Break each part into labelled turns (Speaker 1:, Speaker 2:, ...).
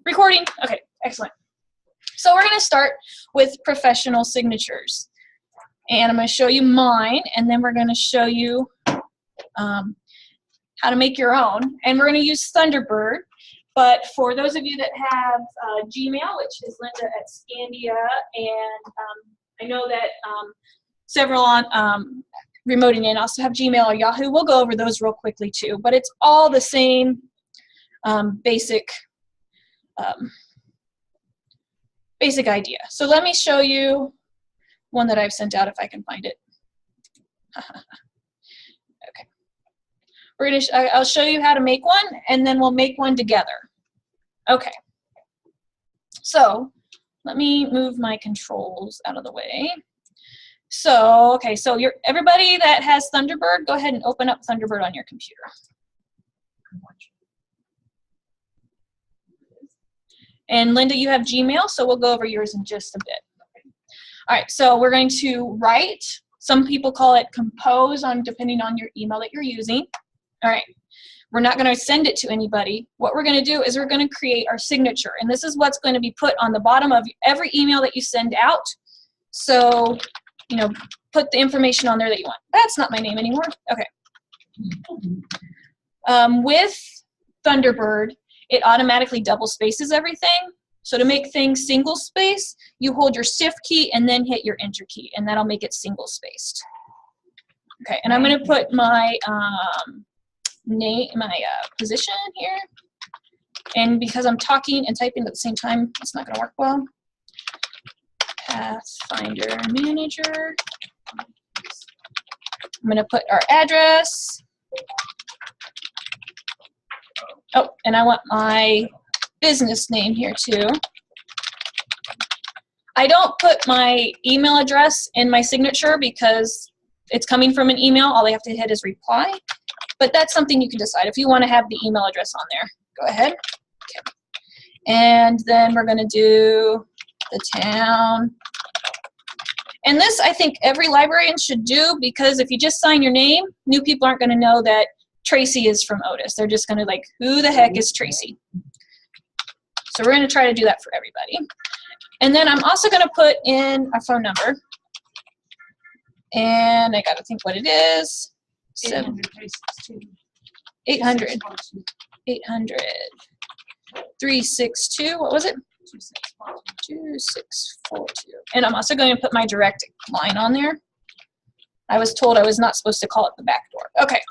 Speaker 1: Recording? Okay, excellent. So we're going to start with professional signatures. And I'm going to show you mine, and then we're going to show you how to make your own. And we're going to use Thunderbird. But for those of you that have Gmail, which is Linda at Scandia, and I know that several on remoting in also have Gmail or Yahoo. We'll go over those real quickly too. But it's all the same basic idea. So let me show you one that I've sent out if I can find it. Okay. I'll show you how to make one, and then we'll make one together. Okay. So let me move my controls out of the way. So, okay, so everybody that has Thunderbird, go ahead and open up Thunderbird on your computer. And Linda, you have Gmail, so we'll go over yours in just a bit. All right, so we're going to write. Some people call it compose, depending on your email that you're using. All right, we're not going to send it to anybody. What we're going to do is we're going to create our signature, and this is what's going to be put on the bottom of every email that you send out. So, you know, put the information on there that you want. That's not my name anymore. Okay. With Thunderbird, it automatically double spaces everything. So to make things single space, you hold your shift key and then hit your enter key, and that'll make it single spaced. Okay, and I'm going to put my position here. And because I'm talking and typing at the same time, it's not going to work well. Pathfinder Manager. I'm going to put our address. Oh, and I want my business name here too. I don't put my email address in my signature because it's coming from an email. All they have to hit is reply. But that's something you can decide. If you want to have the email address on there, go ahead. Okay. And then we're going to do the town. And this, I think, every librarian should do, because if you just sign your name, new people aren't going to know that Tracy is from Otis. They're just going to like, who the heck is Tracy? So we're going to try to do that for everybody. And then I'm also going to put in a phone number. And I got to think what it is. 800 362, what was it? 2642. And I'm also going to put my direct line on there. I was told I was not supposed to call it the back door. Okay.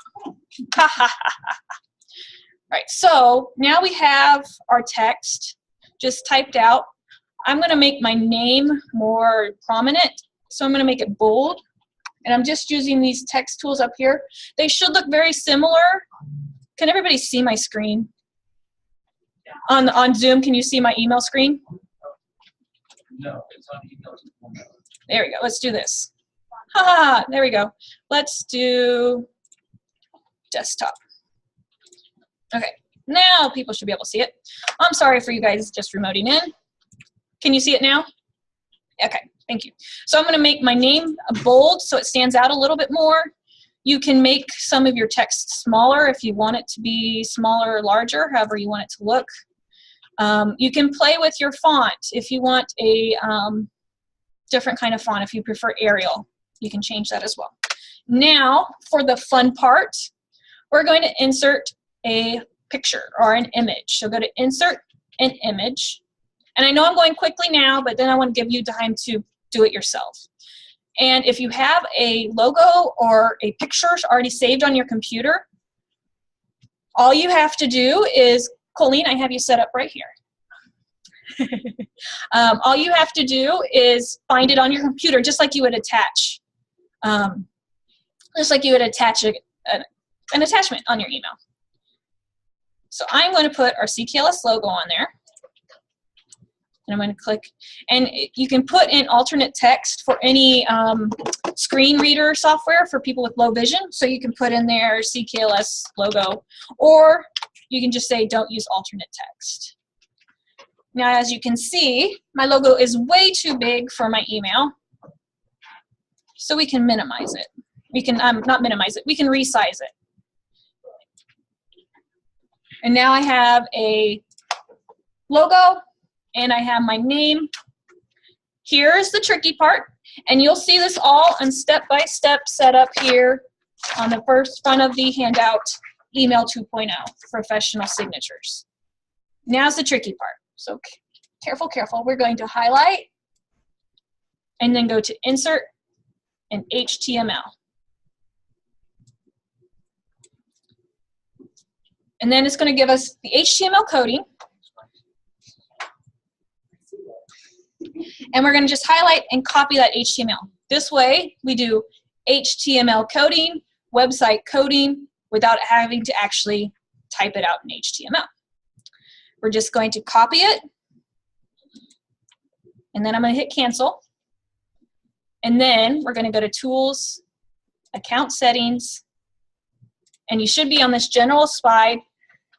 Speaker 1: Right, so now we have our text just typed out. I'm going to make my name more prominent, so I'm going to make it bold. And I'm just using these text tools up here. They should look very similar. Can everybody see my screen? On Zoom, can you see my email screen?
Speaker 2: No, it's on email.
Speaker 1: There we go. Let's do this. Ha! There we go. Let's do desktop. Okay, now people should be able to see it. I'm sorry for you guys just remoting in. Can you see it now? Okay, thank you. So I'm going to make my name bold so it stands out a little bit more. You can make some of your text smaller if you want it to be smaller or larger, however you want it to look. You can play with your font if you want a different kind of font. If you prefer Arial, you can change that as well. Now, for the fun part, we're going to insert a picture or an image. So go to Insert an Image. And I know I'm going quickly now, but then I want to give you time to do it yourself. And if you have a logo or a picture already saved on your computer, all you have to do is, Colleen, I have you set up right here. All you have to do is find it on your computer, just like you would attach, an attachment on your email. So I'm going to put our CKLS logo on there. And I'm going to click, and you can put in alternate text for any screen reader software for people with low vision. So you can put in their CKLS logo, or you can just say don't use alternate text. Now, as you can see, my logo is way too big for my email, so we can minimize it. We can not minimize it, we can resize it. And now I have a logo, and I have my name. Here's the tricky part, and you'll see this all on step-by-step setup here on the first front of the handout, Email 2.0, professional signatures. Now's the tricky part. So careful, careful. We're going to highlight and then go to Insert and HTML. And then it's going to give us the HTML coding. And we're going to just highlight and copy that HTML. This way, we do HTML coding, website coding, without having to actually type it out in HTML. We're just going to copy it, and then I'm going to hit cancel. And then we're going to go to Tools, Account Settings, and you should be on this general slide,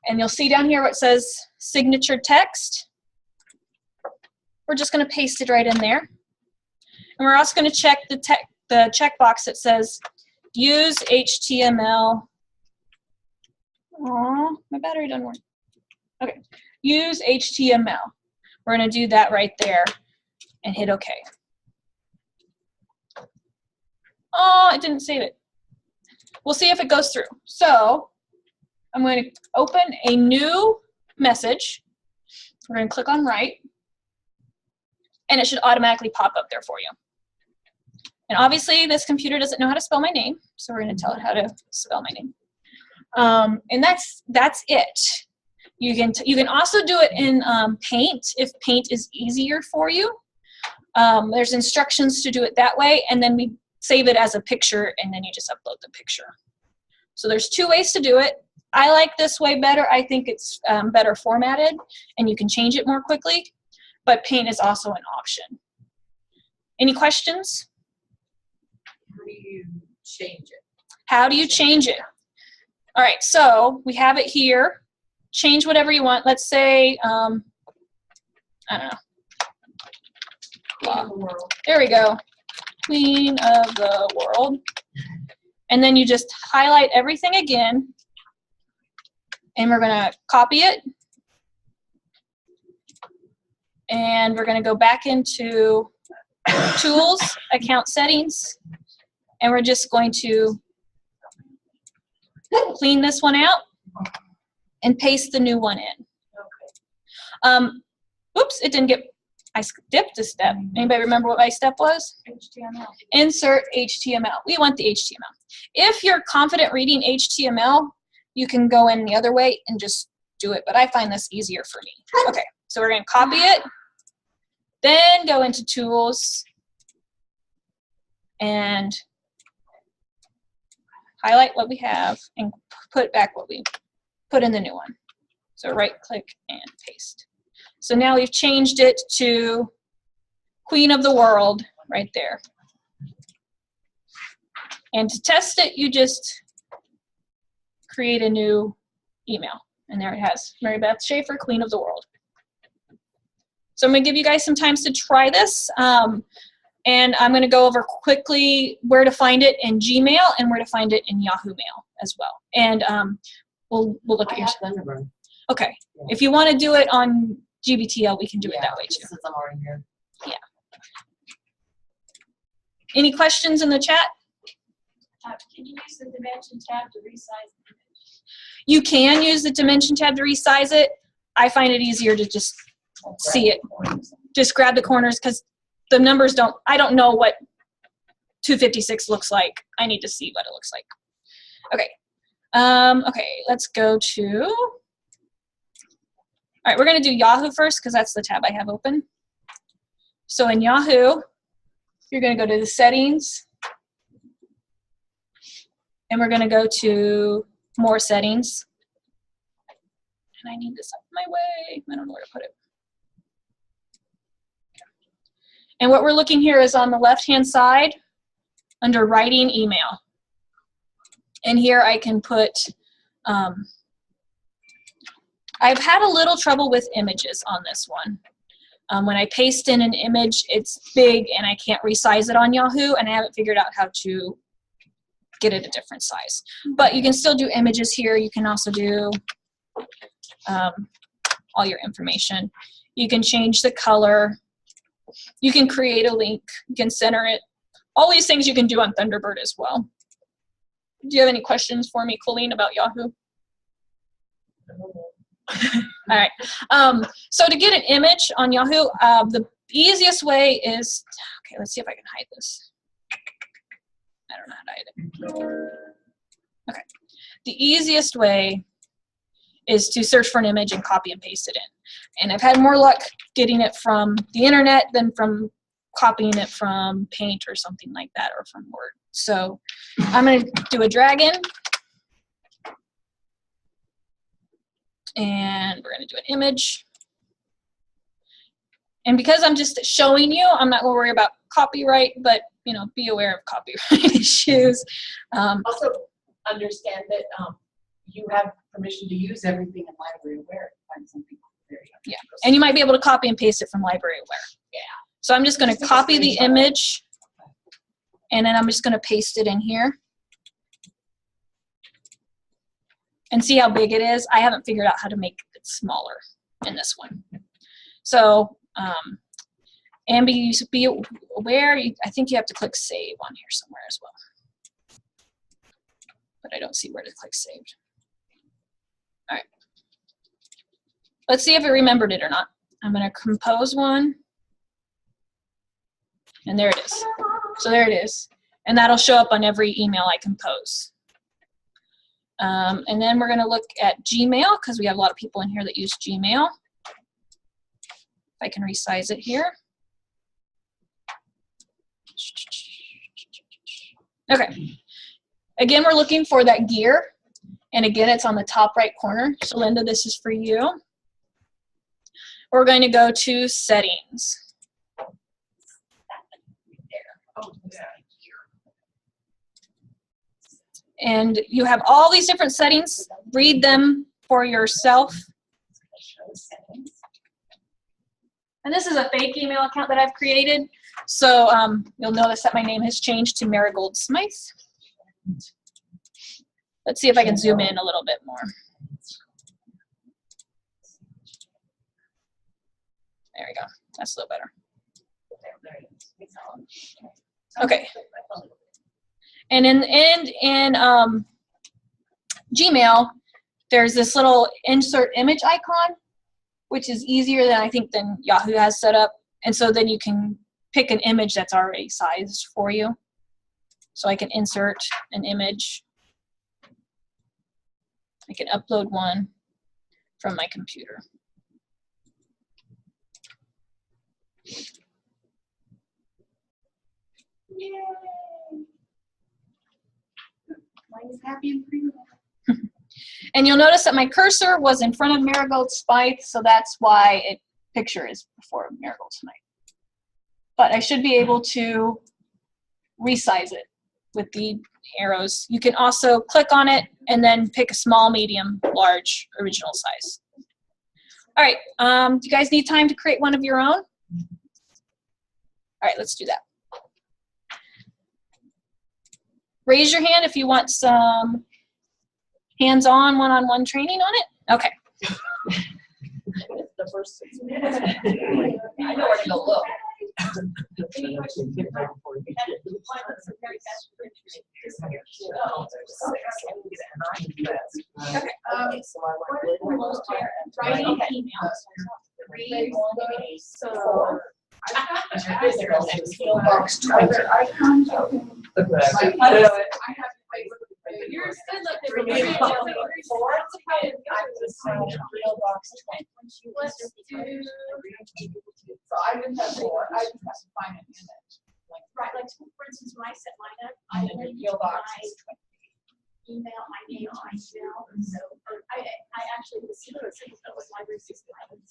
Speaker 1: and you'll see down here what says Signature Text. We're just going to paste it right in there. And we're also going to check the checkbox that says Use HTML. Oh, my battery doesn't work. Okay, use HTML. We're going to do that right there and hit OK. Oh, it didn't save it. We'll see if it goes through. So I'm going to open a new message. We're going to click on Write, and it should automatically pop up there for you. And obviously, this computer doesn't know how to spell my name, so we're going to tell it how to spell my name. And that's it. You can also do it in Paint if Paint is easier for you. There's instructions to do it that way, and then we save it as a picture, and then you just upload the picture. So there's two ways to do it. I like this way better. I think it's better formatted, and you can change it more quickly, but Paint is also an option. Any questions?
Speaker 3: How do you change it?
Speaker 1: How do you change it? All right, so we have it here. Change whatever you want. Let's say, I don't know.
Speaker 3: Queen of the world.
Speaker 1: There we go. Queen of the world. And then you just highlight everything again. And we're going to copy it. And we're going to go back into Tools, Account Settings. And we're just going to clean this one out and paste the new one in. Oops, it didn't get, I skipped a step. Anybody remember what my step was?
Speaker 3: HTML.
Speaker 1: Insert HTML. We want the HTML. If you're confident reading HTML, you can go in the other way and just do it, but I find this easier for me. Okay, so we're going to copy it, then go into Tools, and highlight what we have and put back what we put in the new one. So right click and paste. So now we've changed it to Queen of the World right there. And to test it, you just create a new email. And there it has, Mary Beth Schaefer, Queen of the World. So I'm going to give you guys some time to try this. And I'm going to go over quickly where to find it in Gmail and where to find it in Yahoo Mail as well. And we'll look at your
Speaker 3: Thunderbird.
Speaker 1: Okay. If you want to do it on GBTL, we can do it that way too.
Speaker 3: Since I'm already here.
Speaker 1: Yeah. Any questions in the chat?
Speaker 3: Can you use the dimension tab to resize the image?
Speaker 1: You can use the dimension tab to resize it. I find it easier to just see it. Just grab the corners because the numbers I don't know what 256 looks like. I need to see what it looks like. Okay. Okay, let's go to, all right, we're going to do Yahoo first because that's the tab I have open. So in Yahoo, you're going to go to the settings, and we're going to go to more settings. And I need this up my way. I don't know where to put it. And what we're looking here is on the left-hand side under writing email. And here I can put, I've had a little trouble with images on this one. When I paste in an image, it's big and I can't resize it on Yahoo, and I haven't figured out how to get it a different size. But you can still do images here. You can also do all your information. You can change the color. You can create a link. You can center it. All these things you can do on Thunderbird as well. Do you have any questions for me, Colleen, about Yahoo? All right. So to get an image on Yahoo, the easiest way is, okay, let's see if I can hide this. I don't know how to hide it. Okay. The easiest way is to search for an image and copy and paste it in. And I've had more luck getting it from the internet than from copying it from Paint or something like that, or from Word. So I'm going to do a drag in. And we're going to do an image. And because I'm just showing you, I'm not going to worry about copyright, but you know, be aware of copyright issues.
Speaker 4: Also, understand that you have permission to use everything in Library Aware. Find something there.
Speaker 1: Yeah, and you might be able to copy and paste it from Library Aware.
Speaker 4: Yeah.
Speaker 1: So I'm just going to copy the image, and then I'm just going to paste it in here. And see how big it is? I haven't figured out how to make it smaller in this one. So, and be aware, I think you have to click save on here somewhere as well. But I don't see where to click saved. All right. Let's see if it remembered it or not. I'm going to compose one. And there it is. So there it is. And that'll show up on every email I compose. And then we're going to look at Gmail, because we have a lot of people in here that use Gmail. If I can resize it here. Okay. Again, we're looking for that gear. And again, it's on the top right corner. So Linda, this is for you. We're going to go to Settings.
Speaker 4: Oh, yeah.
Speaker 1: And you have all these different settings. Read them for yourself. And this is a fake email account that I've created. So you'll notice that my name has changed to Marigold Smythe. Let's see if I can zoom in a little bit more. There we go. That's a little better. Okay. And in Gmail, there's this little insert image icon, which is easier than I think than Yahoo has set up. And so then you can pick an image that's already sized for you. So I can insert an image. I can upload one from my computer.
Speaker 4: Yay! Mine is happy and free.
Speaker 1: And you'll notice that my cursor was in front of Marigold Smythe, so that's why it picture is before Marigold Smythe. But I should be able to resize it with the arrows. You can also click on it and then pick a small, medium, large, original size. All right, do you guys need time to create one of your own? All right, let's do that. Raise your hand if you want some hands-on, one-on-one training on it. Okay.
Speaker 4: The first 6 minutes. I know where to go look.
Speaker 1: Okay.
Speaker 4: Box 20.
Speaker 3: Yours good, like
Speaker 4: So I didn't have more. I just have to find an image.
Speaker 3: Right, like for instance, when I set mine up, I
Speaker 4: And then your box is
Speaker 3: email, my name, my email. So I actually was library 65.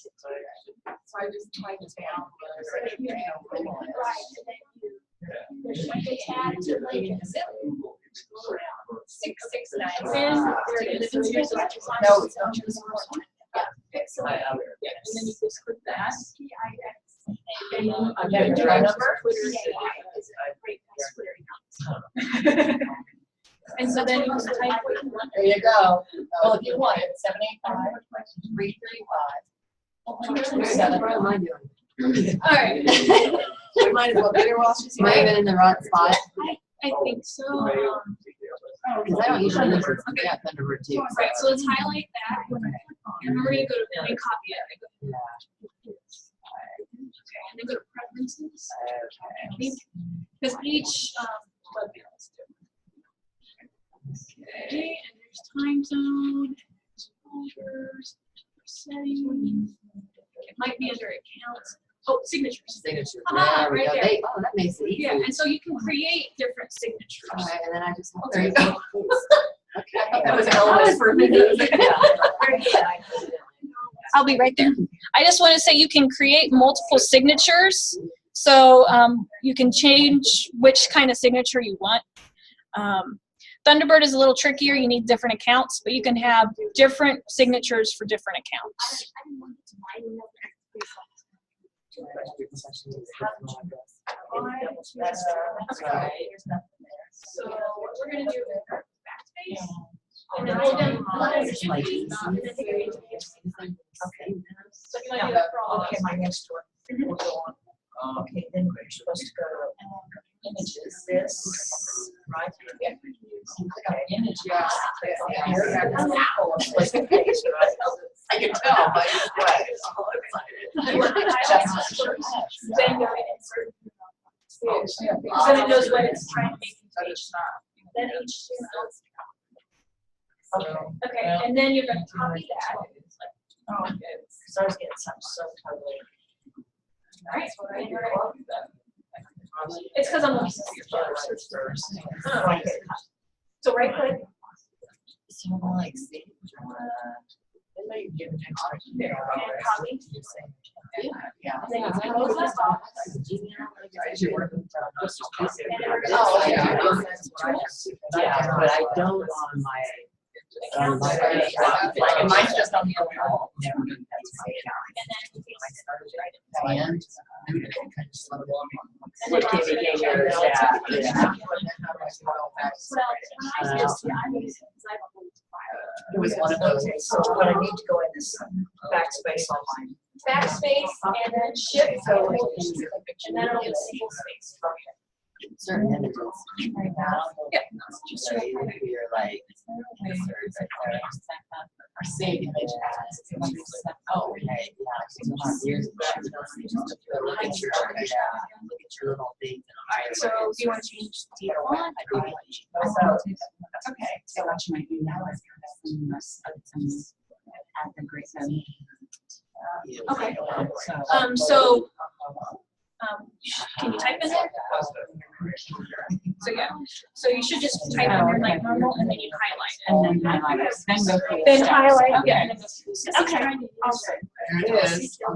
Speaker 4: So I just typed it down.
Speaker 3: Right, and then there's like a tab to like zip.
Speaker 4: 669.
Speaker 3: There it is. So here's the
Speaker 4: No, it's not.
Speaker 3: Pixel.
Speaker 1: Yeah, and then you just click that.
Speaker 3: And then
Speaker 4: I'm getting your number.
Speaker 1: And so then you just type what you want.
Speaker 4: There you go. Well, if you want it, 785-335.
Speaker 5: What am I doing?
Speaker 1: All right.
Speaker 4: We might as well get her while she's
Speaker 5: Am I
Speaker 4: here.
Speaker 5: even in the right spot?
Speaker 1: I think so.
Speaker 5: Because I don't usually look for Thunderbird too.
Speaker 1: Right, so let's highlight that. And we're going to go to and copy it.
Speaker 5: Yeah.
Speaker 1: Okay, and then go to preferences. Because each web view is different. Okay, and there's time zone, folders, settings. It might be under accounts. Oh, signatures.
Speaker 5: Signature.
Speaker 1: Ah,
Speaker 5: There we
Speaker 1: right
Speaker 5: go.
Speaker 1: there.
Speaker 5: Oh, that makes it easy.
Speaker 1: Yeah, and so you can create different signatures.
Speaker 5: All right, and then I just there you go. Okay.
Speaker 4: That was Elvis for a minute.
Speaker 1: I'll be right there. I just want to say you can create multiple signatures. So you can change which kind of signature you want. Thunderbird is a little trickier. You need different accounts, but you can have different signatures for different accounts. So what we're going to do is backspace. And then hold down the shift key, and then take it into the
Speaker 4: Okay.
Speaker 1: So you might do that for all of
Speaker 4: Okay,
Speaker 1: us.
Speaker 4: my next one will go on. Okay, then we're supposed to go to images, this, right? Yeah. Click on images. I can tell by your way.
Speaker 1: You want to highlight first, then go and insert. Because then it knows what it's trying to make each page. Then H2 else. Okay, and then you're going to copy that.
Speaker 4: Oh, okay. Because I was getting something so totally.
Speaker 1: All right. It's because I'm looking at your first. So right click.
Speaker 5: So I'm like, see.
Speaker 1: And copy.
Speaker 5: Yeah.
Speaker 1: Then you close that box.
Speaker 5: Oh, yeah. Yeah, but I don't on my.
Speaker 4: Mine's just on the other wall.
Speaker 5: And
Speaker 4: It was one of those, so when I need to go in this backspace on mine.
Speaker 1: Backspace and then shift. And then it'll be single space.
Speaker 5: certain images.
Speaker 1: Yeah.
Speaker 5: So you're like,
Speaker 4: Or save image as.
Speaker 5: oh, okay, yeah, so here's look at your little things.
Speaker 1: So do you want to change the font?
Speaker 4: Okay.
Speaker 6: So what you might do now is add the great value.
Speaker 1: Okay. So can you type in there? So yeah. So you should just type in there like normal and then you highlight it.
Speaker 6: And then highlight it, then go through.
Speaker 1: Then
Speaker 6: the steps.
Speaker 1: highlight, yeah. And then go.
Speaker 6: Okay.
Speaker 4: There it is.
Speaker 1: It's where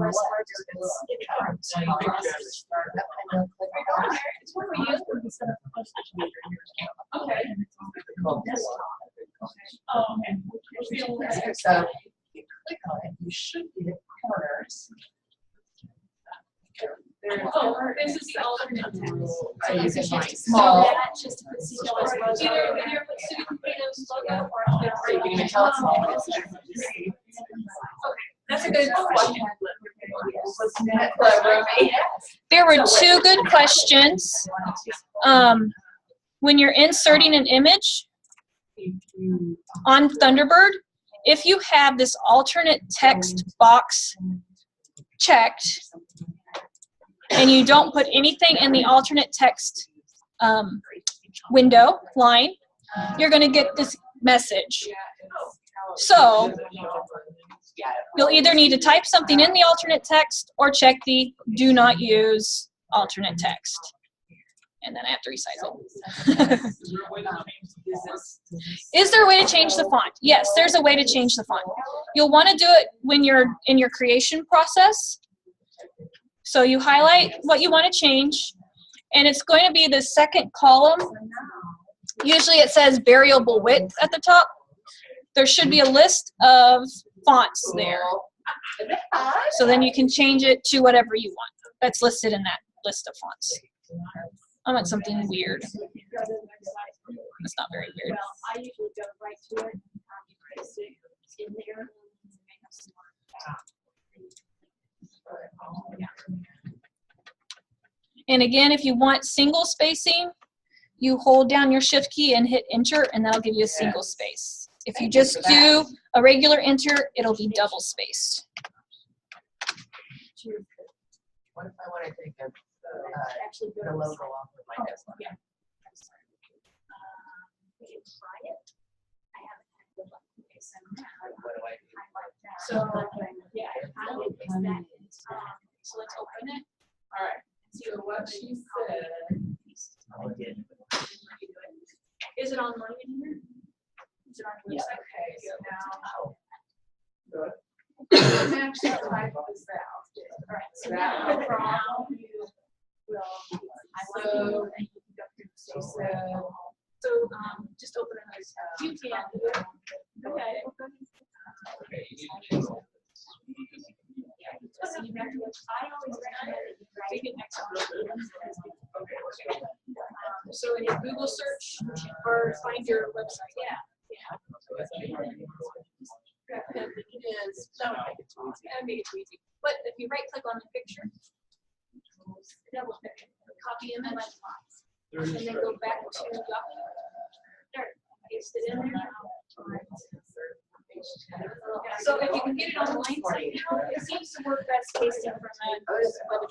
Speaker 1: we use them instead of okay. Oh, okay.
Speaker 4: So you click on it, you should be the corners.
Speaker 1: Oh, this is the alternate text.
Speaker 4: So you can like
Speaker 1: So
Speaker 4: small.
Speaker 1: that just to put CKLS logo. Either put Student Potatoes logo or.
Speaker 4: So you can even tell it's small.
Speaker 1: Okay, that's a good question.
Speaker 4: Wasn't that clever of me?
Speaker 1: There were two good questions. When you're inserting an image on Thunderbird, if you have this alternate text box checked and you don't put anything in the alternate text window line, you're going to get this message. So you'll either need to type something in the alternate text or check the do not use alternate text. And then I have to resize it. Is there a way to change the font? Yes, there's a way to change the font. You'll want to do it when you're in your creation process. So you highlight what you want to change, and it's going to be the second column. Usually it says variable width at the top. There should be a list of fonts there. So then you can change it to whatever you want that's listed in that list of fonts. I want something weird. It's not very weird.
Speaker 3: I usually go right to it. In there.
Speaker 1: And again, if you want single spacing, you hold down your shift key and hit enter, and that'll give you a single space. If you just do a regular enter, it'll be double spaced.
Speaker 4: What if I want to take the logo off of my desktop?
Speaker 3: Yeah. We can try it. I haven't had the luck. Okay, so now
Speaker 4: What do I do?
Speaker 3: I like that. So, yeah, I would fix that. So let's open it.
Speaker 4: All right. So what she said.
Speaker 3: Is it online in here? Is it on your website?
Speaker 4: Okay, so now.
Speaker 3: I'm actually type this out. All right, so now you will highlight and you can go through the space. So just open it as you can. Okay.
Speaker 2: Okay, you need to change all this.
Speaker 3: So you have to, I always recommend that you take it next one. So in your Google search or find your website. Yeah. It is. That would make it too easy. That would make it too easy. But if you right click on the picture, double click, copy image, and then go back to Yahoo. There, paste it in there. So if you can get it online somehow, it seems to work best pasting from a web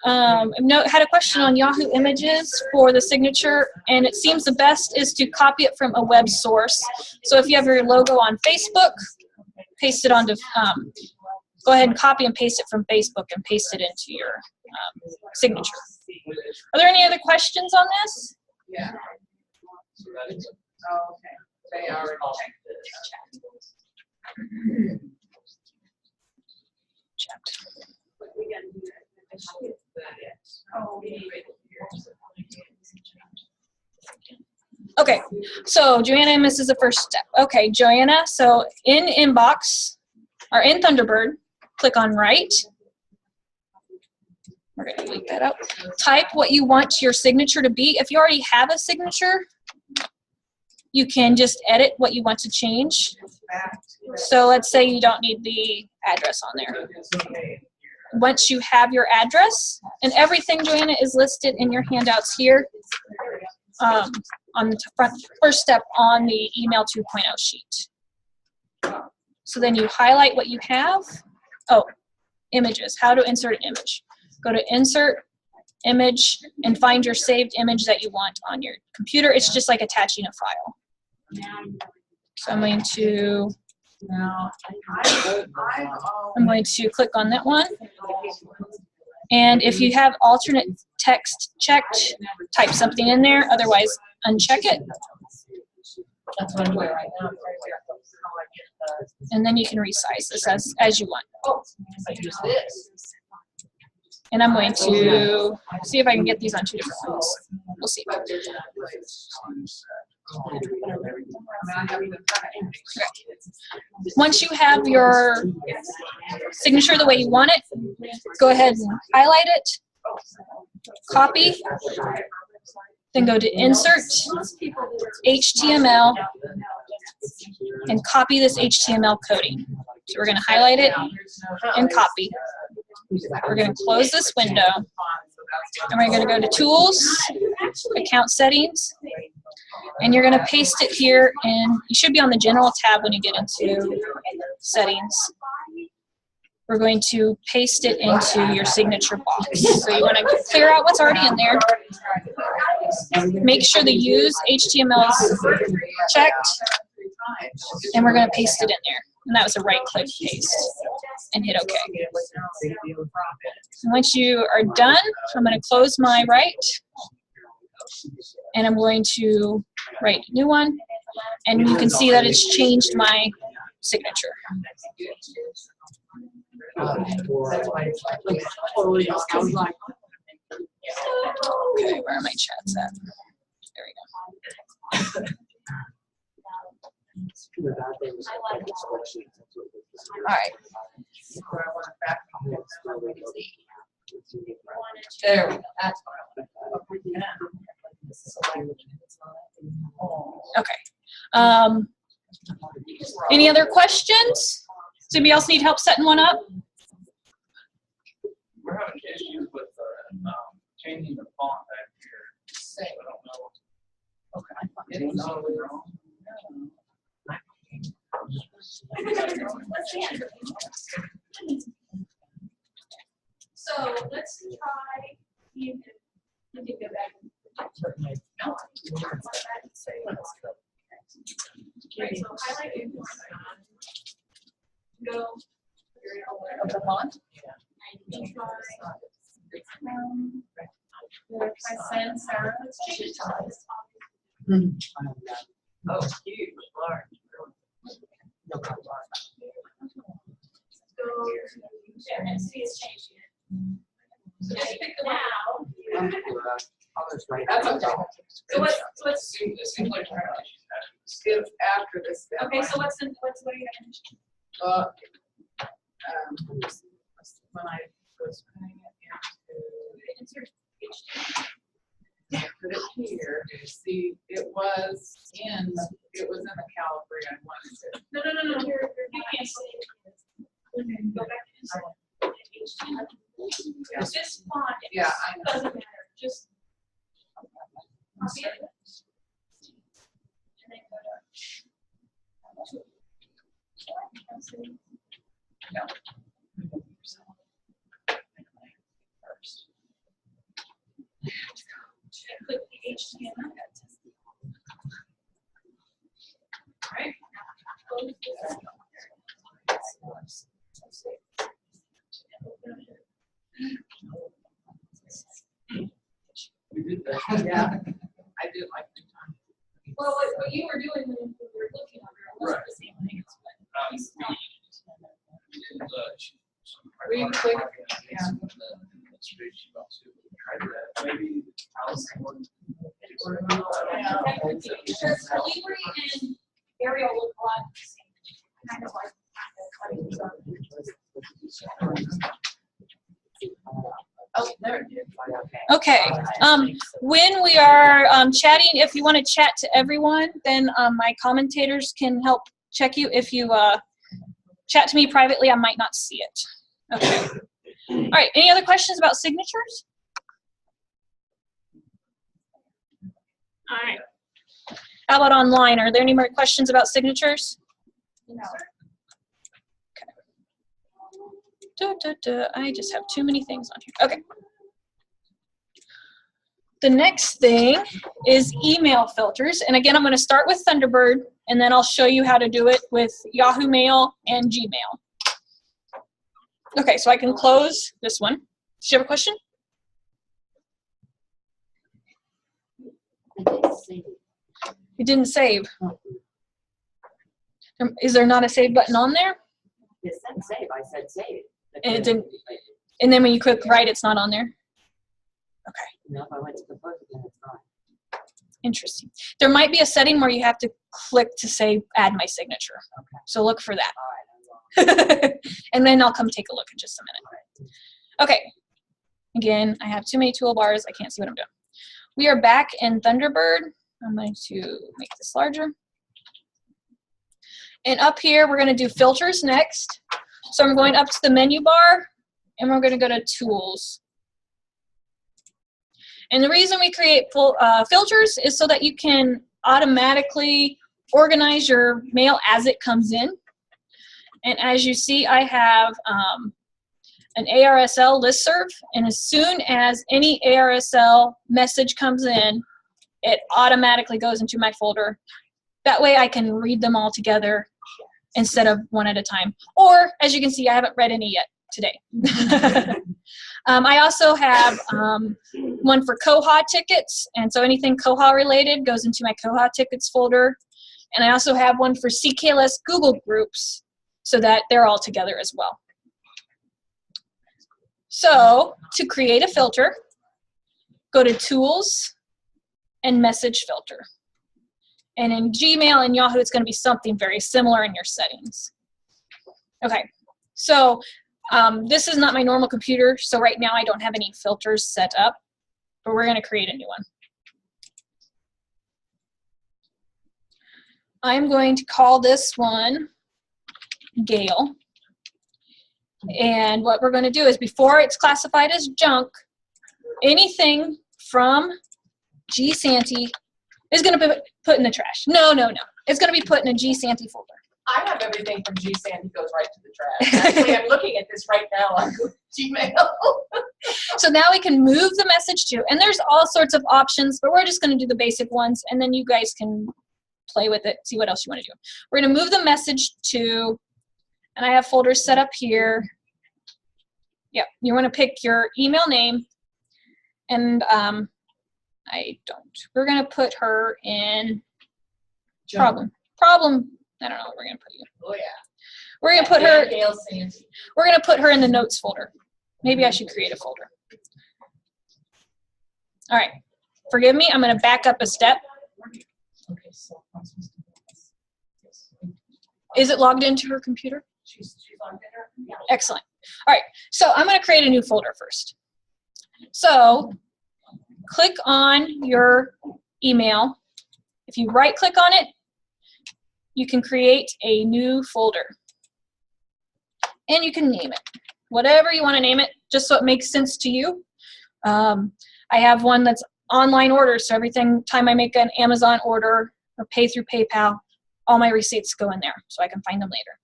Speaker 3: address.
Speaker 1: Had a question on Yahoo Images for the signature, and it seems the best is to copy it from a web source. So if you have your logo on Facebook, paste it onto, go ahead and copy and paste it from Facebook and paste it into your signature. Are there any other questions on this?
Speaker 4: Yeah.
Speaker 2: So that is
Speaker 4: Oh, okay. They already
Speaker 1: Checked. Okay, so Joanna misses the first step. Okay, Joanna, so in Inbox, or in Thunderbird, click on Write. We're going to delete that out. Type what you want your signature to be. If you already have a signature, you can just edit what you want to change. So let's say you don't need the address on there. Once you have your address, and everything, Joanna, is listed in your handouts here on the first step on the email 2.0 sheet. So then you highlight what you have. Oh, images, how to insert an image. Go to Insert, Image, and find your saved image that you want on your computer. It's just like attaching a file. So I'm going to click on that one. And if you have alternate text checked, type something in there. Otherwise, uncheck it.
Speaker 4: That's what I'm doing right now.
Speaker 1: And then you can resize this as you want.
Speaker 4: I use this.
Speaker 1: And I'm going to see if I can get these on two different ones. We'll see. Once you have your signature the way you want it, go ahead and highlight it, copy, then go to Insert, HTML, and copy this HTML coding. So we're going to highlight it and copy. We're going to close this window, and we're going to go to Tools, Account Settings, and you're going to paste it here, and you should be on the General tab when you get into Settings. We're going to paste it into your signature box. So you want to clear out what's already in there. Make sure the Use HTML is checked, and we're going to paste it in there. And that was a right-click paste, and hit OK. And once you are done, I'm going to close my Write, and I'm going to write a new one, and you can see that it's changed my signature. Okay, where are my chats at? There we go. All right.
Speaker 4: There we go. That's
Speaker 1: Okay. Any other questions? Does anybody else need help setting one up?
Speaker 2: We're having issues with changing the font back here. I don't know.
Speaker 5: Okay.
Speaker 2: It's not wrong.
Speaker 3: So let's try. You can go back. Right, so highlight it. Go.
Speaker 4: Of the font?
Speaker 3: And try.
Speaker 4: Try sans serif.
Speaker 3: Let's change it to this.
Speaker 5: Oh, huge, large. No problem.
Speaker 3: Go to there and see it's changed here. So just pick the now.
Speaker 5: That's okay.
Speaker 3: So what's
Speaker 2: It seems like
Speaker 7: It's after this.
Speaker 3: okay? So what are you gonna?
Speaker 7: When I was putting it
Speaker 3: Insert
Speaker 7: into, put it here, see, it was in the caliber I wanted it.
Speaker 3: No. You can't see it. Okay, go back to insert.
Speaker 7: Yeah.
Speaker 3: This font.
Speaker 7: Yeah, I know.
Speaker 3: Doesn't matter. Just copy it. And then go to. Click the HTML. Alright.
Speaker 2: we did that.
Speaker 7: Yeah, I did like the time.
Speaker 3: Well, what you were doing when we were looking on there wasn't the same thing as what he's not.
Speaker 7: We click, yeah.
Speaker 2: Maybe house one.
Speaker 3: Because Calibri and Arial look a lot the same. Kind of like
Speaker 7: Oh, there it is.
Speaker 1: Okay. When we are chatting, if you want to chat to everyone, then my commentators can help check you. If you chat to me privately, I might not see it. Okay. All right. Any other questions about signatures? All right. How about online? Are there any more questions about signatures?
Speaker 3: No.
Speaker 1: I just have too many things on here. Okay. The next thing is email filters. And again, I'm going to start with Thunderbird, and then I'll show you how to do it with Yahoo Mail and Gmail. Okay, so I can close this one. Do you have a question? It didn't save. Is there not a save button on there?
Speaker 5: It said save, I said save.
Speaker 1: And it didn't. And then when you click write, it's not on there? Okay.
Speaker 5: No, if I went to the book again, it's not.
Speaker 1: Interesting. There might be a setting where you have to click to say add my signature.
Speaker 5: Okay.
Speaker 1: So look for that.
Speaker 5: All right,
Speaker 1: And then I'll come take a look in just a minute. Okay. Again, I have too many toolbars. I can't see what I'm doing. We are back in Thunderbird. I'm going to make this larger. And up here, we're going to do filters next. So I'm going up to the menu bar, and we're going to go to Tools. And the reason we create filters is so that you can automatically organize your mail as it comes in. And as you see, I have an ARSL listserv, and as soon as any ARSL message comes in, it automatically goes into my folder. That way I can read them all together instead of one at a time. Or, as you can see, I haven't read any yet today. I also have one for Koha tickets, and so anything Koha related goes into my Koha tickets folder. And I also have one for CKLS Google groups, so that they're all together as well. So, to create a filter, go to Tools and Message Filter. And in Gmail and Yahoo, it's going to be something very similar in your settings. Okay, so this is not my normal computer, so right now I don't have any filters set up, but we're going to create a new I'm going to call this one Gail. And what we're going to do is, before it's classified as junk, anything from G Santee is going to be put in the trash. No. It's going to be put in a G Santee folder.
Speaker 4: I have everything from G Sandy goes right to the trash. Actually, I'm looking at this right now on Gmail.
Speaker 1: So now we can move the message to, and there's all sorts of options, but we're just going to do the basic ones, and then you guys can play with it, see what else you want to do. We're going to move the message to, and I have folders set up here. Yep, you want to pick your email name, and I don't. We're going to put her in problem. I don't know what we're going to put you.
Speaker 4: Oh yeah.
Speaker 1: We're going to put her.
Speaker 4: Gail Sandy.
Speaker 1: We're going to put her in the notes folder. Maybe I should create a folder. All right. Forgive me. I'm going to back up a step.
Speaker 4: Okay, so I'm supposed to do this. Yes.
Speaker 1: Is it logged into her computer?
Speaker 4: She's on there. Yeah.
Speaker 1: Excellent. All right. So I'm going to create a new folder first. So click on your email. If you right click on it, you can create a new folder. And you can name it. Whatever you want to name it, just so it makes sense to you. I have one that's online orders, so every time I make an Amazon order or pay through PayPal, all my receipts go in there so I can find them later.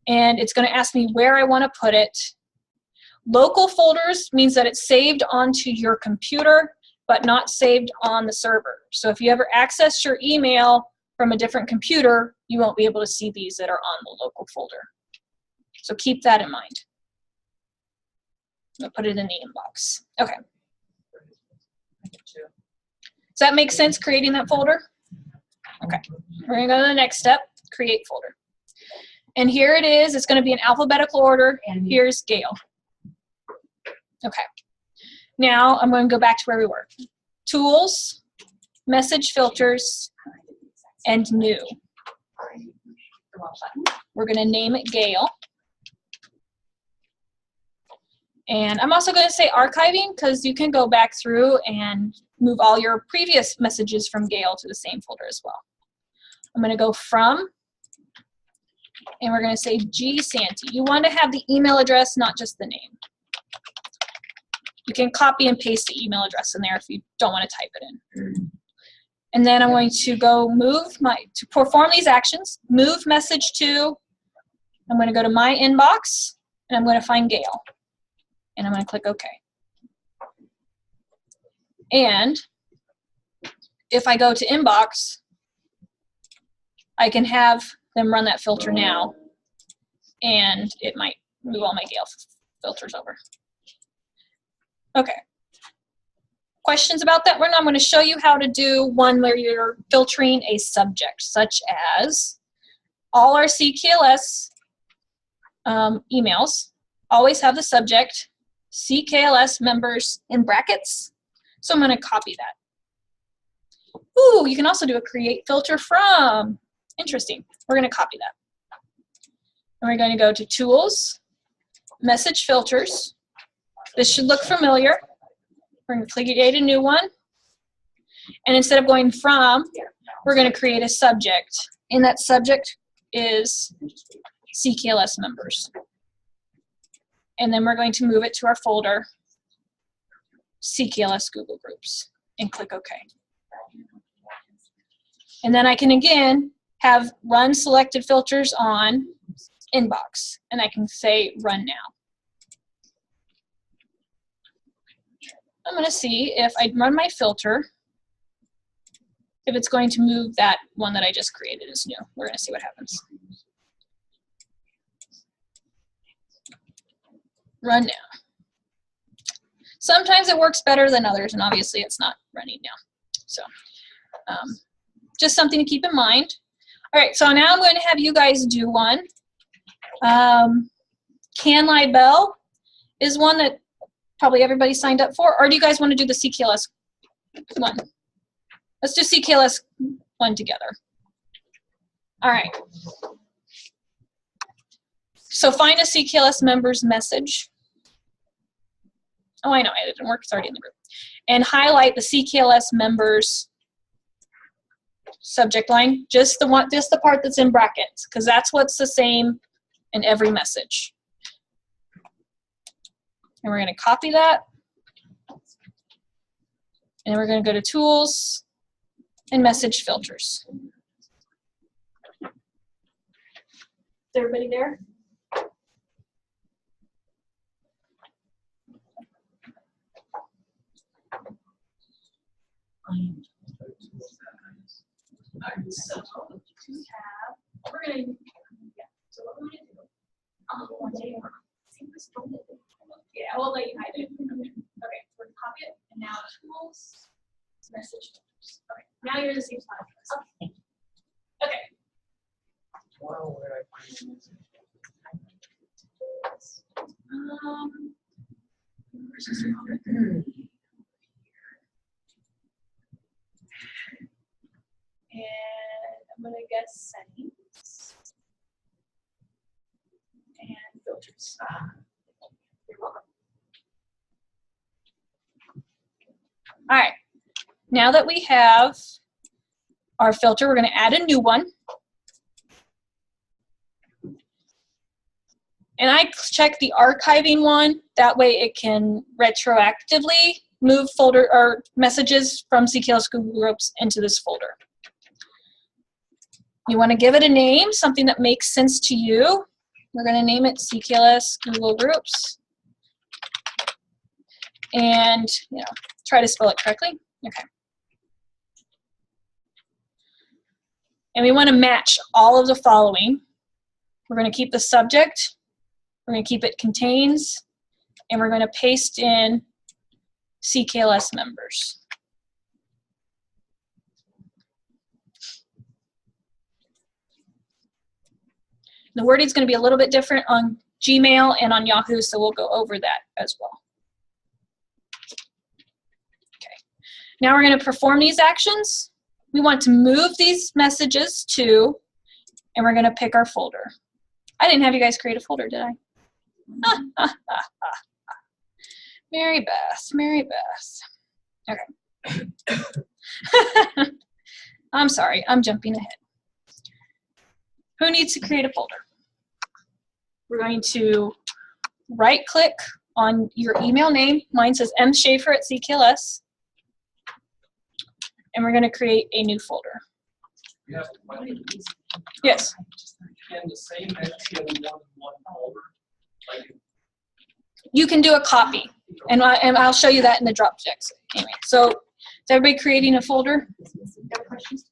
Speaker 1: And it's going to ask me where I want to put it. Local folders means that it's saved onto your computer, but not saved on the server. So if you ever access your email from a different computer, you won't be able to see these that are on the local folder. So keep that in mind. I'll put it in the inbox. Okay. Does that make sense, creating that folder? Okay. We're going to go to the next step, create folder. And here it is. It's going to be in alphabetical order. And here's Gail. Okay. Now I'm going to go back to where we were. Tools, message filters, and new. We're going to name it Gail. And I'm also going to say archiving, because you can go back through and move all your previous messages from Gail to the same folder as well. I'm going to go from, and we're going to say G Santee. You want to have the email address, not just the name. You can copy and paste the email address in there if you don't want to type it in. And then I'm going to go to perform these actions, move message to, I'm going to go to my inbox, and I'm going to find Gail. And I'm going to click OK. And if I go to inbox, I can have them run that filter now, and it might move all my Gail filters over. Okay. Questions about that? I'm going to show you how to do one where you're filtering a subject, such as all our CKLS emails always have the subject CKLS members in brackets. So I'm going to copy that. Ooh, you can also do a create filter from. Interesting. We're going to copy that. And we're going to go to Tools, Message Filters. This should look familiar. We're going to create a new one. And instead of going from, we're going to create a subject. And that subject is CKLS members. And then we're going to move it to our folder, CKLS Google Groups, and click OK. And then I can, again, have run selected filters on inbox. And I can say run now. I'm going to see if I run my filter, if it's going to move that one that I just created as new. We're going to see what happens. Run now. Sometimes it works better than others, and obviously it's not running now. So just something to keep in mind. All right, so now I'm going to have you guys do one. Can Lie Bell is one that probably everybody signed up for, or do you guys want to do the CKLS one? Let's do CKLS one together. All right. So find a CKLS member's message. Oh, I know, it didn't work, it's already in the group. And highlight the CKLS members subject line, just the part that's in brackets, because that's what's the same in every message. And we're going to copy that. And we're going to go to Tools and Message Filters. Is everybody there? So we're going to, so what we're going to do, yeah, we'll let you hide it. Okay, we're going to copy it, and now Tools, Message Filters. Okay, now you're in the same spot. Okay.
Speaker 5: Well, where do I find this?
Speaker 1: Where's this one? And I'm going to guess settings and filters. You're welcome. All right. Now that we have our filter, we're going to add a new one. And I check the archiving one. That way it can retroactively move folder or messages from CKLS Google Groups into this folder. You want to give it a name, something that makes sense to you. We're going to name it CKLS Google Groups. And, you know, try to spell it correctly. Okay. And we want to match all of the following. We're going to keep the subject. We're going to keep it contains. And we're going to paste in CKLS members. The wording is going to be a little bit different on Gmail and on Yahoo, so we'll go over that as well. Okay. Now we're going to perform these actions. We want to move these messages to, and we're going to pick our folder. I didn't have you guys create a folder, did I? Mary Beth, Mary Beth. Okay. I'm sorry, I'm jumping ahead. Who needs to create a folder? We're going to right-click on your email name. Mine says mschaefer@CKLS. And we're going to create a new folder.
Speaker 2: You have a question?
Speaker 1: Yes.
Speaker 2: Can the same entity only one folder? Like,
Speaker 1: You can do a copy, and I'll show you that in the Dropbox. Anyway, so is everybody creating a folder?
Speaker 4: Questions?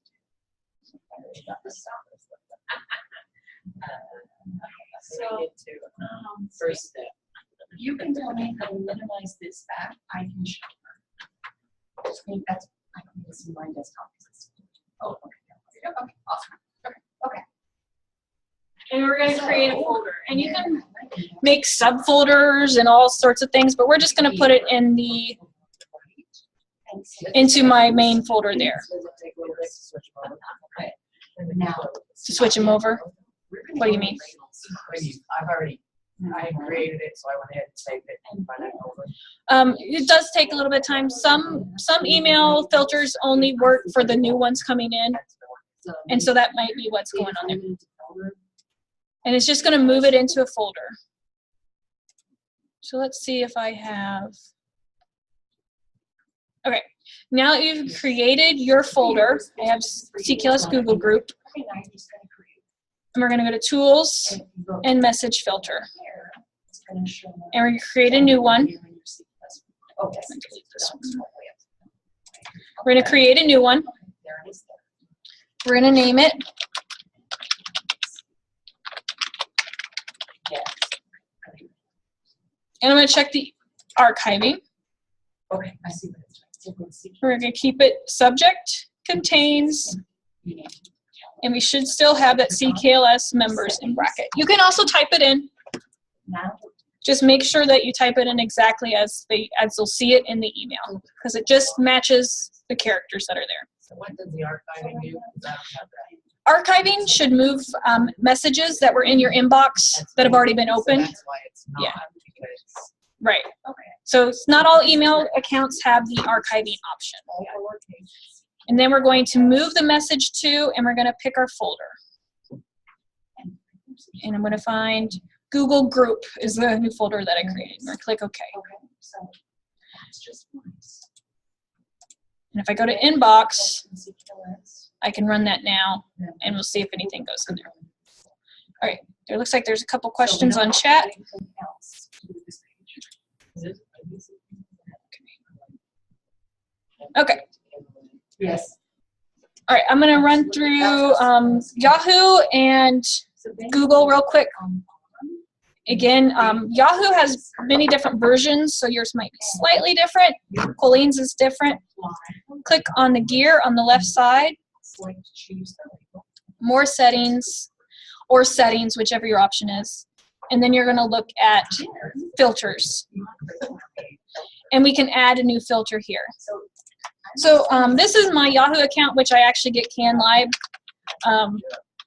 Speaker 4: So, first step. You can tell me how to minimize this back. I can show her. I think that's, I don't need to see my desktop. Oh, okay. Okay, awesome. Okay.
Speaker 1: And we're going to create a folder. And you can make subfolders and all sorts of things, but we're just going to put it in the into my main folder there.
Speaker 4: Now,
Speaker 1: To switch them over? What do you mean?
Speaker 5: I created it, so I went ahead and saved it and run it over.
Speaker 1: It does take a little bit of time. Some email filters only work for the new ones coming in, and so that might be what's going on there. And it's just going to move it into a folder. So let's see if I have. Okay, now that you've created your folder, I have CKLS Google Group, and we're going to go to Tools and Message Filter. And we're going to create a new one. We're going to create a new one. We're going to name it. And I'm going to check the archiving.
Speaker 4: Okay, I see what it's like.
Speaker 1: We're going to keep it subject, contains, and we should still have that CKLS members in bracket. You can also type it in. Just make sure that you type it in exactly as they'll see it in the email, because it just matches the characters that are there.
Speaker 5: So what does the archiving do? 'Cause I don't have that.
Speaker 1: Archiving should move messages that were in your inbox that have already been opened.
Speaker 5: That's why it's not.
Speaker 1: Yeah.
Speaker 5: Because
Speaker 1: Right. Okay. So it's not all email accounts have the archiving option. And then we're going to move the message to, and we're going to pick our folder. And I'm going to find Google Group is the new folder that I created. We're going to click OK.
Speaker 4: Okay, so that's just nice.
Speaker 1: And if I go to Inbox,
Speaker 4: CKLS.
Speaker 1: I can run that now, and we'll see if anything goes in there. All right, there looks like there's a couple questions on chat. Okay.
Speaker 4: Yes.
Speaker 1: All right, I'm going to run through Yahoo and Google real quick. Again, Yahoo has many different versions, so yours might be slightly different. Colleen's is different. Click on the gear on the left side. More settings, or settings, whichever your option is. And then you're going to look at filters. And we can add a new filter here. So this is my Yahoo account, which I actually get CanLive.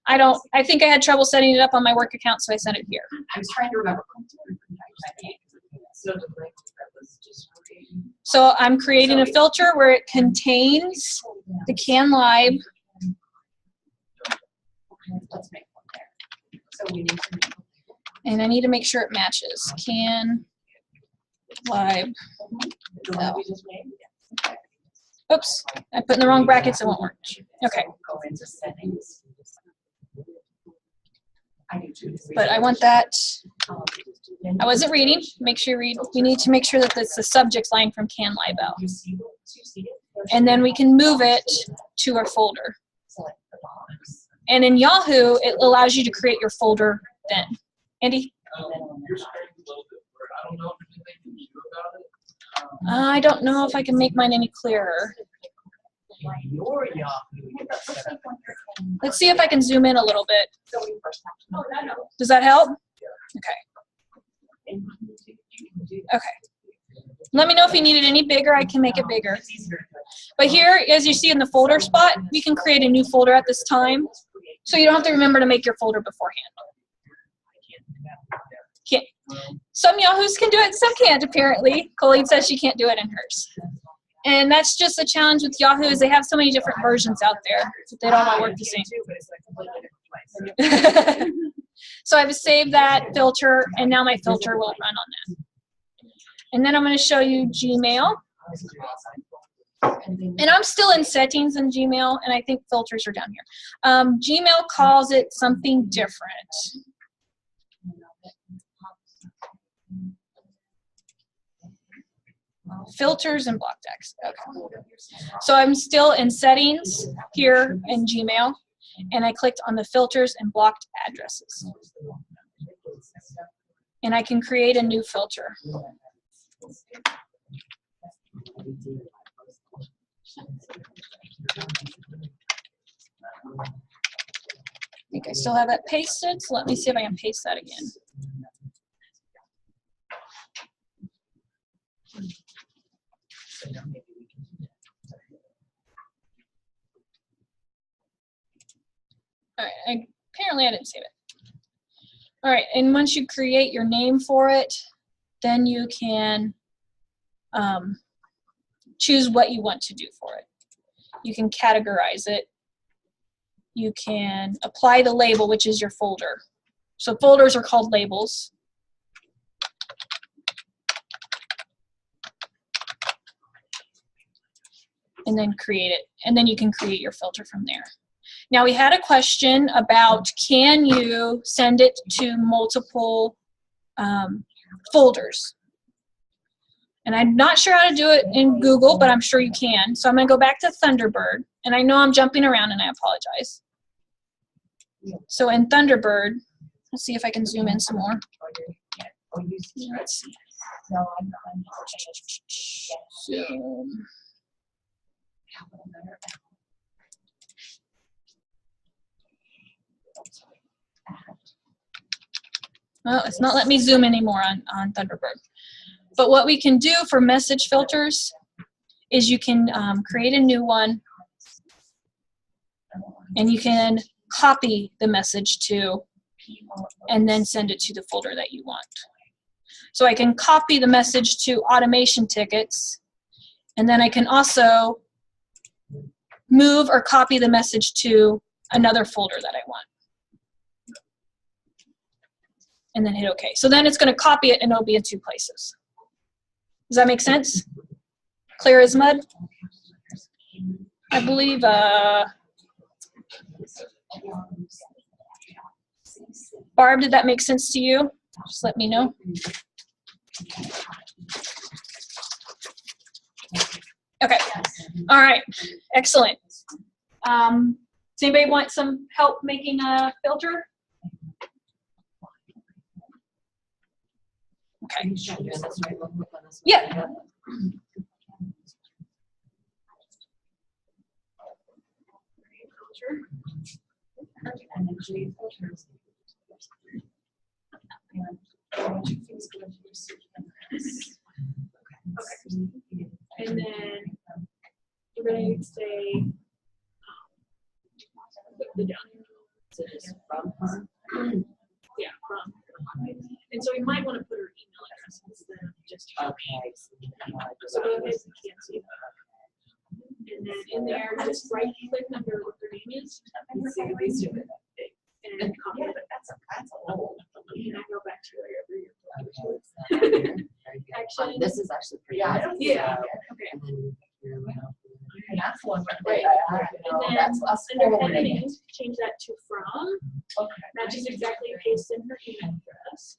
Speaker 1: I think I had trouble setting it up on my work account, so I sent it here.
Speaker 4: I was trying to remember.
Speaker 1: So I'm creating a filter where it contains the CanLive.
Speaker 4: Let's make one there. So we need to make one.
Speaker 1: And I need to make sure it matches. CanLive.
Speaker 4: We just made? Okay.
Speaker 1: Oops, I put in the wrong brackets, it won't work. Okay.
Speaker 4: So go into settings. I do too.
Speaker 1: But I want that. I wasn't reading. Make sure you read. We need to make sure that it's the subject line from CanLive out.
Speaker 4: You see it?
Speaker 1: And then we can move it to our folder.
Speaker 4: Select the box.
Speaker 1: And in Yahoo, it allows you to create your folder then. Andy?
Speaker 2: Your screen's a little bit blurred. I don't know if there's anything you can do about it.
Speaker 1: I don't know if I can make mine any clearer.
Speaker 5: Your Yahoo.
Speaker 1: Let's see if I can zoom in a little bit.
Speaker 4: So we first have to know.
Speaker 1: Does that help? Okay. Okay. Let me know if you need it any bigger. I can make it bigger. But here, as you see in the folder spot, we can create a new folder at this time. So you don't have to remember to make your folder beforehand. Can't. Some Yahoos can do it, some can't apparently. Colleen says she can't do it in hers. And that's just the challenge with Yahoo is they have so many different versions out there. They don't all work the same. So I've saved that filter, and now my filter will run on that. And then I'm going to show you Gmail. And I'm still in settings in Gmail, and I think filters are down here. Gmail calls it something different. Filters and block text. Okay. So I'm still in settings here in Gmail, and I clicked on the filters and blocked addresses. And I can create a new filter. I think I still have that pasted, so let me see if I can paste that again. All right, apparently I didn't save it. All right, and once you create your name for it, then you can choose what you want to do for it. You can categorize it. You can apply the label, which is your folder. So folders are called labels. And then create it. And then you can create your filter from there. Now we had a question about, can you send it to multiple folders? And I'm not sure how to do it in Google, but I'm sure you can. So I'm going to go back to Thunderbird. And I know I'm jumping around, and I apologize. So in Thunderbird, let's see if I can zoom in some more. Let's see. Zoom. Well, it's not letting me zoom anymore on Thunderbird. But what we can do for message filters is you can create a new one, and you can copy the message to, and then send it to the folder that you want. So I can copy the message to automation tickets, and then I can also move or copy the message to another folder that I want. And then hit OK. So then it's going to copy it and it'll be in 2 places. Does that make sense? Clear as mud? I believe, Barb, did that make sense to you? Just let me know. Okay. All right. Excellent. Does anybody want some help making a filter? Okay. Yeah.
Speaker 3: And then we're going to say, put the down arrow. Yeah, from. And so we might want to put her email address instead of just her.
Speaker 5: Okay.
Speaker 3: So go ahead, you can't see that. And then in there, just right click under what her name is. And copy it.
Speaker 5: That's a whole.
Speaker 3: And I go back to
Speaker 5: Okay.
Speaker 3: Actually,
Speaker 5: This is actually pretty.
Speaker 7: Yeah,
Speaker 5: good.
Speaker 3: yeah.
Speaker 5: So,
Speaker 3: Okay.
Speaker 5: and then you're like,
Speaker 7: And that's one.
Speaker 3: Right. And then
Speaker 7: That's us
Speaker 3: under
Speaker 7: forwarding
Speaker 3: editing,
Speaker 7: it.
Speaker 3: change that to from.
Speaker 7: Okay.
Speaker 3: Matches exactly paste in her email address.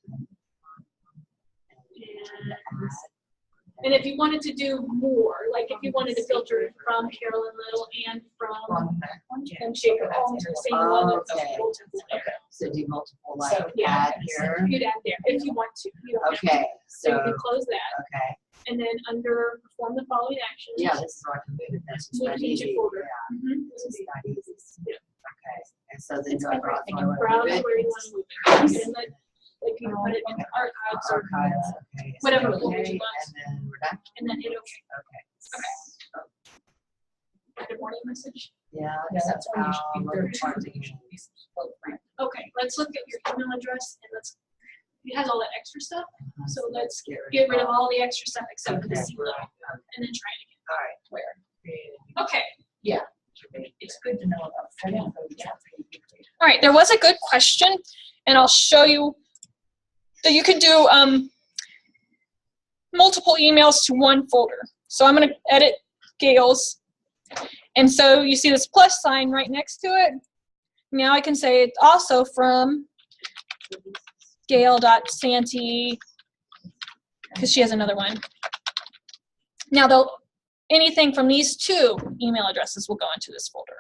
Speaker 3: And if you wanted to do more, like if you wanted to filter from Carolyn Little and from Shaker all into the same one, that's
Speaker 5: Okay.
Speaker 3: multiple there.
Speaker 5: So do multiple like
Speaker 7: So,
Speaker 3: yeah.
Speaker 5: add here.
Speaker 3: You'd add there if you want to. You don't have to.
Speaker 5: Okay.
Speaker 3: So
Speaker 5: So
Speaker 3: you can close that.
Speaker 5: okay.
Speaker 3: And then under perform the following actions.
Speaker 5: Yeah, this is where I can move it. That's just
Speaker 3: Move
Speaker 5: not
Speaker 3: it into
Speaker 5: easy.
Speaker 3: folder.
Speaker 5: Yeah.
Speaker 3: Mhm.
Speaker 5: This is not easy.
Speaker 3: Yeah.
Speaker 5: Okay. And so then
Speaker 3: It's
Speaker 5: do I
Speaker 3: everything.
Speaker 5: browse where I
Speaker 3: Browse
Speaker 5: want to move
Speaker 3: where
Speaker 5: it?
Speaker 3: you want to move it. And let, like you can put it in the archives or
Speaker 5: Archives. Okay. So
Speaker 3: whatever
Speaker 5: okay,
Speaker 3: folder you want.
Speaker 5: and then we're done.
Speaker 3: And then hit OK.
Speaker 5: Okay.
Speaker 3: Add a warning message.
Speaker 5: Yeah,
Speaker 7: Yeah, that's why you should be
Speaker 5: local
Speaker 7: there.
Speaker 5: charting.
Speaker 3: Okay, let's look at your email address and let's. It has all that extra stuff, so let's
Speaker 5: get
Speaker 3: get rid of all the extra stuff except for the
Speaker 5: Okay.
Speaker 3: C level, and then try it
Speaker 5: All right.
Speaker 3: again. Okay.
Speaker 7: It's good to know about setting up those chats.
Speaker 1: All right, there was a good question, and I'll show you that you can do multiple emails to one folder. So I'm going to edit Gail's, and so you see this plus sign right next to it. Now I can say it's also from Gail.Santee, because she has another one. Now anything from these 2 email addresses will go into this folder.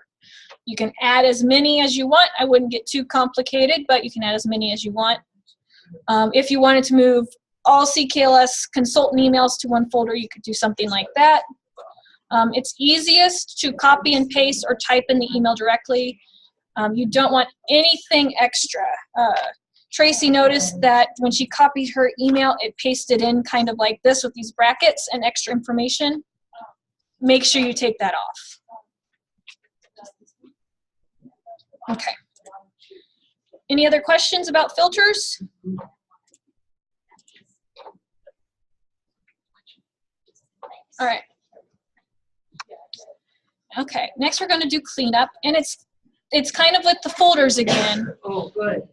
Speaker 1: You can add as many as you want. I wouldn't get too complicated, but you can add as many as you want. If you wanted to move all CKLS consultant emails to one folder, you could do something like that. It's easiest to copy and paste or type in the email directly. You don't want anything extra. Tracy noticed that when she copied her email, it pasted in kind of like this with these brackets and extra information. Make sure you take that off. Okay. Any other questions about filters? All right. Okay, next we're going to do cleanup, and it's kind of with the folders again.
Speaker 7: Oh, good.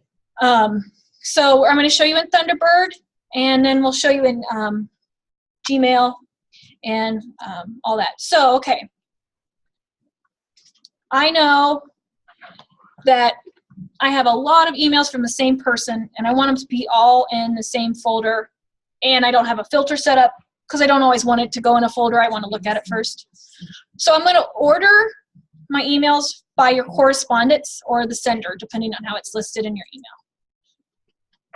Speaker 1: So I'm going to show you in Thunderbird, and then we'll show you in Gmail and all that. So, okay. I know that I have a lot of emails from the same person, and I want them to be all in the same folder, and I don't have a filter set up because I don't always want it to go in a folder. I want to look at it first. So I'm going to order my emails by your correspondence or the sender, depending on how it's listed in your email.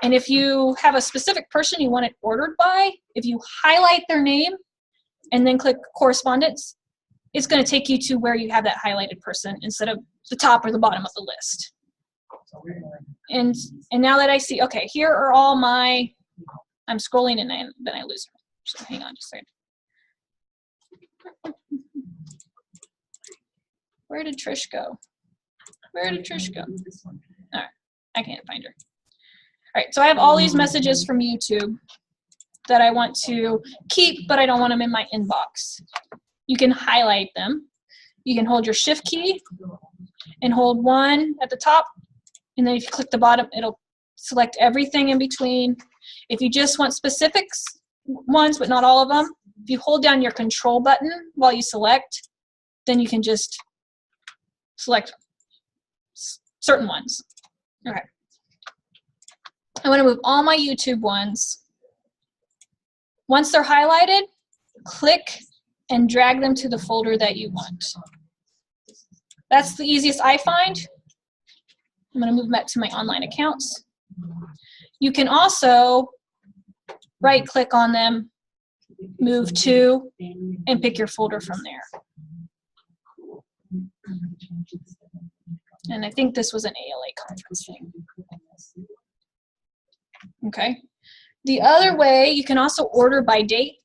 Speaker 1: And if you have a specific person you want it ordered by, if you highlight their name and then click correspondence, it's going to take you to where you have that highlighted person instead of the top or the bottom of the list. And now that I see, okay, here are all my, I'm scrolling and then I lose her. So hang on just a second. Where did Trish go? Where did Trish go? All right, I can't find her. All right, so I have all these messages from YouTube that I want to keep, but I don't want them in my inbox. You can highlight them. you can hold your shift key and hold one at the top, and then if you click the bottom, it'll select everything in between. If you just want specifics ones, but not all of them, if you hold down your control button while you select, then you can just select certain ones. Okay. I want to move all my YouTube ones. Once they're highlighted, click and drag them to the folder that you want. That's the easiest I find. I'm going to move that to my online accounts. You can also right-click on them, move to, and pick your folder from there. And I think this was an ALA conference thing. Okay. The other way, you can also order by date.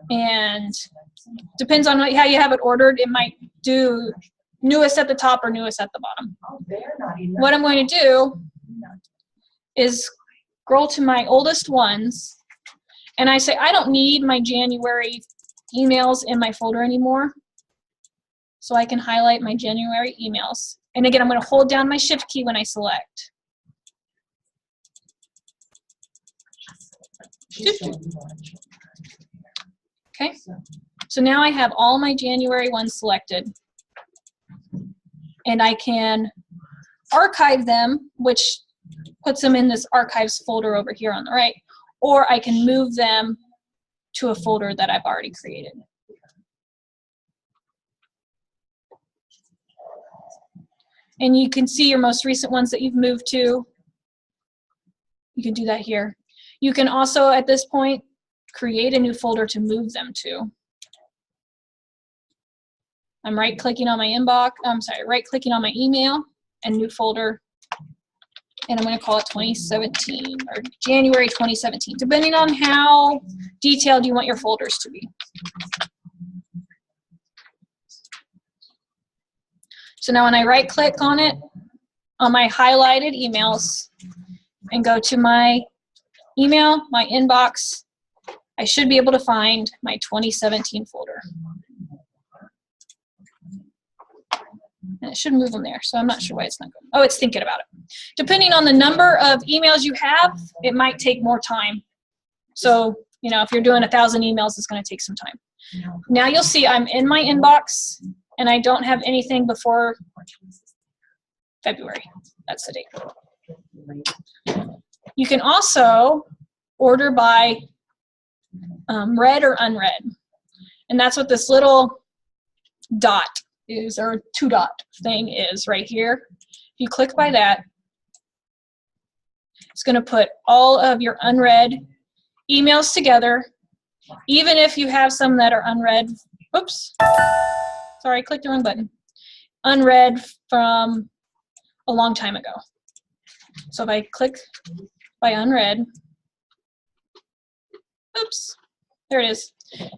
Speaker 1: And depends on how you have it ordered. It might do newest at the top or newest at the bottom. What I'm going to do is scroll to my oldest ones, and I say I don't need my January emails in my folder anymore. So I can highlight my January emails. And again, I'm going to hold down my shift key when I select. Okay, so now I have all my January ones selected, and I can archive them, which puts them in this archives folder over here on the right, or I can move them to a folder that I've already created. And you can see your most recent ones that you've moved to. You can do that here. You can also, at this point, create a new folder to move them to. I'm right-clicking on my inbox. I'm sorry, right-clicking on my email and new folder. And I'm going to call it 2017 or January 2017, depending on how detailed you want your folders to be. So now when I right-click on it, on my highlighted emails, and go to my email, my inbox, I should be able to find my 2017 folder. And it should move them there, so I'm not sure why it's not going. Oh, it's thinking about it. Depending on the number of emails you have, it might take more time. So, you know, if you're doing 1,000 emails, it's going to take some time. Now you'll see I'm in my inbox, and I don't have anything before February. That's the date. You can also order by read or unread. And that's what this little dot is, or 2-dot thing is right here. If you click by that, it's going to put all of your unread emails together, even if you have some that are unread. Oops. Sorry, I clicked the wrong button. Unread from a long time ago. So if I click by unread, oops, there it is. If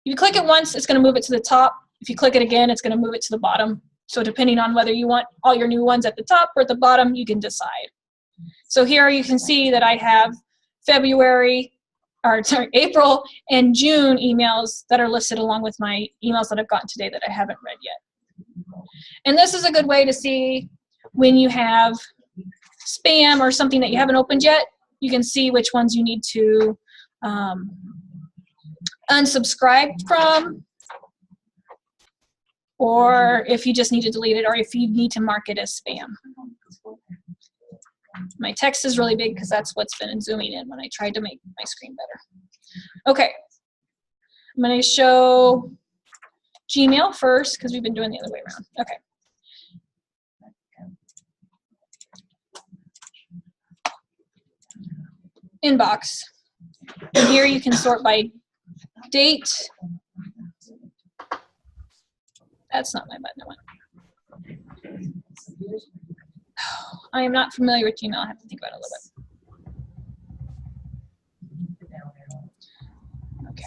Speaker 1: you click it once, it's going to move it to the top. If you click it again, it's going to move it to the bottom. So depending on whether you want all your new ones at the top or at the bottom, you can decide. So here you can see that I have April and June emails that are listed along with my emails that I've gotten today that I haven't read yet. And this is a good way to see when you have spam or something that you haven't opened yet. You can see which ones you need to unsubscribe from, or if you just need to delete it, or if you need to mark it as spam. My text is really big because that's what's been zooming in when I tried to make my screen better. Okay, I'm going to show Gmail first because we've been doing the other way around. Okay. Inbox. And here you can sort by date. That's not my button. I am not familiar with Gmail. I have to think about it a little bit. Okay.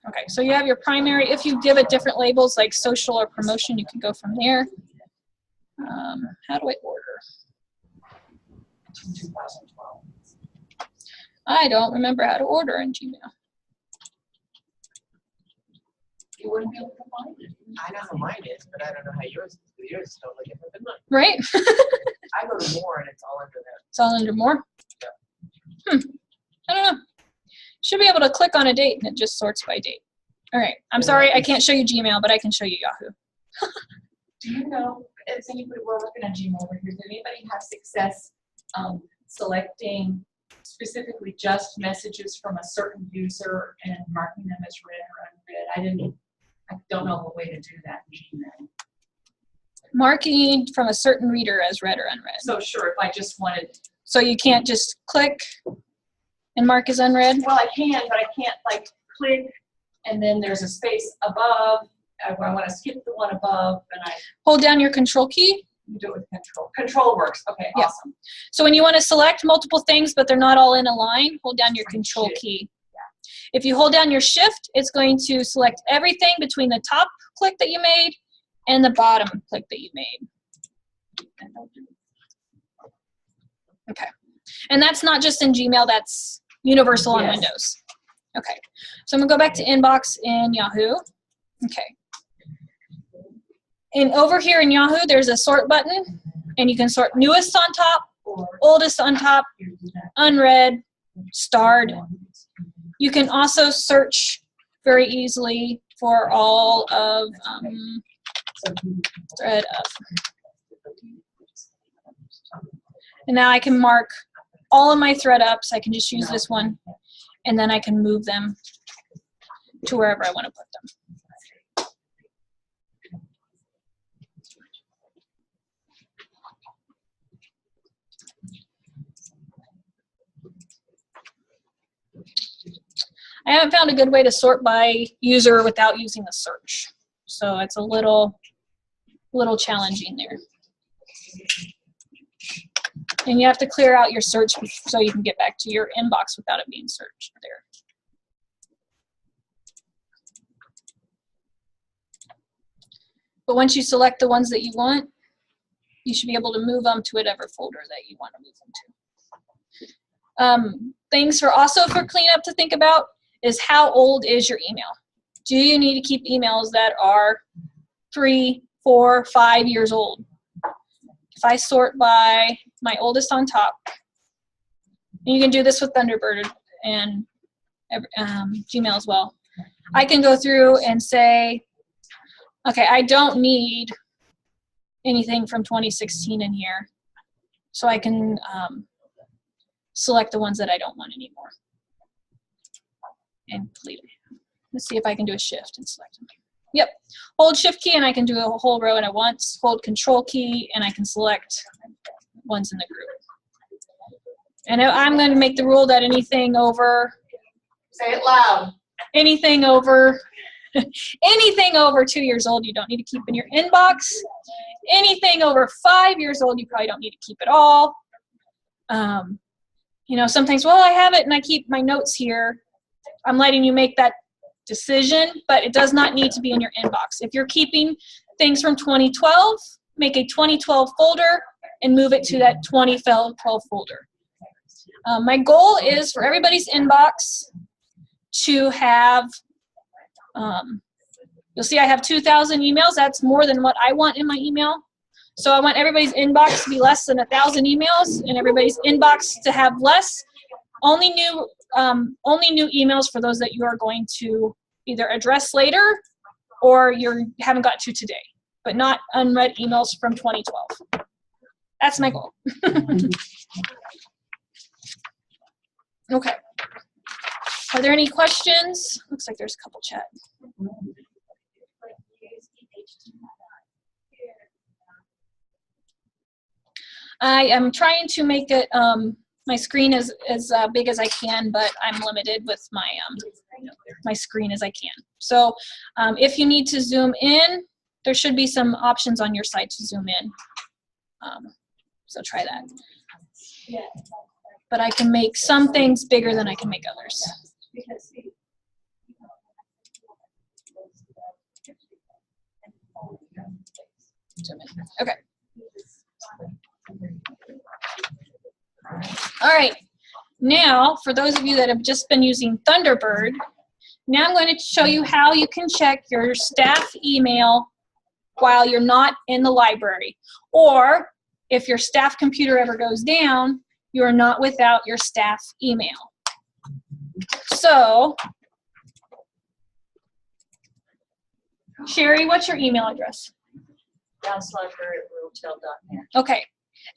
Speaker 1: Okay, so you have your primary. If you give it different labels like social or promotion, you can go from there. How do I order? I don't remember how to order in Gmail.
Speaker 4: You wouldn't be able to find it.
Speaker 5: I know how mine is, but I don't know how yours is. Yours is totally different than mine.
Speaker 1: Right?
Speaker 5: I go to more and it's all under there.
Speaker 1: It's all under more. I don't know. Should be able to click on a date and it just sorts by date. All right. I'm sorry I can't show you Gmail, but I can show you Yahoo.
Speaker 4: Do you know, if anybody, we're working on Gmail over here, did anybody have success selecting specifically just messages from a certain user and marking them as read or unread? I don't know of a way to do that in Gmail.
Speaker 1: Marking from a certain reader as read or unread.
Speaker 4: So sure, if I just wanted,
Speaker 1: So you can't just click and mark as unread?
Speaker 4: well, I can, but I can't like click and then there's a space above. I want to skip the one above and I
Speaker 1: Hold down your control key.
Speaker 4: do it with control. Control works. Okay,
Speaker 1: Yeah.
Speaker 4: awesome.
Speaker 1: So when you want to select multiple things, but they're not all in a line, hold down your control key. If you hold down your shift, it's going to select everything between the top click that you made and the bottom click that you made. Okay. And that's not just in Gmail, that's universal on
Speaker 4: Yes.
Speaker 1: Windows. Okay. So I'm going to go back to inbox in Yahoo. Okay. And over here in Yahoo, there's a sort button, and you can sort newest on top,
Speaker 4: Or
Speaker 1: oldest on top,
Speaker 4: you do that.
Speaker 1: unread, starred. You can also search very easily for all of thread up. And now I can mark all of my thread ups. I can just use this one, and then I can move them to wherever I want to put them. I haven't found a good way to sort by user without using the search. So it's a little challenging there. And you have to clear out your search so you can get back to your inbox without it being searched there. But once you select the ones that you want, you should be able to move them to whatever folder that you want to move them to. Things for cleanup to think about is how old is your email? Do you need to keep emails that are 3, 4, 5 years old? If I sort by my oldest on top, and you can do this with Thunderbird and Gmail as well, I can go through and say, okay, I don't need anything from 2016 in here, so I can select the ones that I don't want anymore and delete them. Let's see if I can do a shift and select them. Yep, hold shift key and I can do a whole row at once. Hold control key and I can select ones in the group. And I'm going to make the rule that anything over,
Speaker 4: Say it loud.
Speaker 1: anything over 2 years old you don't need to keep in your inbox. Anything over 5 years old you probably don't need to keep at all. You know, sometimes, well, I have it and I keep my notes here. I'm letting you make that decision, but it does not need to be in your inbox. If you're keeping things from 2012, make a 2012 folder and move it to that 2012 folder. My goal is for everybody's inbox to have, you'll see I have 2,000 emails. That's more than what I want in my email. So I want everybody's inbox to be less than 1,000 emails and everybody's inbox to have less. Only new emails for those that you are going to either address later or you haven't got to today, but not unread emails from 2012. That's my goal. Okay. Are there any questions? Looks like there's a couple chat. I am trying to make it my screen as big as I can, but I'm limited with my my screen as I can. So if you need to zoom in, there should be some options on your side to zoom in. So try that. But I can make some things bigger than I can make others. Zoom in. Okay. All right. Now, for those of you that have just been using Thunderbird, now I'm going to show you how you can check your staff email while you're not in the library. Or if your staff computer ever goes down, you are not without your staff email. So, Sherry, what's your email address?
Speaker 4: Downsliber@ruraltel.net.
Speaker 1: Okay.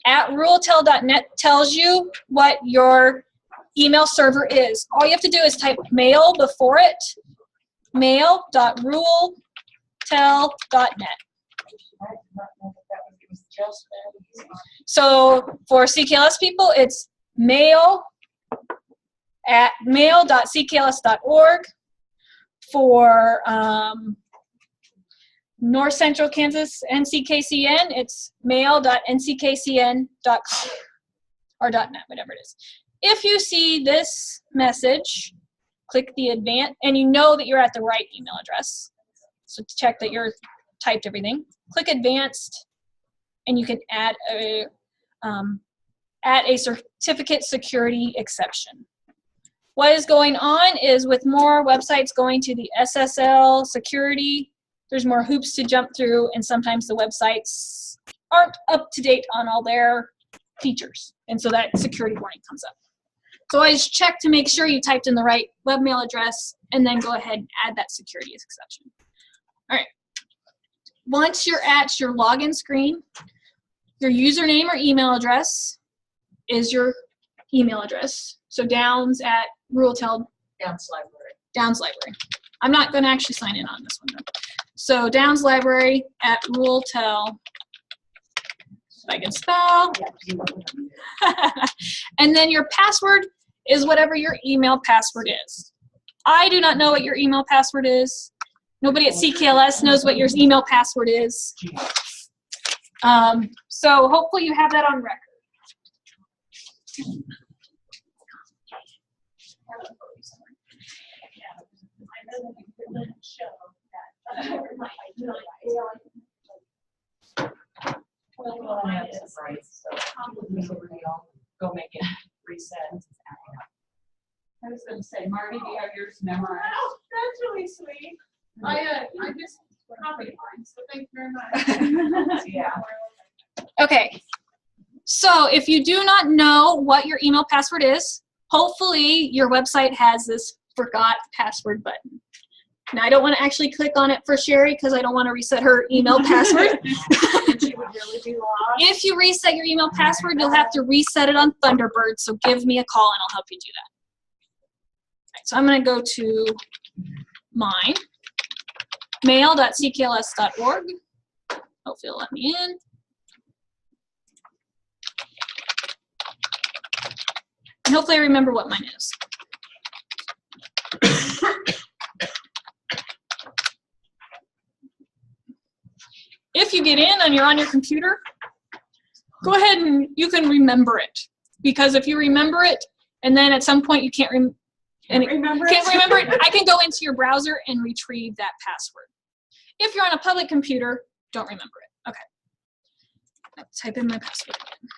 Speaker 1: At ruraltel.net tells you what your email server is. All you have to do is type mail before it, mail.ruraltel.net. So for CKLS people, it's mail@mail.ckls.org. For North Central Kansas NCKCN, it's mail.nckcn.com or .net, whatever it is. If you see this message, click the advanced, and you know that you're at the right email address. So to check that you're typed everything, click advanced, and you can add a certificate security exception. What is going on is with more websites going to the SSL security, there's more hoops to jump through, and sometimes the websites aren't up to date on all their features, and so that security warning comes up. So always check to make sure you typed in the right webmail address, and then go ahead and add that security exception. All right. Once you're at your login screen, your username or email address is your email address. So Downs at Ruraltel.
Speaker 4: Downs Library.
Speaker 1: Downs Library. I'm not going to actually sign in on this one though. So Downs Library at Ruraltel. If I can spell. And then your password is whatever your email password is. I do not know what your email password is. Nobody at CKLS knows what your email password is. So hopefully you have that on record.
Speaker 6: Go make it reset.
Speaker 7: I was going to say, Marty, do you have yours memorized? Oh, that's really sweet. I just copied mine, so thank you very much.
Speaker 6: Yeah.
Speaker 1: Okay. So if you do not know what your email password is, hopefully your website has this forgot password button. Now I don't want to actually click on it for Sherry because I don't want to reset her email password.
Speaker 6: She would really be lost.
Speaker 1: If you reset your email password, you'll have to reset it on Thunderbird, so give me a call and I'll help you do that. Right, so I'm going to go to mine, mail.ckls.org. Hopefully it'll let me in. And hopefully I remember what mine is. If you get in and you're on your computer, go ahead and you can remember it. Because if you remember it, and then at some point you can't remember it, I can go into your browser and retrieve that password. If you're on a public computer, don't remember it. Okay. Let's type in my password again.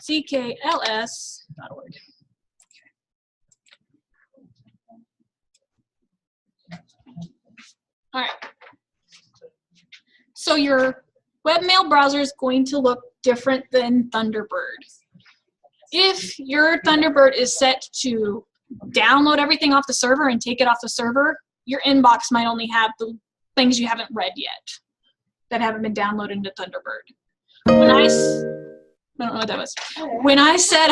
Speaker 1: CKLS.org. All right. So your webmail browser is going to look different than Thunderbird. If your Thunderbird is set to download everything off the server and take it off the server, your inbox might only have the things you haven't read yet that haven't been downloaded into Thunderbird. I don't know what that was. When I set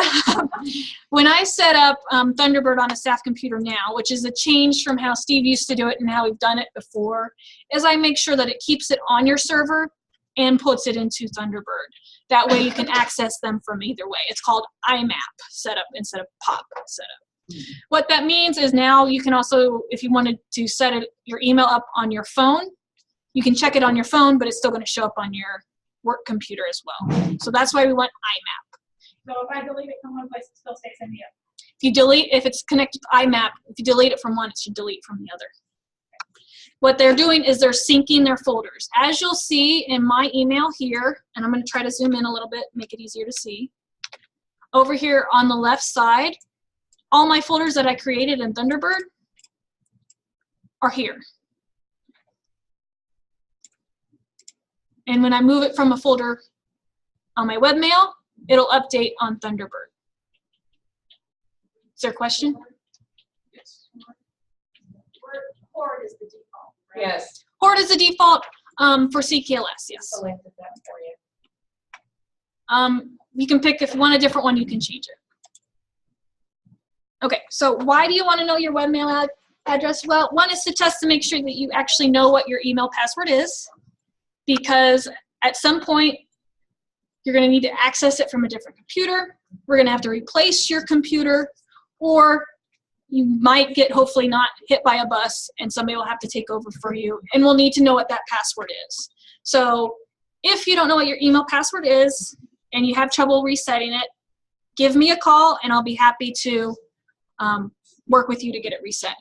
Speaker 1: up Thunderbird on a staff computer now, which is a change from how Steve used to do it and how we've done it before, is I make sure that it keeps it on your server and puts it into Thunderbird. That way you can access them from either way. It's called IMAP setup instead of POP setup. What that means is now you can also, if you wanted to set your email up on your phone, you can check it on your phone, but it's still going to show up on your work computer as well. So that's why we want IMAP.
Speaker 3: So if I delete it from one place, it still stays in the other.
Speaker 1: If it's connected to IMAP, if you delete it from one, it should delete from the other. What they're doing is they're syncing their folders. As you'll see in my email here, and I'm going to try to zoom in a little bit, make it easier to see. over here on the left side, all my folders that I created in Thunderbird are here. And when I move it from a folder on my webmail, it'll update on Thunderbird. Is there a question?
Speaker 2: Yes.
Speaker 3: Horde is the default, right?
Speaker 4: Yes.
Speaker 1: Horde is the default for CKLS, yes.
Speaker 4: Selected that for you.
Speaker 1: You can pick, if you want a different one, you can change it. Okay, so why do you want to know your webmail address? Well, one is to test to make sure that you actually know what your email password is, because at some point, you're going to need to access it from a different computer. We're going to have to replace your computer, or you might get, hopefully not, hit by a bus and somebody will have to take over for you, and we'll need to know what that password is. So if you don't know what your email password is and you have trouble resetting it, give me a call and I'll be happy to work with you to get it reset.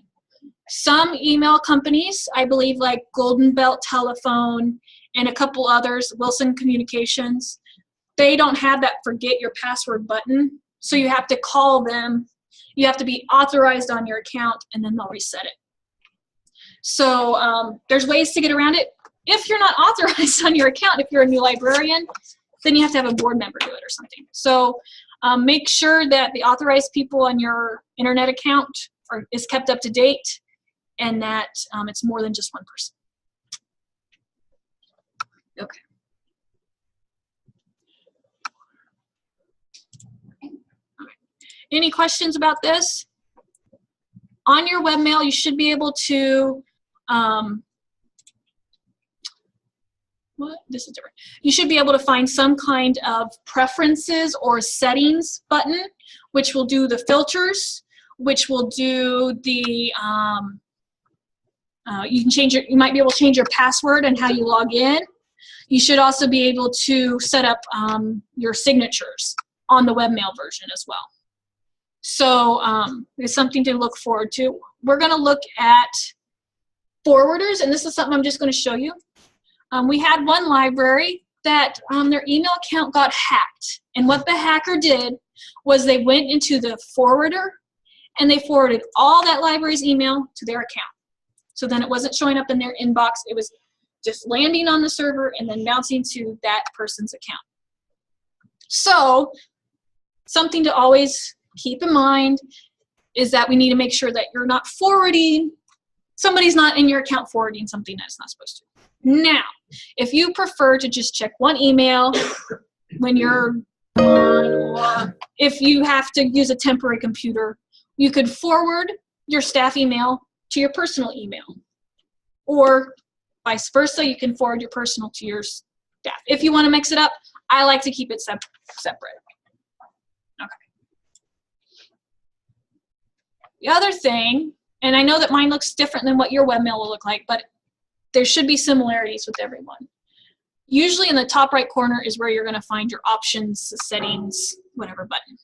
Speaker 1: Some email companies, I believe like Golden Belt Telephone and a couple others, Wilson Communications, they don't have that forget your password button. So you have to call them. You have to be authorized on your account and then they'll reset it. So there's ways to get around it. If you're not authorized on your account, if you're a new librarian, then you have to have a board member do it or something. So make sure that the authorized people on your internet account is kept up to date and that it's more than just one person. Okay. Any questions about this? On your webmail, you should be able to, this is different. You should be able to find some kind of preferences or settings button, which will do the filters, which will do the, you might be able to change your password and how you log in. You should also be able to set up your signatures on the webmail version as well. So there's something to look forward to. We're going to look at forwarders, and this is something I'm just going to show you. We had one library that their email account got hacked, and what the hacker did was they went into the forwarder and they forwarded all that library's email to their account. So then it wasn't showing up in their inbox, it was just landing on the server and then bouncing to that person's account. So something to always keep in mind is that we need to make sure that you're not forwarding, somebody's not in your account forwarding something that's not supposed to. Now, if you prefer to just check one email when you're on, or if you have to use a temporary computer, you could forward your staff email to your personal email. Or vice versa, you can forward your personal to your staff. If you want to mix it up, I like to keep it separate. Okay. The other thing, and I know that mine looks different than what your webmail will look like, but there should be similarities with everyone. Usually in the top right corner is where you're going to find your options, settings, whatever button.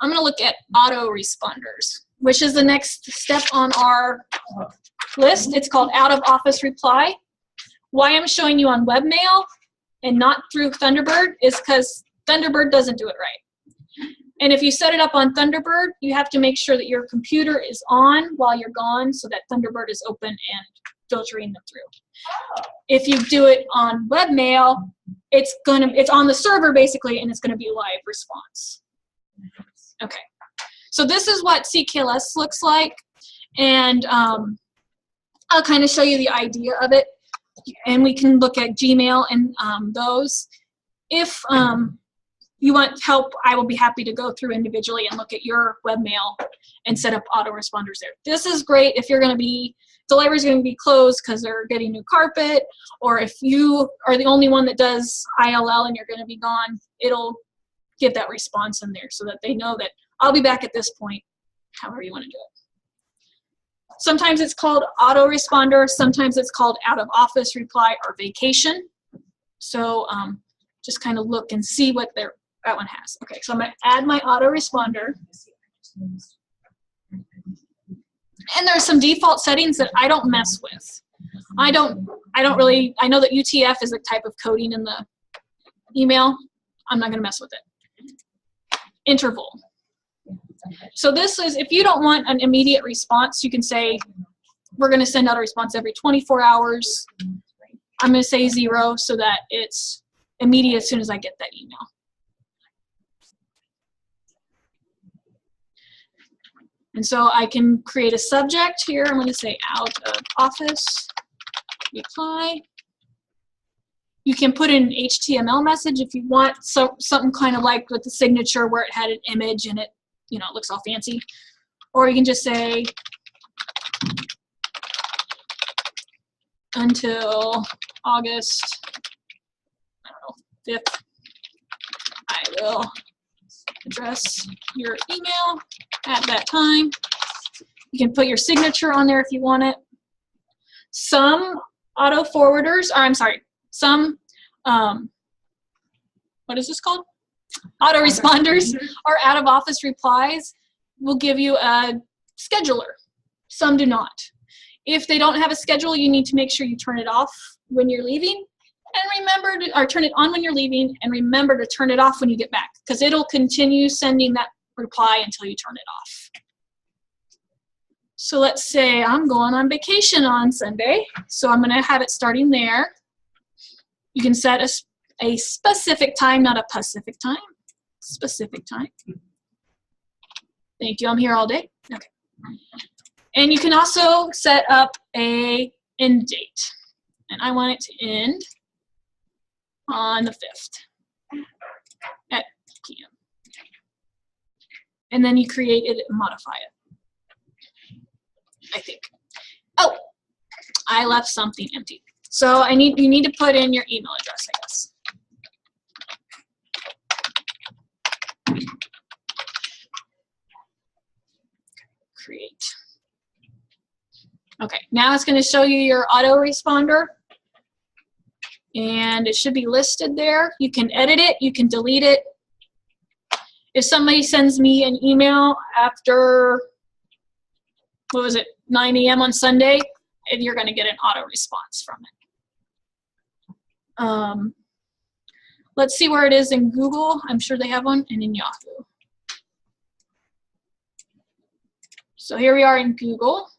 Speaker 1: I'm going to look at autoresponders, which is the next step on our list. It's called out of office reply. Why I'm showing you on webmail and not through Thunderbird is because Thunderbird doesn't do it right. And if you set it up on Thunderbird, you have to make sure that your computer is on while you're gone so that Thunderbird is open and filtering them through. If you do it on webmail, it's on the server basically, and it's going to be live response. Okay, so this is what CKLS looks like, and I'll kind of show you the idea of it, and we can look at Gmail and those. If you want help, I will be happy to go through individually and look at your webmail and set up autoresponders there. This is great if you're going to be, the library's going to be closed because they're getting new carpet, or if you are the only one that does ILL and you're going to be gone, it'll give that response in there so that they know that I'll be back at this point, however you want to do it. Sometimes it's called autoresponder, sometimes it's called out of office reply or vacation. So just kind of look and see what that one has. Okay, so I'm going to add my autoresponder. And there's some default settings that I don't mess with. I know that UTF is a type of coding in the email. I'm not going to mess with it. interval. So this is, if you don't want an immediate response, you can say, we're going to send out a response every 24 hours. I'm going to say 0 so that it's immediate as soon as I get that email. And so I can create a subject here. I'm going to say out of office reply. You can put in an HTML message if you want, so something kind of like with the signature where it had an image and it, you know, it looks all fancy. Or you can just say until August, I don't know, 5th, I will address your email at that time. You can put your signature on there if you want it. Some auto forwarders, or I'm sorry, some, what is this called? Autoresponders or out of office replies will give you a scheduler. Some do not. If they don't have a schedule, you need to make sure you turn it off when you're leaving, and remember to, or turn it on when you're leaving, and remember to turn it off when you get back, because it'll continue sending that reply until you turn it off. So let's say I'm going on vacation on Sunday, so I'm going to have it starting there. You can set a specific time, not a Pacific time. Specific time. Thank you, I'm here all day. Okay. And you can also set up a end date. And I want it to end on the 5th at p.m. And then you create it and modify it, I think. Oh, I left something empty. So you need to put in your email address, I guess. Create. Okay, now it's going to show you your autoresponder, and it should be listed there. You can edit it, you can delete it. If somebody sends me an email after, what was it, 9 a.m. on Sunday, and you're going to get an auto response from it. Let's see where it is in Google. I'm sure they have one, and in Yahoo. So here we are in Google.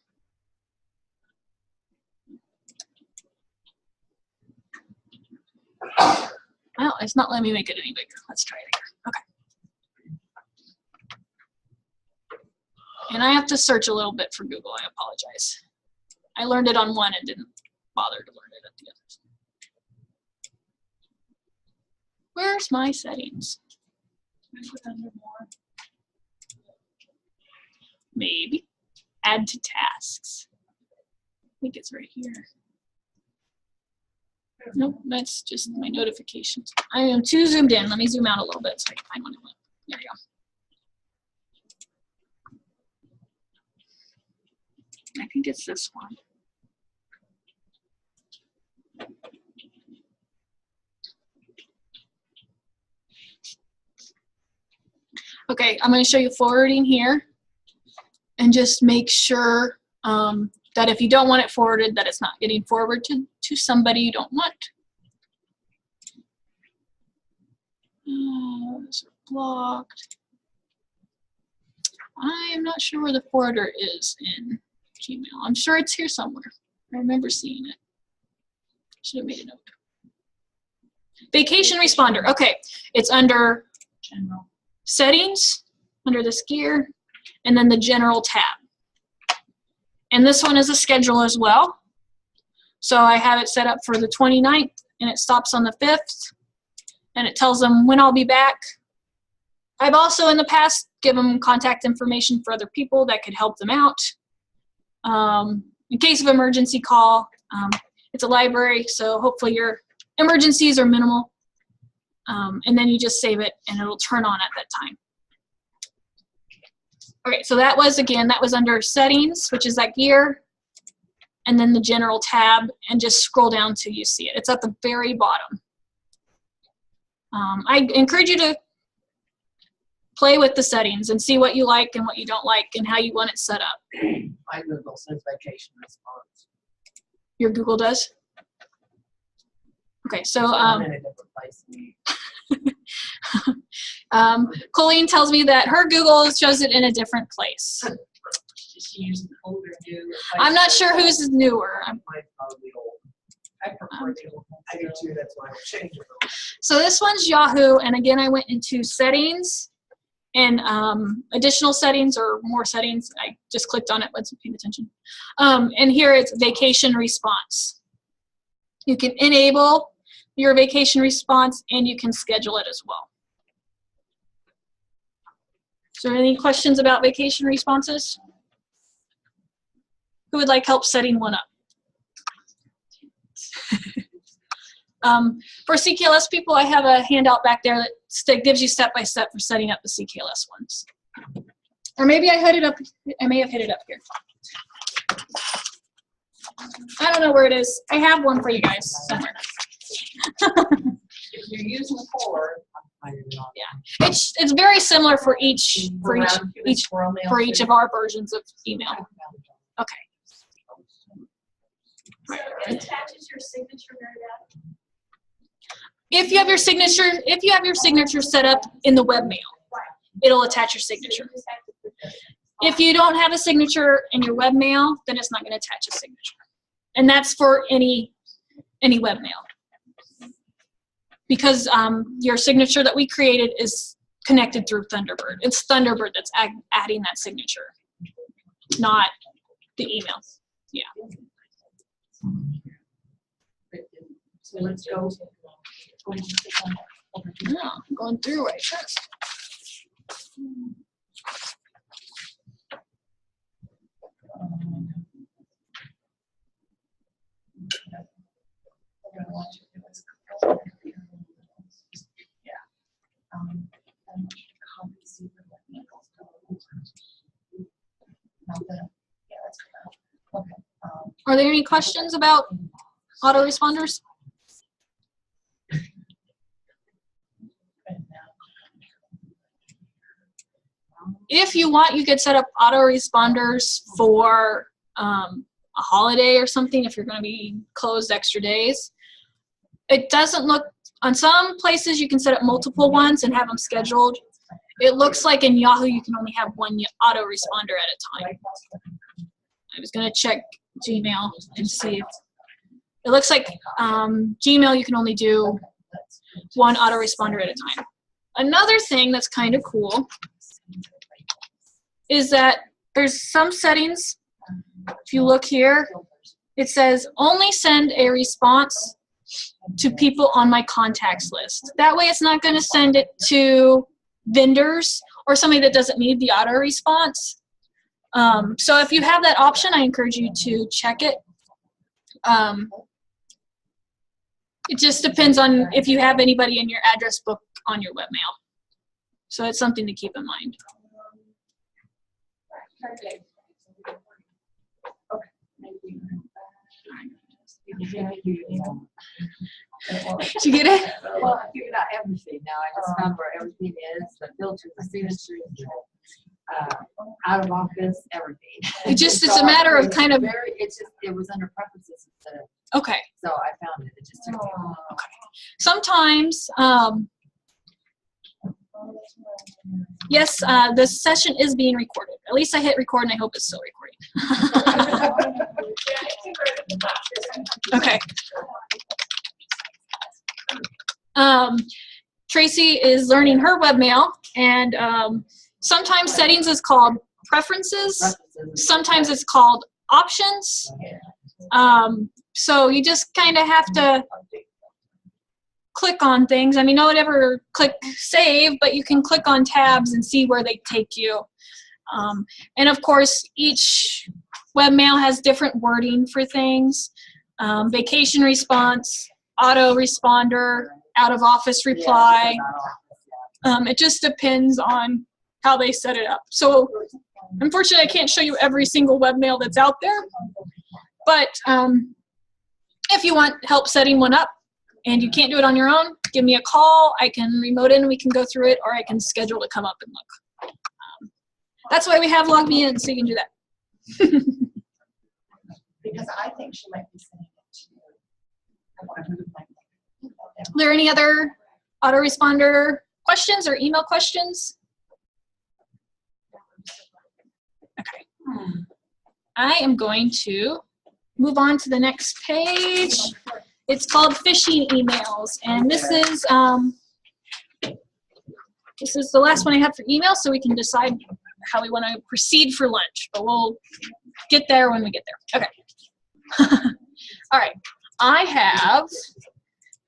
Speaker 1: Well, it's not letting me make it any bigger. Let's try it again. Okay. And I have to search a little bit for Google. I apologize. I learned it on one and didn't bother to learn it at the others. Where's my settings? Maybe. Add to tasks. I think it's right here. Nope, that's just my notifications. I am too zoomed in. Let me zoom out a little bit so I can find what I want. There you go. I think it's this one. Okay, I'm going to show you forwarding here, and just make sure that if you don't want it forwarded, that it's not getting forwarded to somebody you don't want. Those are blocked. I am not sure where the forwarder is in Gmail. I'm sure it's here somewhere. I remember seeing it. Should have made a note. Vacation responder. Okay, it's under General Settings, under this gear, and then the General tab. And this one is a schedule as well. So I have it set up for the 29th, and it stops on the 5th, and it tells them when I'll be back. I've also in the past given them contact information for other people that could help them out. In case of emergency call, it's a library, so hopefully your emergencies are minimal. And then you just save it, and it'll turn on at that time. Okay, so that was, again, that was under Settings, which is that gear, and then the General tab, and just scroll down till you see it. It's at the very bottom. I encourage you to play with the settings and see what you like and what you don't like and how you want it set up.
Speaker 5: My Google says vacation response.
Speaker 1: Your Google does? Okay, so
Speaker 5: I'm in a different place than you.
Speaker 1: Colleen tells me that her Google shows it in a different place.
Speaker 4: She used old or new.
Speaker 1: I'm not sure whose is newer.
Speaker 5: Mine's probably old.
Speaker 4: I prefer the old ones.
Speaker 5: I do too, that's why I changed it.
Speaker 1: So this one's Yahoo, and again, I went into settings and additional settings or more settings. I just clicked on it, wasn't paying attention. And here it's vacation response. You can enable your vacation response and you can schedule it as well. Is there any questions about vacation responses? Who would like help setting one up? For CKLS people, I have a handout back there that gives you step-by-step for setting up the CKLS ones. Or maybe I hid it up. I may have hid it up here. I don't know where it is. I have one for you guys somewhere.
Speaker 4: If you're using Core,
Speaker 1: Yeah, it's very similar for each of our versions of email. Okay.
Speaker 3: So it attaches your signature very bad.
Speaker 1: If you have your signature set up in the webmail, it'll attach your signature. If you don't have a signature in your webmail, then it's not going to attach a signature. And that's for any webmail. Because your signature that we created is connected through Thunderbird. It's Thunderbird that's adding that signature, not the email. Yeah.
Speaker 4: So let's go.
Speaker 1: Yeah, I'm going through right first. Are there any questions about autoresponders? If you want, you could set up autoresponders for a holiday or something if you're going to be closed extra days. It doesn't look, on some places you can set up multiple ones and have them scheduled. It looks like in Yahoo you can only have one autoresponder at a time. I was going to check Gmail and see if, it looks like Gmail you can only do one autoresponder at a time. Another thing that's kind of cool is that there's some settings, if you look here, it says only send a response to people on my contacts list. That way it's not going to send it to vendors or somebody that doesn't need the auto response. So if you have that option, I encourage you to check it. It just depends on if you have anybody in your address book on your webmail. So it's something to keep in mind.
Speaker 4: Okay.
Speaker 1: Did you get it?
Speaker 6: Well, I figured out everything now. I just found where everything is, the filters, the signatures, out of office, everything.
Speaker 1: It's a matter of kind of,
Speaker 6: It was under preferences instead of,
Speaker 1: okay.
Speaker 6: so I found it. It just took me a while.
Speaker 1: Sometimes, yes, the session is being recorded. At least I hit record and I hope it's still recording. Okay. Tracy is learning her webmail, and sometimes settings is called preferences. Sometimes it's called options. So you just kind of have to click on things. I mean, don't ever click save, but you can click on tabs and see where they take you. And of course, each webmail has different wording for things. Vacation response, auto responder, out of office reply. It just depends on how they set it up. So unfortunately, I can't show you every single webmail that's out there. But if you want help setting one up and you can't do it on your own, give me a call. I can remote in and we can go through it, or I can schedule to come up and look. That's why we have Log Me In, so you can do that.
Speaker 4: Because I think she might be sending it to you.
Speaker 1: Are there any other autoresponder questions or email questions? Okay. I am going to move on to the next page. It's called phishing emails, and this is the last one I have for email, so we can decide how we want to proceed for lunch, but we'll get there when we get there. Okay. All right. I have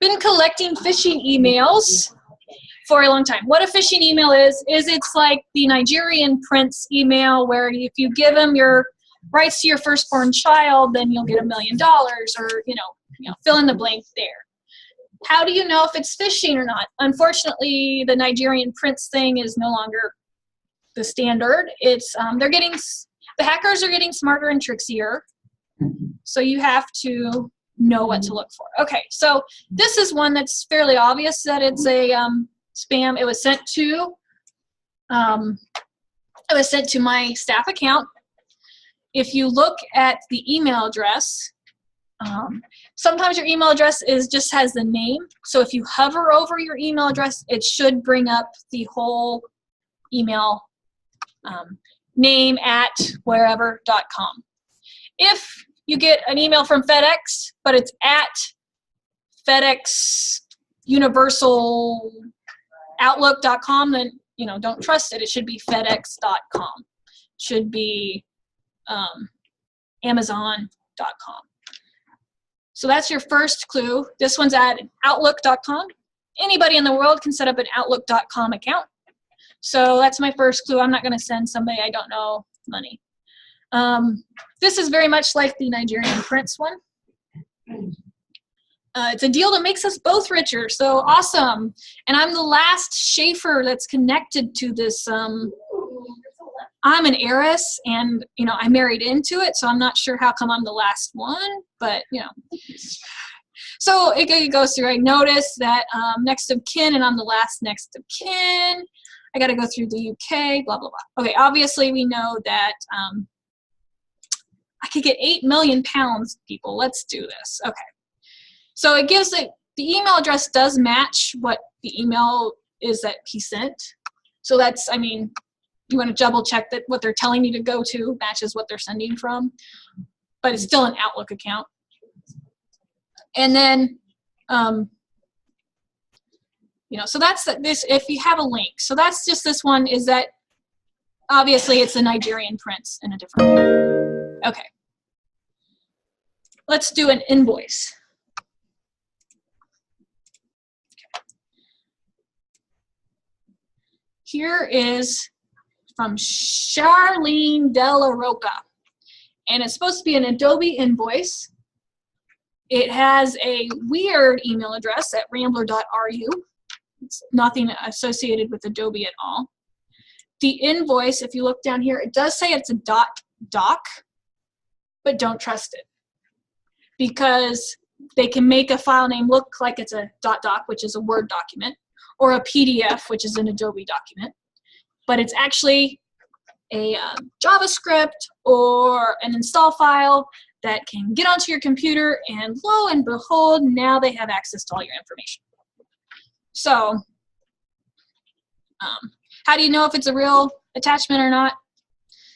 Speaker 1: been collecting phishing emails for a long time. What a phishing email is it's like the Nigerian prince email where if you give them your rights to your firstborn child, then you'll get $1 million, or fill in the blank there. How do you know if it's phishing or not? Unfortunately, the Nigerian prince thing is no longer the standard. It's the hackers are getting smarter and trickier, so you have to know what to look for. Okay, so this is one that's fairly obvious that it's a spam. It was sent to my staff account. If you look at the email address, sometimes your email address just has the name. So if you hover over your email address, it should bring up the whole email name at wherever.com. If you get an email from FedEx, but it's at FedEx Universal Outlook.com, then don't trust it. It should be FedEx.com. It should be Amazon.com. So that's your first clue. This one's at Outlook.com. Anybody in the world can set up an Outlook.com account. So that's my first clue. I'm not going to send somebody I don't know money. This is very much like the Nigerian prince one. It's a deal that makes us both richer, so awesome. And I'm the last Schaefer that's connected to this. I'm an heiress, and I married into it, so I'm not sure how come I'm the last one, but So it goes through. I notice that next of kin, and I'm the last next of kin. I got to go through the UK, blah, blah, blah. Okay, obviously we know that I could get 8 million pounds, people. Let's do this. Okay. So it gives the email address does match what the email is that he sent. So that's, you want to double check that what they're telling you to go to matches what they're sending from, but it's still an Outlook account. And then, so that's this, if you have a link. So that's just this one is that obviously it's a Nigerian prince in a different way. Okay. Let's do an invoice. Here is from Charlene Della Roca, and it's supposed to be an Adobe invoice. It has a weird email address at rambler.ru. It's nothing associated with Adobe at all. The invoice, if you look down here, it does say it's a .doc, but don't trust it, because they can make a file name look like it's a .doc, which is a Word document, or a PDF, which is an Adobe document, but it's actually a JavaScript or an install file that can get onto your computer, and lo and behold, now they have access to all your information. So, how do you know if it's a real attachment or not?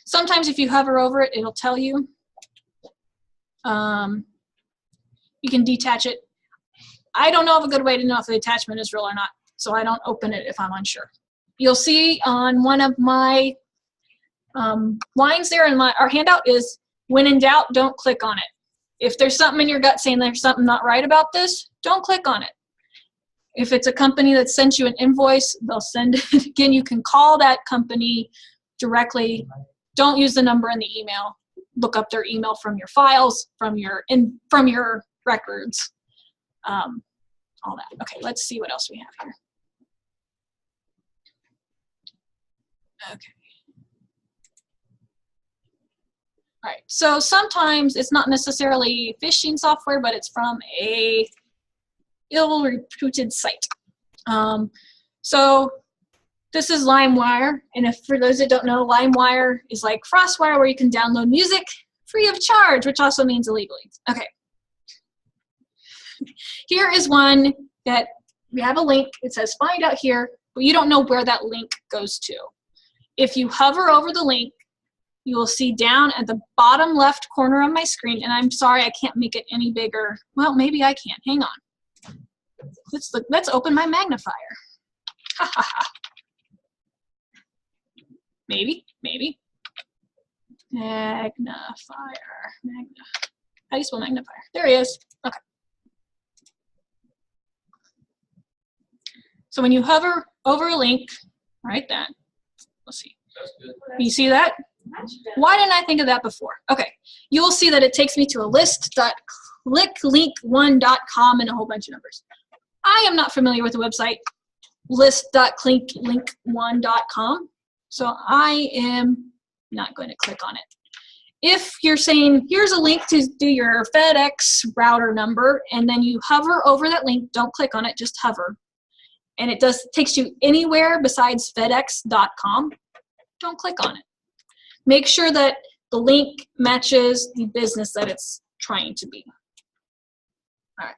Speaker 1: Sometimes if you hover over it, it'll tell you. You can detach it. I don't know of a good way to know if the attachment is real or not, so I don't open it if I'm unsure. You'll see on one of my lines there in our handout is, when in doubt, don't click on it. If there's something in your gut saying there's something not right about this, don't click on it. If it's a company that sent you an invoice, they'll send it. Again, you can call that company directly. Don't use the number in the email. Look up their email from your files, from your records, all that. Okay, let's see what else we have here. Okay. All right, so sometimes it's not necessarily phishing software, but it's from a ill-reputed site. So this is LimeWire, and if for those that don't know, LimeWire is like FrostWire, where you can download music free of charge, which also means illegally. Okay. Here is one that we have a link. It says find out here, but you don't know where that link goes to. If you hover over the link, you will see down at the bottom left corner of my screen, and I'm sorry I can't make it any bigger. Well, maybe I can. Hang on. Let's open my magnifier. Ha ha ha. Maybe. Magnifier. How do you spell magnifier? There he is. Okay. So when you hover over a link, right then, let's see.
Speaker 2: That's good.
Speaker 1: You see that? Why didn't I think of that before? Okay. You will see that it takes me to a list.clicklink1.com and a whole bunch of numbers. I am not familiar with the website list.clicklink1.com, so I am not going to click on it. If you're saying, here's a link to do your FedEx router number, and then you hover over that link, don't click on it, just hover, and it takes you anywhere besides FedEx.com, don't click on it. Make sure that the link matches the business that it's trying to be. All right.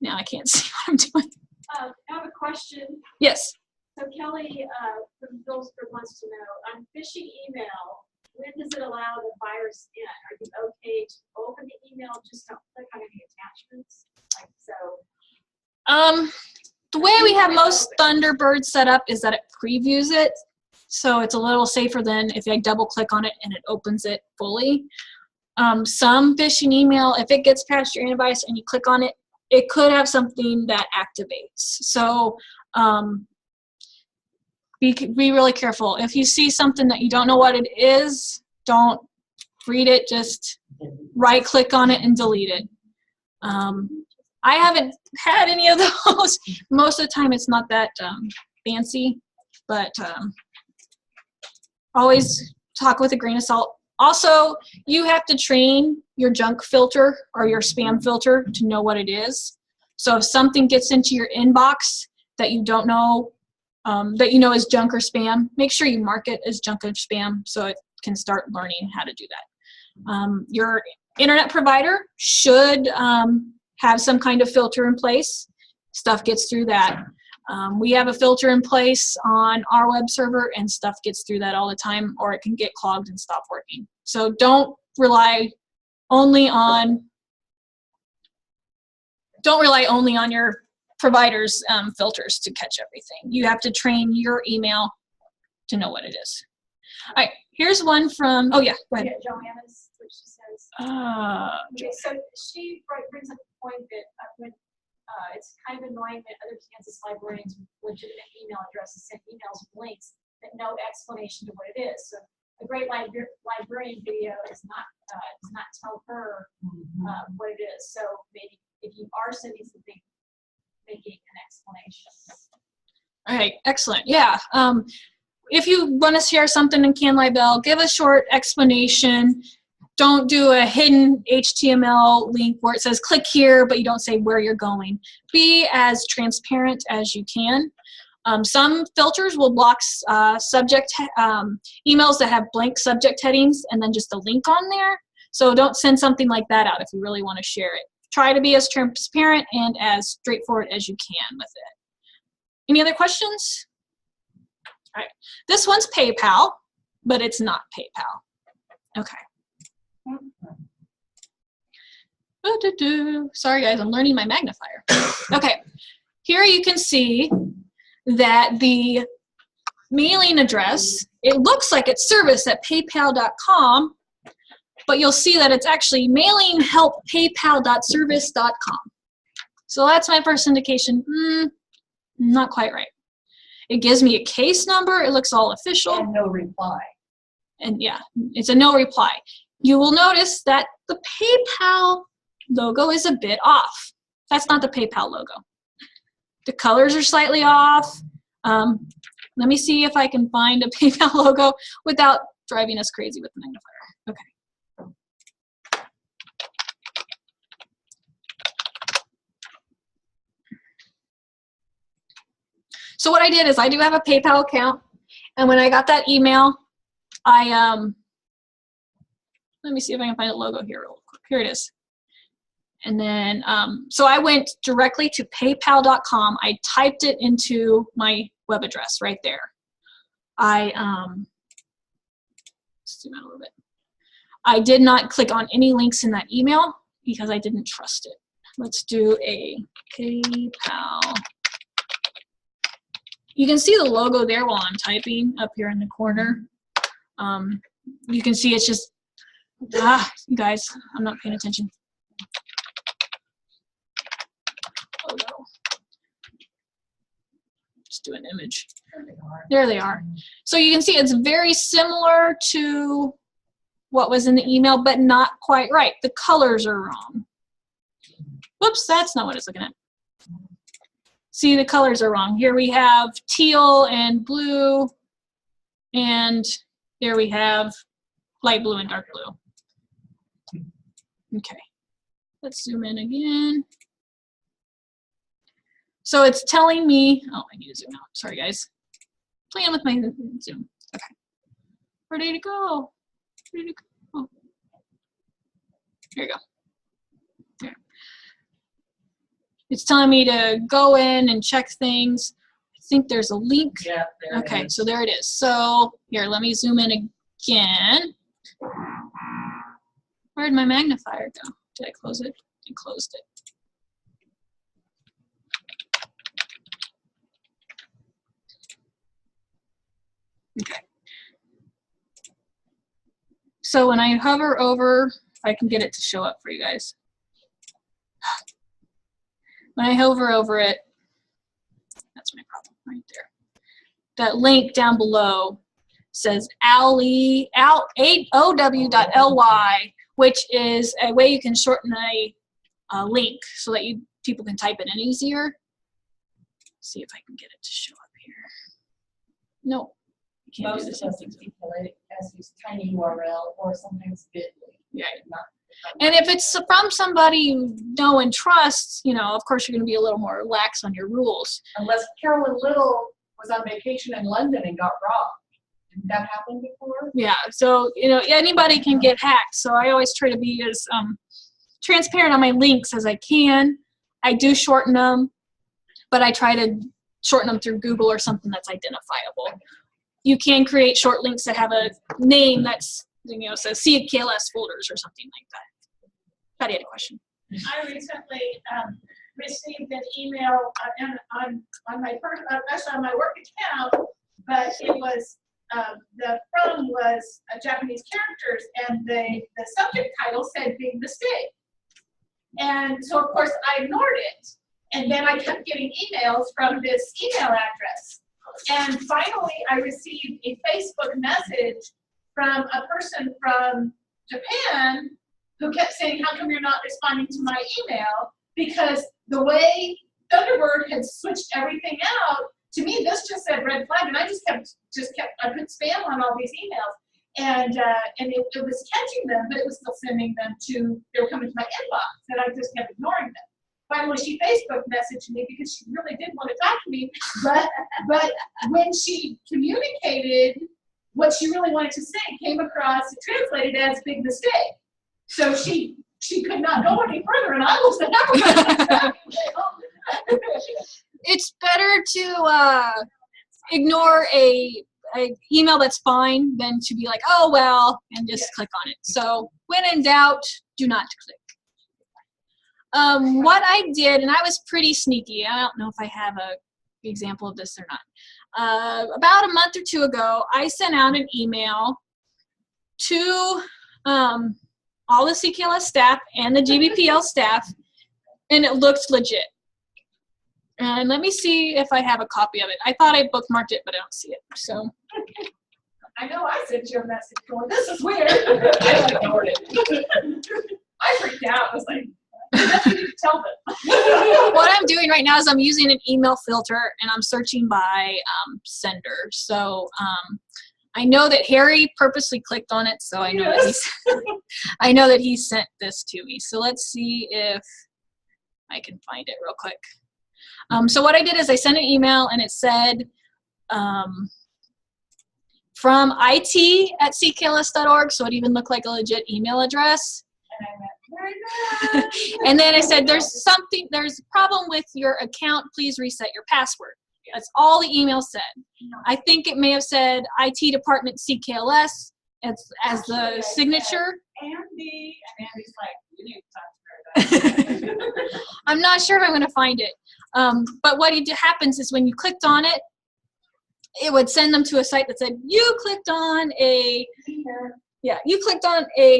Speaker 1: Now I can't see what I'm doing.
Speaker 3: I have a question.
Speaker 1: Yes.
Speaker 3: So Kelly from Phillipsburg wants to know, on phishing email, when does it allow the virus in? Are you okay to open the email, just don't click on any attachments? Like so.
Speaker 1: The way we have most Thunderbird set up is that it previews it. So it's a little safer than if I double click on it and it opens it fully. Some phishing email, if it gets past your antivirus and you click on it, it could have something that activates. So be really careful. If you see something that you don't know what it is, don't read it, just right click on it and delete it. I haven't had any of those. Most of the time it's not that fancy, but always talk with a grain of salt. Also, you have to train your junk filter or your spam filter to know what it is. So if something gets into your inbox that you don't know, that you know is junk or spam, make sure you mark it as junk or spam so it can start learning how to do that. Your internet provider should have some kind of filter in place. Stuff gets through that. We have a filter in place on our web server, and stuff gets through that all the time, or it can get clogged and stop working. So don't rely only on your provider's filters to catch everything. You have to train your email to know what it is. All right, here's one from, oh yeah, go ahead.
Speaker 3: Yeah, Joanna's, what she says.
Speaker 1: Okay,
Speaker 3: So she brings up a point that when it's kind of annoying that other Kansas librarians with legitimate email addresses send emails with links that no explanation to what it is. So a great librarian video does not tell her what it is. So maybe if you are sending something, making an explanation.
Speaker 1: All right, excellent. Yeah. If you want to share something in CanLibel, give a short explanation. Don't do a hidden HTML link where it says click here, but you don't say where you're going. Be as transparent as you can. Some filters will block emails that have blank subject headings and then just a link on there. So don't send something like that out if you really want to share it. Try to be as transparent and as straightforward as you can with it. Any other questions? All right. This one's PayPal, but it's not PayPal. Okay. Sorry guys, I'm learning my magnifier. Okay, here you can see that the mailing address, it looks like it's service@paypal.com, but you'll see that it's actually mailinghelppaypal.service.com. So that's my first indication, not quite right. It gives me a case number, it looks all official.
Speaker 4: And no reply.
Speaker 1: And yeah, it's a no reply. You will notice that the PayPal logo is a bit off. That's not the PayPal logo. The colors are slightly off. Let me see if I can find a PayPal logo without driving us crazy with the magnifier. Okay. So what I did is I do have a PayPal account, and when I got that email, I let me see if I can find a logo here real quick. Here it is. And then, so I went directly to paypal.com. I typed it into my web address right there. Zoom out a little bit. I did not click on any links in that email because I didn't trust it. Let's do a PayPal. You can see the logo there while I'm typing up here in the corner. You can see it's just, you guys, I'm not paying attention. Oh no. Just do an image. There they are. So you can see it's very similar to what was in the email, but not quite right. The colors are wrong. Whoops, that's not what it's looking at. See, the colors are wrong. Here we have teal and blue, and here we have light blue and dark blue. Okay, let's zoom in again. So it's telling me, oh, I need to zoom out. Sorry, guys. Playing with my Zoom. Okay. Ready to go. Ready to go. Oh. Here you go. There. It's telling me to go in and check things. I think there's a link.
Speaker 5: Yeah, there
Speaker 1: Okay,
Speaker 5: it is.
Speaker 1: so there it is. So here, let me zoom in again. Where did my magnifier go? Did I close it? I closed it. Okay. So when I hover over, if I can get it to show up for you guys. When I hover over it, that's my problem right there. That link down below says ow.ly, which is a way you can shorten a link so that people can type it in easier. Let's see if I can get it to show up here. No. Can't do
Speaker 4: Most
Speaker 1: this.
Speaker 4: of us CKLS use tiny URL or sometimes bit.ly.
Speaker 1: Yeah.
Speaker 4: Not
Speaker 1: And if it's from somebody you know and trust, you know, of course you're going to be a little more lax on your rules.
Speaker 4: unless Carolyn Little was on vacation in London and got robbed. Didn't that happen before?
Speaker 1: Yeah, so, you know, anybody can get hacked. So I always try to be as transparent on my links as I can. I do shorten them, but I try to shorten them through Google or something that's identifiable. You can create short links that have a name that's, you know, says CKLS folders or something like that. Patty had a question.
Speaker 7: I recently received an email on my actually on my work account, but it was the from was Japanese characters, and the subject title said "big mistake," and so of course I ignored it, and then I kept getting emails from this email address, and finally I received a Facebook message from a person from Japan who kept saying, how come you're not responding to my email? Because the way Thunderbird had switched everything out, to me this just said red flag, and I just kept I put spam on all these emails, and it was catching them, but it was still sending them to, they were coming to my inbox, and I just kept ignoring them. Finally, she Facebook messaged me because she really did want to talk to me, but when she communicated what she really wanted to say, came across, translated as big mistake. So she could not go any further, and I was never.
Speaker 1: It's better to ignore a email that's fine than to be like, oh well, and just click on it. So when in doubt, do not click. What I did, and I was pretty sneaky. I don't know if I have a example of this or not. About a month or two ago, I sent out an email to all the CKLS staff and the GBPL staff, and it looked legit. And let me see if I have a copy of it. I thought I bookmarked it, but I don't see it. So
Speaker 7: I know I sent you a message going, this is weird.
Speaker 4: I ignored it.
Speaker 7: I freaked out. I was like, that's what you need to tell them.
Speaker 1: what I'm doing right now is I'm using an email filter, and I'm searching by sender. So I know that Harry purposely clicked on it, so I know that I know that he sent this to me. So let's see if I can find it real quick. So what I did is I sent an email, and it said from IT@ckls.org, so it even looked like a legit email address. And then I said, there's a problem with your account, please reset your password. That's all the email said. I think it may have said IT department CKLS as the signature.
Speaker 7: Andy, and Andy's like, you need to talk to her about it.
Speaker 1: I'm not sure if I'm going to find it. But what happens is when you clicked on it, it would send them to a site that said, you clicked on a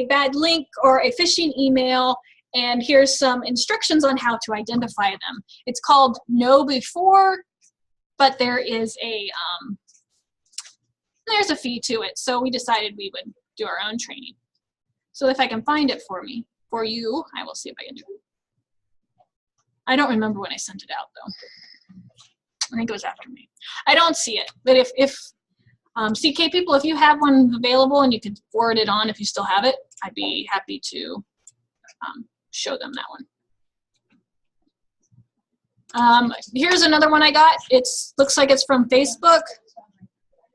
Speaker 1: bad link or a phishing email, and here's some instructions on how to identify them. It's called Know Before, but there is there's a fee to it. So we decided we would do our own training. So if I can find it for you, I will see if I can do it. I don't remember when I sent it out though. I think it was after me. I don't see it, but if CK people, if you have one available and you could forward it on if you still have it, I'd be happy to show them that one. Here's another one I got. Looks like it's from Facebook.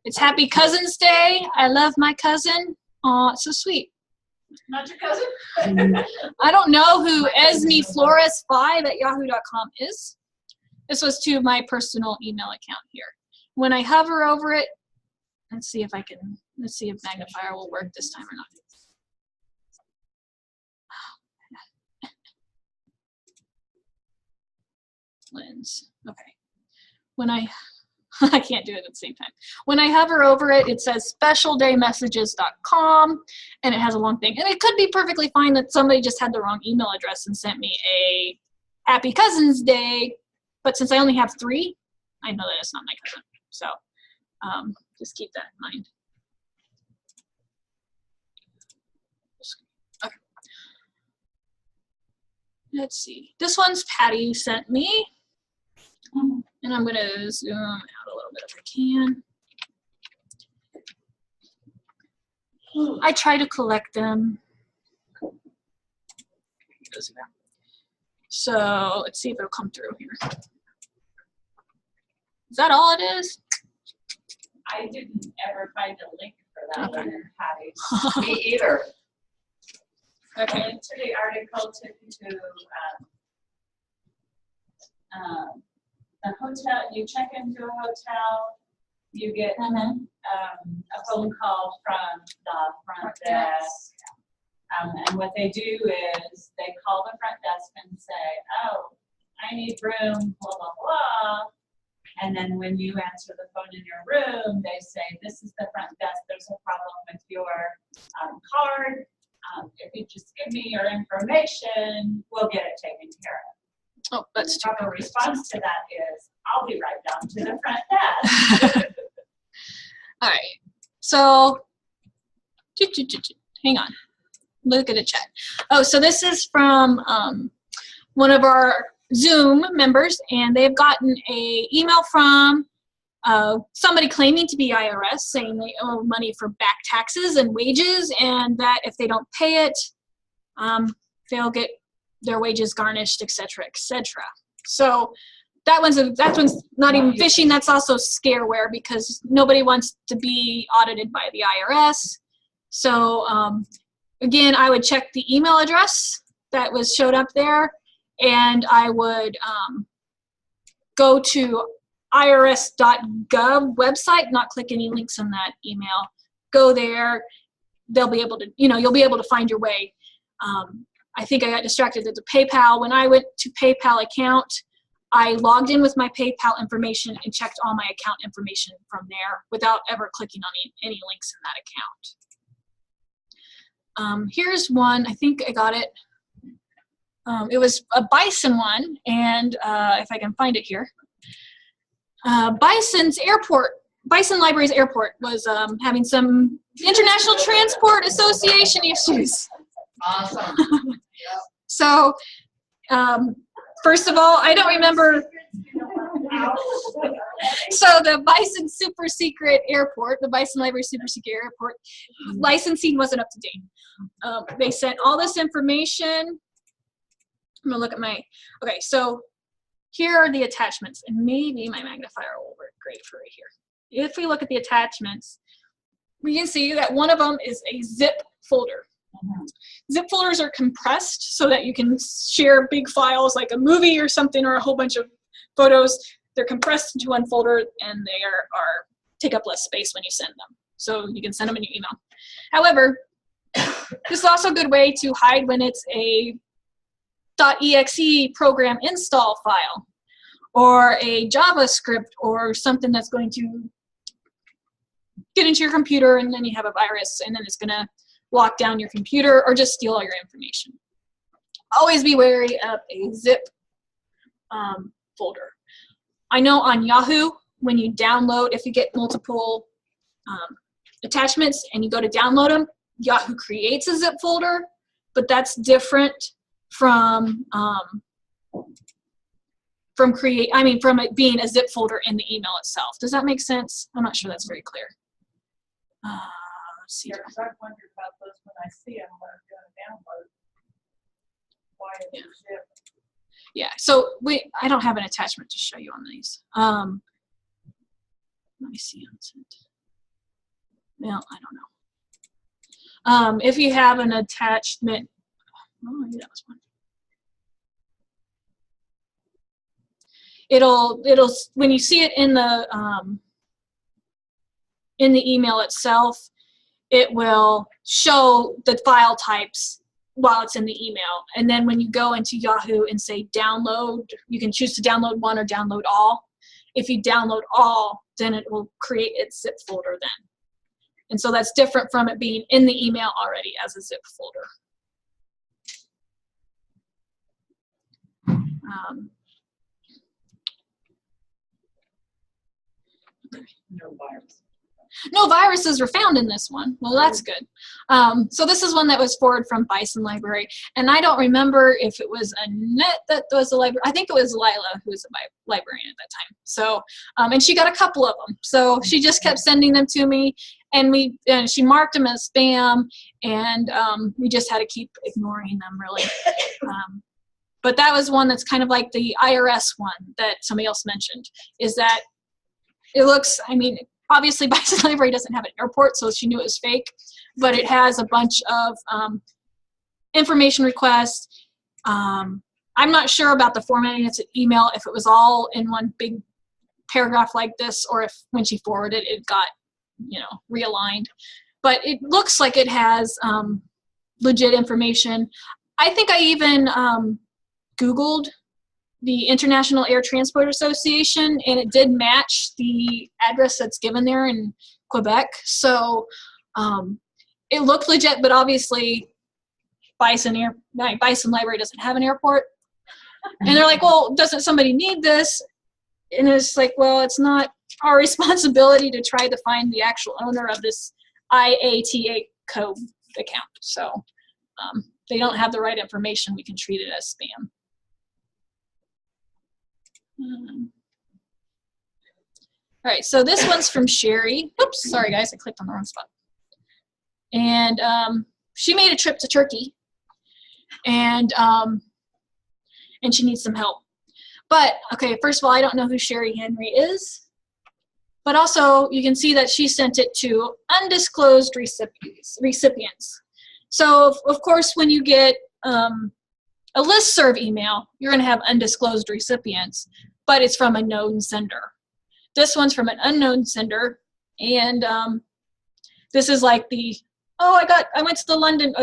Speaker 1: It's Happy Cousin's Day. I love my cousin. Aw, it's so sweet.
Speaker 7: Not your cousin?
Speaker 1: I don't know who esmeflores5@yahoo.com is. This was to my personal email account here. When I hover over it, let's see if magnifier will work this time or not. Lens, okay. When I can't do it at the same time. When I hover over it, it says specialdaymessages.com, and it has a long thing. And it could be perfectly fine that somebody just had the wrong email address and sent me a Happy Cousin's Day, but since I only have 3, I know that it's not my cousin. So just keep that in mind. Okay. Let's see. This one's Patty sent me. And I'm going to zoom out a little bit if I can. I try to collect them. So let's see if it'll come through here. Is that all it is?
Speaker 4: I didn't ever find a link for that
Speaker 1: Okay.
Speaker 4: one in Patty's.
Speaker 5: Me either.
Speaker 1: Okay.
Speaker 4: I linked to the article to the hotel. You check into a hotel, you get a phone call from the front desk. And what they do is they call the front desk and say, oh, I need room, blah, blah, blah. And then when you answer the phone in your room, they say, this is the front desk. There's a problem with your card. If you just give me your information, we'll get it taken care of.
Speaker 1: Oh, that's
Speaker 4: The proper response to that is, I'll be right down to the front desk.
Speaker 1: all right. So, hang on. Look at the chat. Oh, so this is from one of our Zoom members, and they've gotten a email from somebody claiming to be IRS saying they owe money for back taxes and wages, and that if they don't pay it, they'll get their wages garnished, etc., etc. So that one's not even phishing. That's also scareware because nobody wants to be audited by the IRS. So again, I would check the email address that showed up there, and I would go to irs.gov website, not click any links in that email. Go there. They'll be able to, you'll be able to find your way. I think I got distracted at the PayPal. When I went to PayPal account, I logged in with my PayPal information and checked all my account information from there without ever clicking on any links in that account. Here's one. I think I got it. It was a Bison one, and if I can find it here. Bison Libraries Airport was having some International Transport Association issues.
Speaker 5: Awesome.
Speaker 1: So, first of all, I don't remember. So the Bison Super Secret Airport, the Bison Library Super Secret Airport, licensing wasn't up to date. They sent all this information. I'm gonna look at okay, so here are the attachments, and maybe my magnifier will work great for right here. If we look at the attachments, we can see that one of them is a zip folder. Zip folders are compressed so that you can share big files like a movie or something or a whole bunch of photos. They're compressed into one folder and they are take up less space when you send them. So you can send them in your email. However, this is also a good way to hide when it's a .exe program install file or a JavaScript or something that's going to get into your computer and then you have a virus and then it's going to lock down your computer or just steal all your information. Always be wary of a zip folder. I know on Yahoo, when you download, if you get multiple attachments and you go to download them, Yahoo creates a zip folder, but that's different from it being a zip folder in the email itself. Does that make sense? I'm not sure that's very clear. Let's see.
Speaker 7: Yeah, 'cause I've wondered about those when I see them when I'm doing a download. Why is it zip?
Speaker 1: Yeah, so I don't have an attachment to show you on these. Let me see. Well, I don't know. If you have an attachment, oh, maybe that was one. It'll when you see it in the email itself, it will show the file types while it's in the email. And then when you go into Yahoo and say download, you can choose to download one or download all. If you download all, then it will create its zip folder then. And so that's different from it being in the email already as a zip folder.
Speaker 4: No virus.
Speaker 1: No viruses were found in this one. Well, that's good. So this is one that was forwarded from Bison Library. And I don't remember if it was Annette that was a librarian. I think it was Lila who was a librarian at that time. So, and she got a couple of them. So she just kept sending them to me. And she marked them as spam. And we just had to keep ignoring them, really. But that was one that's kind of like the IRS one that somebody else mentioned, is that it looks, I mean, obviously Bison Library doesn't have an airport, so she knew it was fake, but it has a bunch of information requests. I'm not sure about the formatting. It's an email, if it was all in one big paragraph like this, or if when she forwarded it got, realigned. But it looks like it has legit information. I think I even Googled the International Air Transport Association, and it did match the address that's given there in Quebec. So it looked legit, but obviously Bison Library doesn't have an airport. And they're like, well, doesn't somebody need this? And it's like, well, it's not our responsibility to try to find the actual owner of this IATA code account. So they don't have the right information. We can treat it as spam. All right, so this one's from Sherry. Oops, sorry guys, I clicked on the wrong spot. And she made a trip to Turkey, and she needs some help. But okay, first of all, I don't know who Sherry Henry is, but also you can see that she sent it to undisclosed recipients. So of course, when you get a listserv email, you're going to have undisclosed recipients, but it's from a known sender. This one's from an unknown sender, and this is like the, oh, I went to the London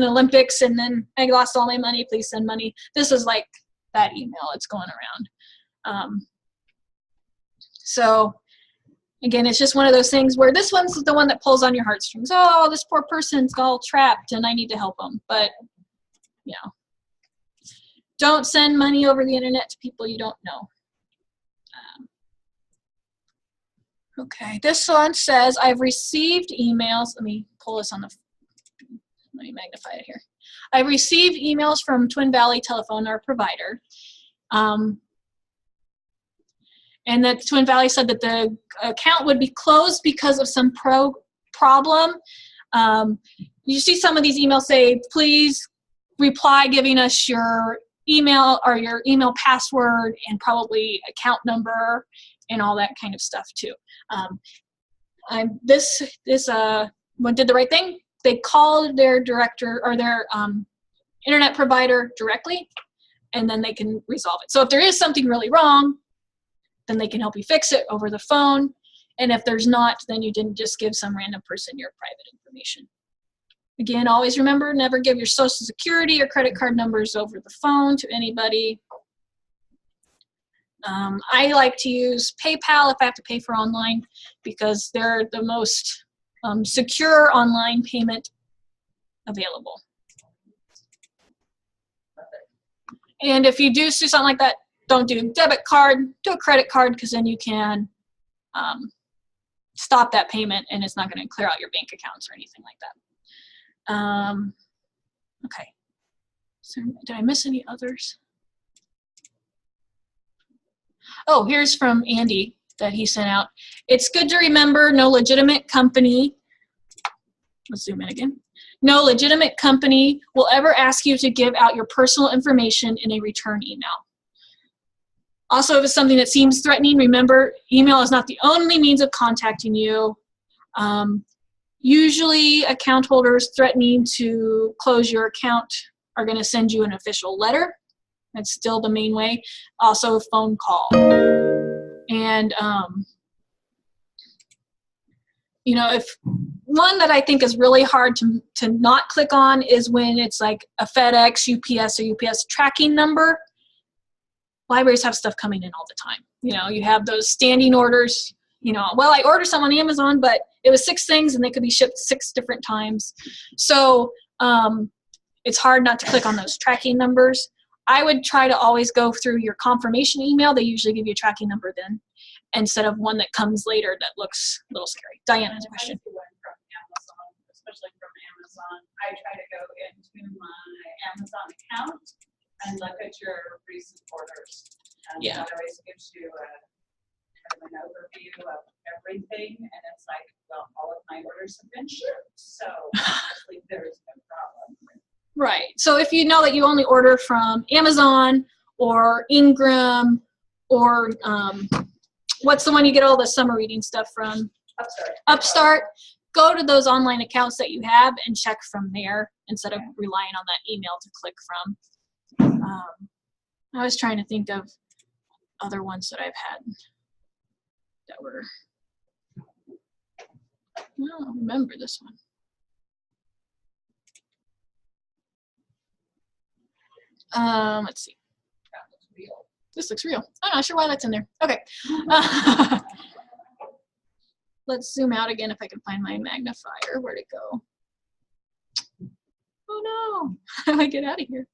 Speaker 1: Olympics and then I lost all my money, please send money. This is like that email that's going around. So again, it's just one of those things where this one's the one that pulls on your heartstrings. Oh, this poor person's all trapped and I need to help them. But, don't send money over the internet to people you don't know. Okay, this one says, I've received emails. Let me pull this on let me magnify it here. I've received emails from Twin Valley Telephone, our provider. And that Twin Valley said that the account would be closed because of some problem. You see some of these emails say, please reply giving us your email or your email password and probably account number and all that kind of stuff too. This one did the right thing. they call their director or their internet provider directly, and then they can resolve it. So if there is something really wrong, then they can help you fix it over the phone. And if there's not, then you didn't just give some random person your private information. Again, always remember, never give your social security or credit card numbers over the phone to anybody. I like to use PayPal if I have to pay for online because they're the most secure online payment available. And if you do something like that, don't do a debit card, do a credit card, because then you can stop that payment and it's not going to clear out your bank accounts or anything like that. Okay. So did I miss any others? Oh, here's from Andy that he sent out. It's good to remember no legitimate company, let's zoom in again. No legitimate company will ever ask you to give out your personal information in a return email. Also, if it's something that seems threatening, remember, email is not the only means of contacting you. Usually, account holders threatening to close your account are going to send you an official letter. That's still the main way. Also, a phone call. And, you know, if one that I think is really hard to not click on is when it's like a FedEx, UPS, or UPS tracking number. Libraries have stuff coming in all the time. You know, you have those standing orders. You know, well, I ordered some on Amazon, but it was 6 things and they could be shipped 6 different times. So it's hard not to click on those tracking numbers. I would try to always go through your confirmation email. They usually give you a tracking number then, instead of one that comes later that looks a little scary. Diana has a question.
Speaker 8: From Amazon, especially from Amazon, I try to go into my Amazon account and look at your recent orders. And
Speaker 1: Yeah.
Speaker 8: that always gives you kind of an overview of everything. And it's like, well, all of my orders have been shipped. So obviously there's no problem.
Speaker 1: Right. So if you know that you only order from Amazon or Ingram or what's the one you get all the summer reading stuff from? Upstart. Go to those online accounts that you have and check from there instead of relying on that email to click from. I was trying to think of other ones that I've had that were, I don't remember this one. Let's see. This looks real. I'm not sure why that's in there. Okay. Let's zoom out again if I can find my magnifier. Where'd it go? Oh no. How do I get out of here?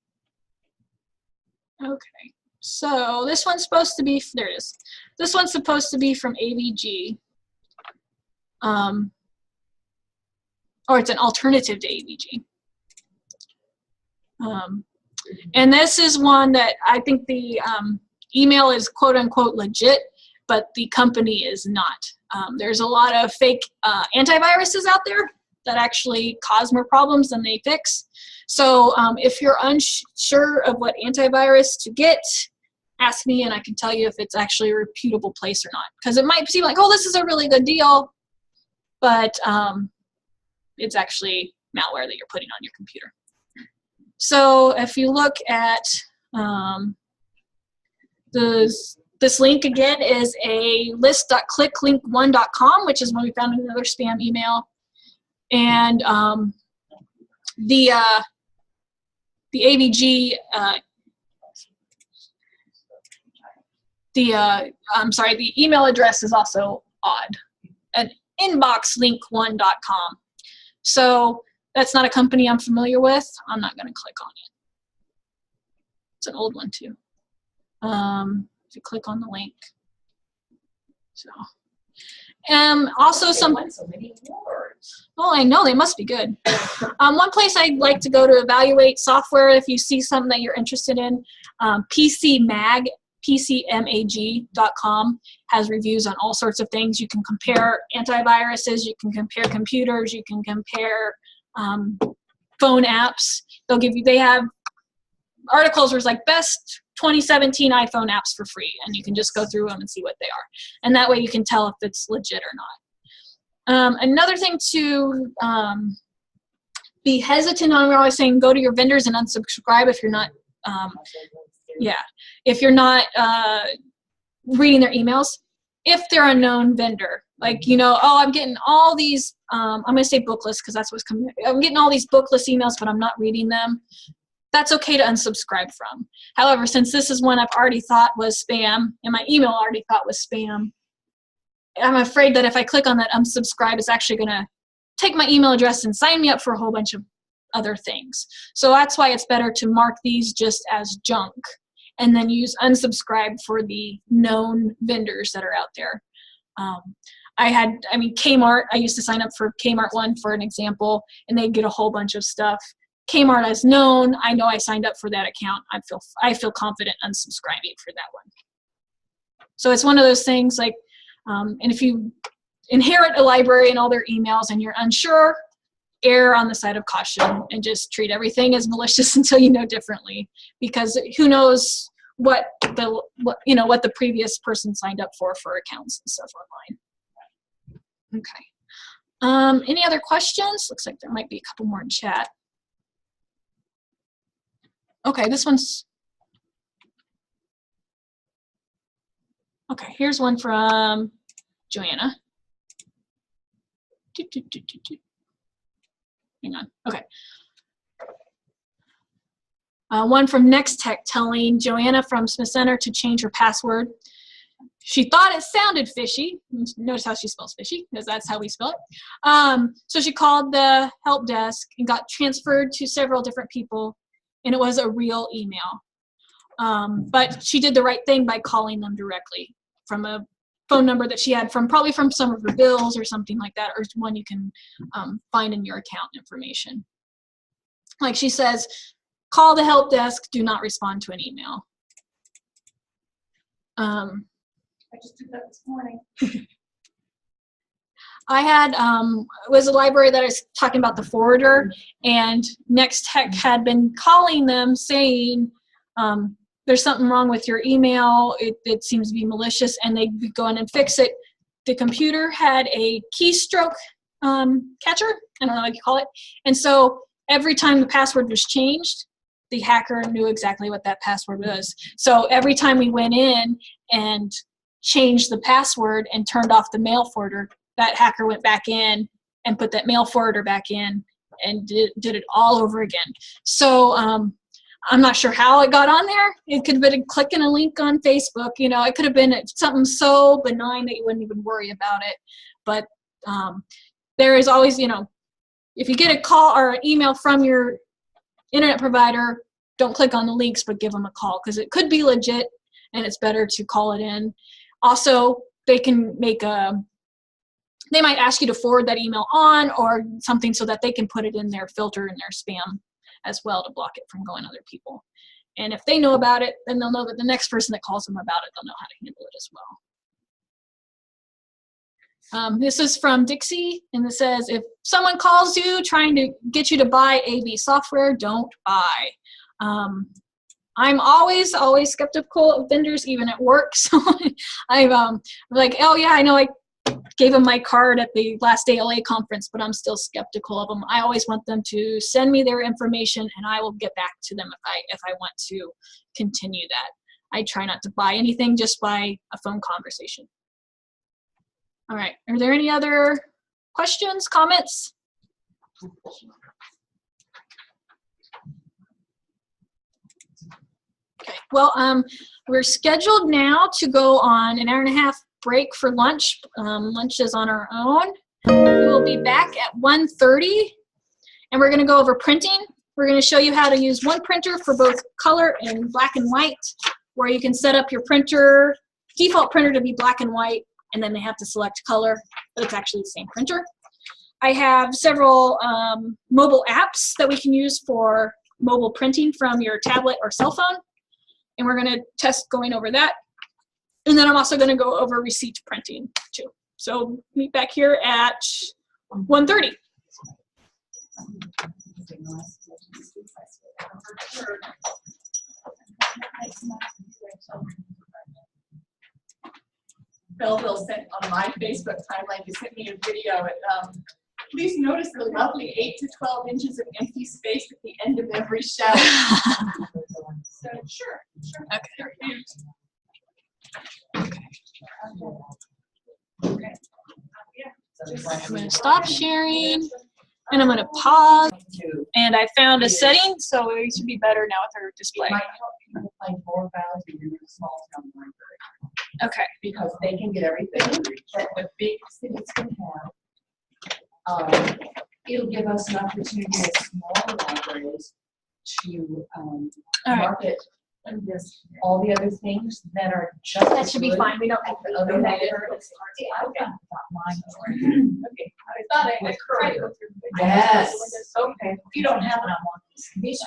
Speaker 1: Okay. So this one's supposed to be, there it is. This one's supposed to be from AVG. Or it's an alternative to AVG. And this is one that I think the email is quote unquote legit, but the company is not. There's a lot of fake antiviruses out there that actually cause more problems than they fix. So if you're unsure of what antivirus to get, ask me and I can tell you if it's actually a reputable place or not. Because it might seem like, oh, this is a really good deal, but it's actually malware that you're putting on your computer. So if you look at this link again is a list.clicklink1.com, which is when we found another spam email. And the AVG, the email address is also odd, at inboxlink1.com. So that's not a company I'm familiar with. I'm not going to click on it. It's an old one too. If you click on the link. So, also some.
Speaker 4: So many words.
Speaker 1: Oh, I know, they must be good. One place I'd like to go to evaluate software, if you see something that you're interested in, PCMag.com has reviews on all sorts of things. You can compare antiviruses, you can compare computers, you can compare phone apps. They have articles where it's like best 2017 iPhone apps for free, and you can just go through them and see what they are. And that way you can tell if it's legit or not. Another thing to be hesitant on, we're always saying go to your vendors and unsubscribe if you're not, if you're not reading their emails. If they're a known vendor, like, you know, oh, I'm getting all these, I'm going to say book lists because that's what's coming. I'm getting all these book list emails, but I'm not reading them. That's okay to unsubscribe from. However, since this is one I've already thought was spam, and my email already thought was spam, I'm afraid that if I click on that unsubscribe, it's actually going to take my email address and sign me up for a whole bunch of other things. So that's why it's better to mark these just as junk and then use unsubscribe for the known vendors that are out there. Kmart, I used to sign up for Kmart one for an example, and they'd get a whole bunch of stuff. Kmart as known, I know I signed up for that account. I feel confident unsubscribing for that one. So it's one of those things like, and if you inherit a library and all their emails and you're unsure, err on the side of caution and just treat everything as malicious until you know differently, because who knows what the previous person signed up for accounts and stuff online. Okay. Any other questions? Looks like there might be a couple more in chat. Okay, this one's, okay, here's one from Joanna. Hang on, okay. One from Next Tech telling Joanna from Smith Center to change her password. She thought it sounded fishy. Notice how she spells fishy, because that's how we spell it. So she called the help desk and got transferred to several different people, and it was a real email. But she did the right thing by calling them directly from a phone number that she had probably from some of her bills or something like that, or one you can find in your account information. Like she says, call the help desk, do not respond to an email.
Speaker 7: I just did that this morning.
Speaker 1: I had, it was a library that I was talking about the forwarder, and Next Tech had been calling them saying, there's something wrong with your email, it seems to be malicious, and they'd go in and fix it. The computer had a keystroke catcher, I don't know what you call it, and so every time the password was changed, the hacker knew exactly what that password was. So every time we went in and changed the password and turned off the mail forwarder, that hacker went back in and put that mail forwarder back in and did it all over again. So I'm not sure how it got on there. It could have been clicking a link on Facebook. You know, it could have been something so benign that you wouldn't even worry about it. But there is always, you know, if you get a call or an email from your internet provider, don't click on the links, but give them a call, because it could be legit and it's better to call it in. Also, they can make they might ask you to forward that email on or something so that they can put it in their filter in their spam as well to block it from going to other people. And if they know about it, then they'll know that the next person that calls them about it, they'll know how to handle it as well. This is from Dixie, and it says, if someone calls you trying to get you to buy AV software, don't buy. I'm always skeptical of vendors, even at work. So I'm like, oh yeah, I know I gave them my card at the last ALA conference, but I'm still skeptical of them. I always want them to send me their information, and I will get back to them if I want to continue that. I try not to buy anything just by a phone conversation. All right, are there any other questions, comments? Okay, well, we're scheduled now to go on an hour-and-a-half break for lunch. Lunch is on our own. We will be back at 1:30, and we're going to go over printing. We're going to show you how to use one printer for both color and black and white, where you can set up your printer, default printer to be black and white, and then they have to select color, but it's actually the same printer. I have several mobile apps that we can use for mobile printing from your tablet or cell phone, and we're going to test going over that. And then I'm also going to go over receipt printing too. So meet back here at 1:30.
Speaker 4: Belleville sent on my Facebook timeline, he sent me a video.
Speaker 3: Please notice the lovely 8 to 12 inches of empty space at the end of every shelf. So sure.
Speaker 1: Okay. I'm going to stop sharing, and I'm going to pause. And I found a setting, so it should be better now with our display.
Speaker 4: It might help people find more value in a small town library.
Speaker 1: Okay.
Speaker 4: Because they can get everything that the big cities can have. It'll give us an opportunity as small libraries to market all the other things that are just
Speaker 3: That should be fine. We don't have
Speaker 4: the other libraries. I've got mine already.
Speaker 3: Okay. I thought I tried to go through.
Speaker 4: Yes. Okay. If you don't have it, I want this.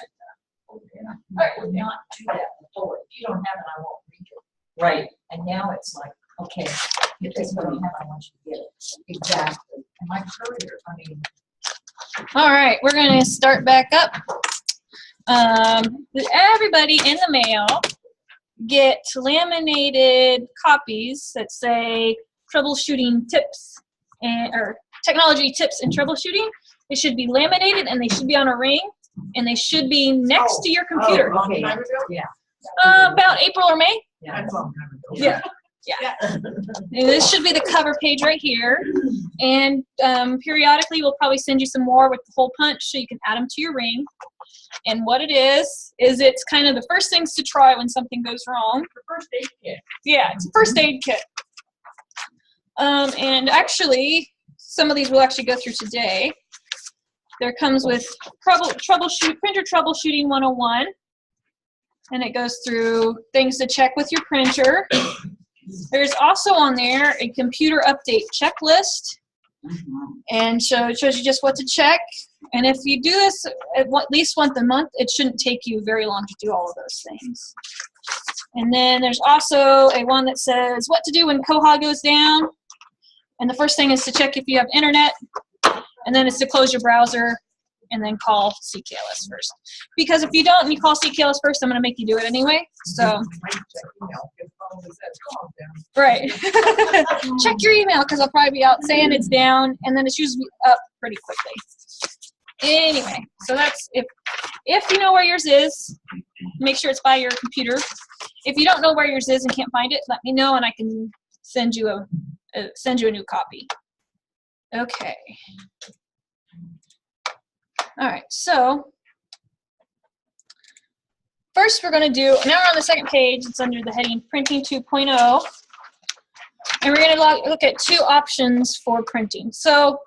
Speaker 4: I would not do that before. If you don't have it, I won't read it. Right. And now it's like, okay, if this one you have, I want you to get it. Exactly. And my courier, I mean.
Speaker 1: All right, we're going to start back up. Everybody in the mail get laminated copies that say troubleshooting tips or technology tips and troubleshooting. They should be laminated and they should be on a ring and they should be next to your computer.
Speaker 4: Oh, okay. Yeah.
Speaker 1: About April or May.
Speaker 4: Yeah. That's a long time ago.
Speaker 1: Yeah. Yeah. And this should be the cover page right here. And periodically we'll probably send you some more with the hole punch so you can add them to your ring. And what it is it's kind of the first things to try when something goes wrong.
Speaker 4: The first aid kit.
Speaker 1: Yeah, it's a first aid kit. And actually, some of these we'll actually go through today. There comes with printer troubleshooting 101. And it goes through things to check with your printer. There's also on there a computer update checklist. And so it shows you just what to check. And if you do this at least once a month, it shouldn't take you very long to do all of those things. And then there's also a one that says what to do when Koha goes down. And the first thing is to check if you have internet. And then it's to close your browser and then call CKLS first. Because if you don't and you call CKLS first, I'm going to make you do it anyway. So, right. Check your email because I'll probably be out saying it's down, and then it's usually up pretty quickly. Anyway, so that's if you know where yours is, make sure it's by your computer. If you don't know where yours is and can't find it, let me know and I can send you a new copy. Okay. All right, so first we're going to do, now we're on the second page, it's under the heading Printing 2.0, and we're going to look at two options for printing. So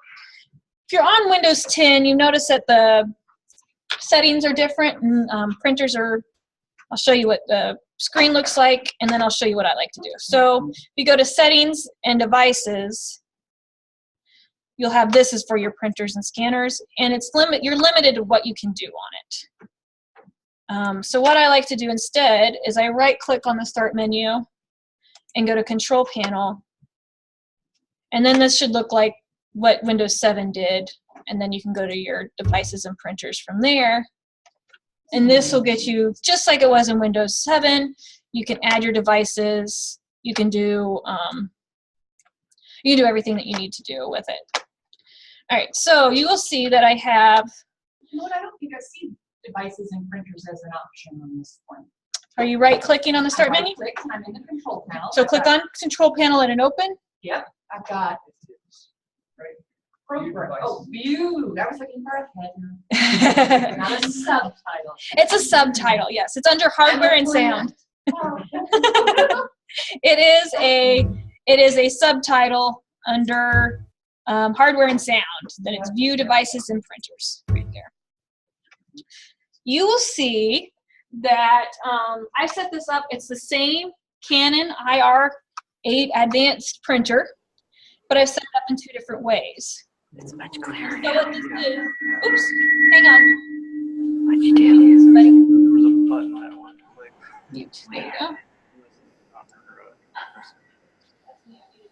Speaker 1: if you're on Windows 10, you notice that the settings are different, and printers are, I'll show you what the screen looks like, and then I'll show you what I like to do. So if you go to Settings and Devices, you'll have this is for your printers and scanners, and you're limited to what you can do on it. So what I like to do instead is I right-click on the Start menu and go to Control Panel, and then this should look like what Windows 7 did, and then you can go to your devices and printers from there, and this will get you just like it was in Windows 7. You can add your devices, you can do everything that you need to do with it. All right, so you will see that I have.
Speaker 4: You know what? I don't think I see devices and printers as an option on this one.
Speaker 1: Are you right-clicking on the Start menu?
Speaker 4: I'm in the Control Panel.
Speaker 1: So click on Control Panel and it open.
Speaker 4: Yep, I've got Program. Oh, View. I was looking for a header, not a subtitle.
Speaker 1: It's a subtitle. Yes, it's under Hardware and Sound. It is a subtitle under Hardware and Sound. Then it's View Devices and Printers right there. You will see that I set this up. It's the same Canon IR8 advanced printer, but I've set it up in two different ways.
Speaker 5: It's much clearer.
Speaker 1: So what this is, oops, hang on.
Speaker 5: What'd you do?
Speaker 1: Somebody
Speaker 2: There was a button I wanted to click.
Speaker 1: mute. There you go.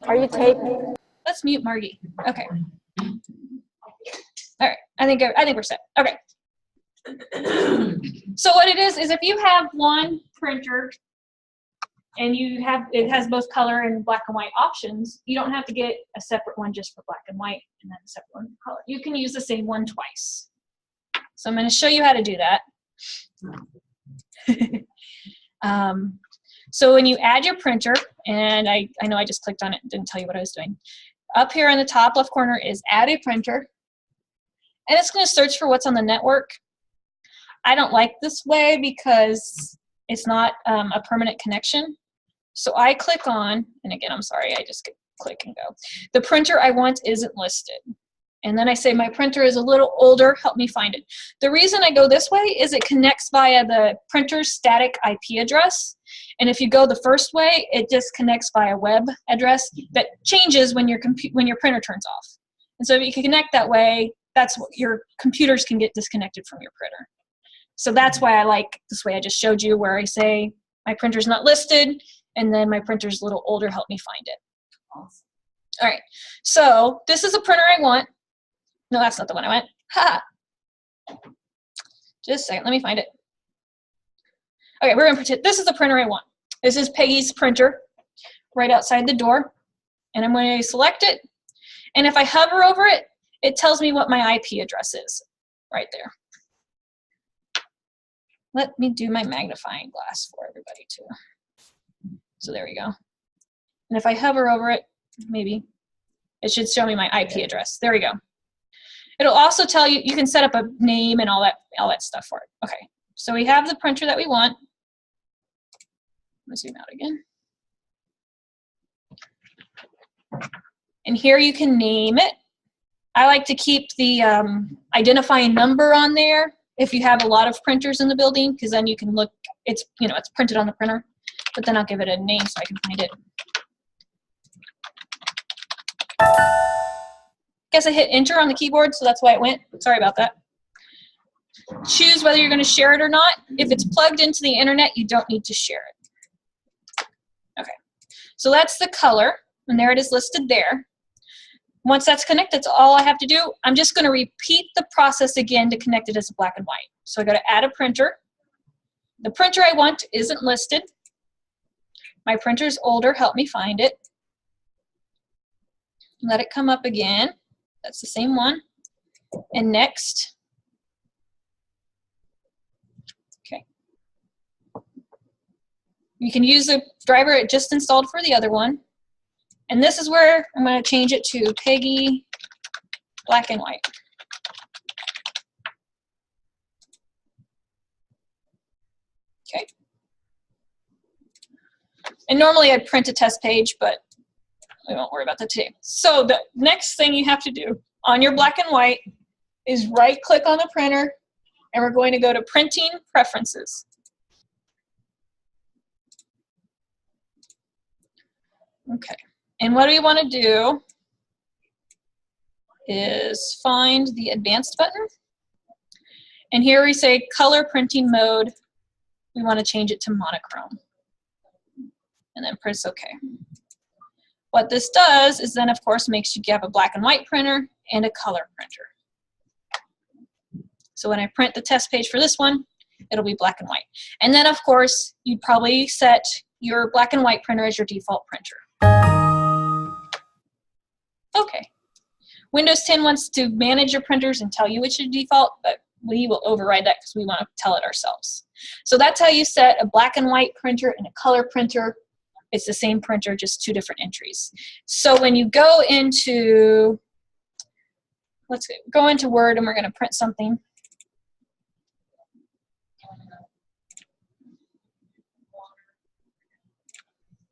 Speaker 6: Are you taping?
Speaker 1: Let's mute Margie. Okay. All right. I think we're set. Okay. So what it is if you have one printer and it has both color and black and white options, you don't have to get a separate one just for black and white and then a separate one for color. You can use the same one twice. So I'm going to show you how to do that. So when you add your printer, and I know I just clicked on it and didn't tell you what I was doing. Up here in the top left corner is add a printer, and it's going to search for what's on the network. I don't like this way because it's not a permanent connection. So I click on, and again, I'm sorry, I just click and go. The printer I want isn't listed. And then I say my printer is a little older, help me find it. The reason I go this way is it connects via the printer's static IP address. And if you go the first way, it just connects via web address that changes when your printer turns off. And so if you can connect that way, that's what your computers can get disconnected from your printer. So that's why I like this way I just showed you, where I say my printer's not listed, and then my printer's a little older, help me find it.
Speaker 4: Awesome.
Speaker 1: All right, so this is a printer I want. No, that's not the one I want. Ha! Just a second, let me find it. Okay, we're gonna pretend this is the printer I want. This is Peggy's printer right outside the door, and I'm going to select it, and if I hover over it, it tells me what my IP address is right there. Let me do my magnifying glass for everybody too. So there we go. And if I hover over it, maybe it should show me my IP address. There we go. It'll also tell you, you can set up a name and all that stuff for it. Okay, so we have the printer that we want. Let's zoom out again. And here you can name it. I like to keep the identifying number on there if you have a lot of printers in the building, because then you can look, it's printed on the printer, but then I'll give it a name so I can find it. Guess I hit enter on the keyboard, so that's why it went. Sorry about that. Choose whether you're going to share it or not. If it's plugged into the internet, you don't need to share it. Okay, so that's the color, and there it is listed there. Once that's connected, that's all I have to do. I'm just going to repeat the process again to connect it as a black and white. So I go to add a printer. The printer I want isn't listed. My printer's older, help me find it. Let it come up again. That's the same one. And next. Okay. You can use the driver it just installed for the other one. And this is where I'm going to change it to Peggy black and white. Okay. And normally I'd print a test page, but we won't worry about that today. So the next thing you have to do on your black and white is right-click on the printer, and we're going to go to Printing Preferences. Okay. And what we want to do is find the Advanced button. And here we say Color Printing Mode. We want to change it to monochrome. And then press OK. What this does is then, of course, makes you have a black and white printer and a color printer. So when I print the test page for this one, it'll be black and white. And then, of course, you'd probably set your black and white printer as your default printer. Okay. Windows 10 wants to manage your printers and tell you which is default, but we will override that because we want to tell it ourselves. So that's how you set a black and white printer and a color printer. It's the same printer, just two different entries. So when you go into, let's go into Word and we're going to print something.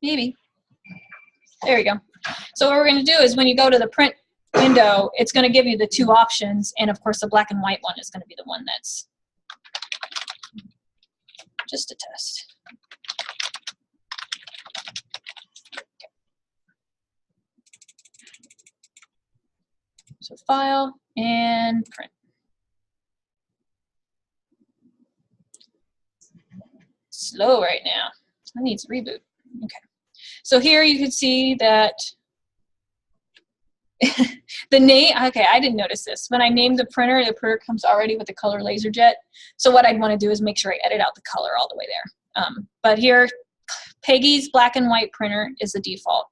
Speaker 1: Maybe. There we go. So what we're going to do is when you go to the print window, it's going to give you the two options, and of course the black and white one is going to be the one that's just a test. Okay. So File and Print. Slow right now. It needs a reboot. Okay. So here you can see that the name, okay, I didn't notice this. When I named the printer comes already with the color LaserJet. So what I'd want to do is make sure I edit out the color all the way there. But here, Peggy's black and white printer is the default.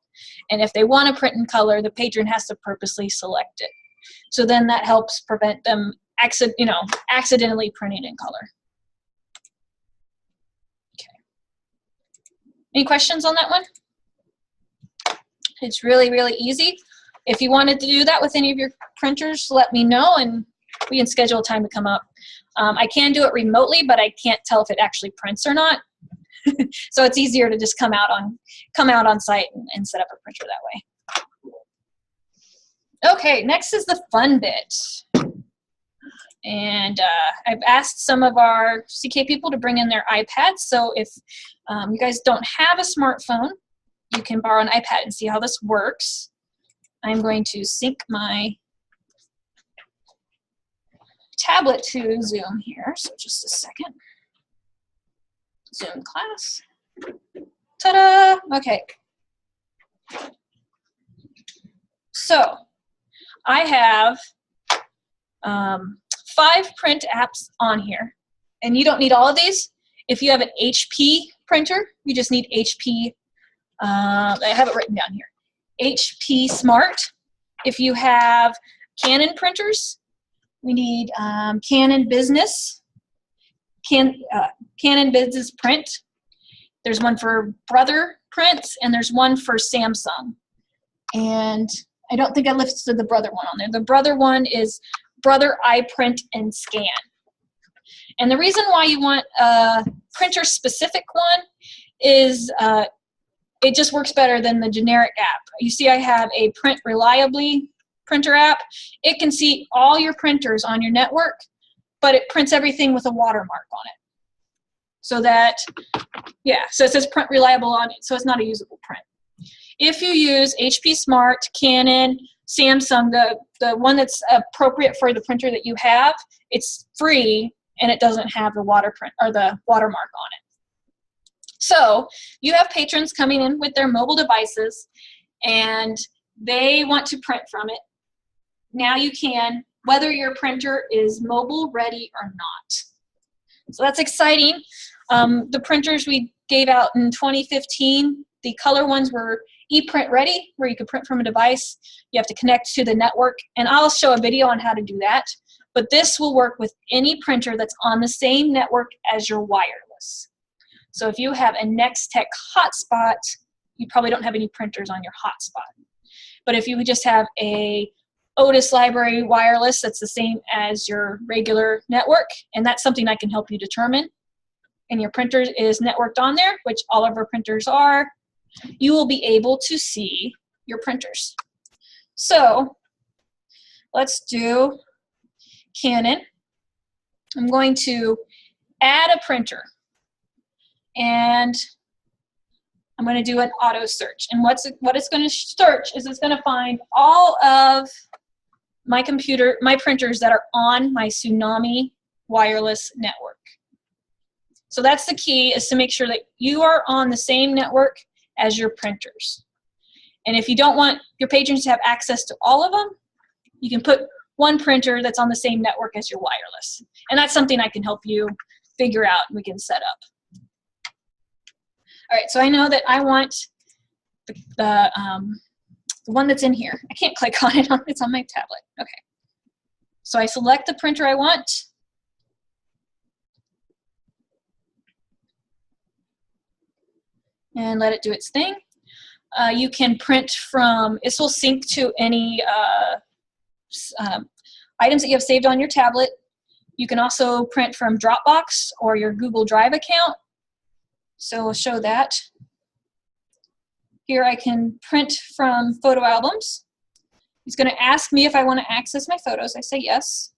Speaker 1: And if they want to print in color, the patron has to purposely select it. So then that helps prevent them accidentally printing in color. Okay. Any questions on that one? It's really, really easy. If you wanted to do that with any of your printers, let me know and we can schedule a time to come up. I can do it remotely, but I can't tell if it actually prints or not. So it's easier to just come out on site and set up a printer that way. Okay, next is the fun bit. And I've asked some of our CK people to bring in their iPads. So if you guys don't have a smartphone, you can borrow an iPad and see how this works. I'm going to sync my tablet to Zoom here, so just a second. Zoom class. Ta-da! Okay. So I have 5 print apps on here, and you don't need all of these. If you have an HP printer, you just need HP. I have it written down here. HP Smart. If you have Canon printers, we need Canon Business, Canon Business Print. There's one for Brother Print, and there's one for Samsung. And I don't think I listed the Brother one on there. The Brother one is Brother iPrint and Scan. And the reason why you want a printer-specific one is it just works better than the generic app. You see I have a Print Reliably printer app. It can see all your printers on your network, but it prints everything with a watermark on it. So that, yeah, so it says Print Reliable on it, so it's not a usable print. If you use HP Smart, Canon, Samsung, the one that's appropriate for the printer that you have, it's free and it doesn't have the watermark on it. So you have patrons coming in with their mobile devices and they want to print from it. Now you can, whether your printer is mobile ready or not. So that's exciting. The printers we gave out in 2015, the color ones were ePrint ready, where you could print from a device. You have to connect to the network, and I'll show a video on how to do that. But this will work with any printer that's on the same network as your wireless. So if you have a Nextech hotspot, you probably don't have any printers on your hotspot. But if you just have a Otis Library wireless that's the same as your regular network, and that's something I can help you determine, and your printer is networked on there, which all of our printers are, you will be able to see your printers. So let's do Canon. I'm going to add a printer, and I'm going to do an auto search. And what it's going to search is it's going to find all of my printers that are on my Tsunami wireless network. So that's the key, is to make sure that you are on the same network as your printers. And if you don't want your patrons to have access to all of them, you can put one printer that's on the same network as your wireless. And that's something I can help you figure out and we can set up. All right, so I know that I want the one that's in here. I can't click on it, it's on my tablet. Okay. So I select the printer I want. And let it do its thing. You can print from, this will sync to any items that you have saved on your tablet. You can also print from Dropbox or your Google Drive account. So I'll show that. Here I can print from photo albums. It's going to ask me if I want to access my photos. I say yes.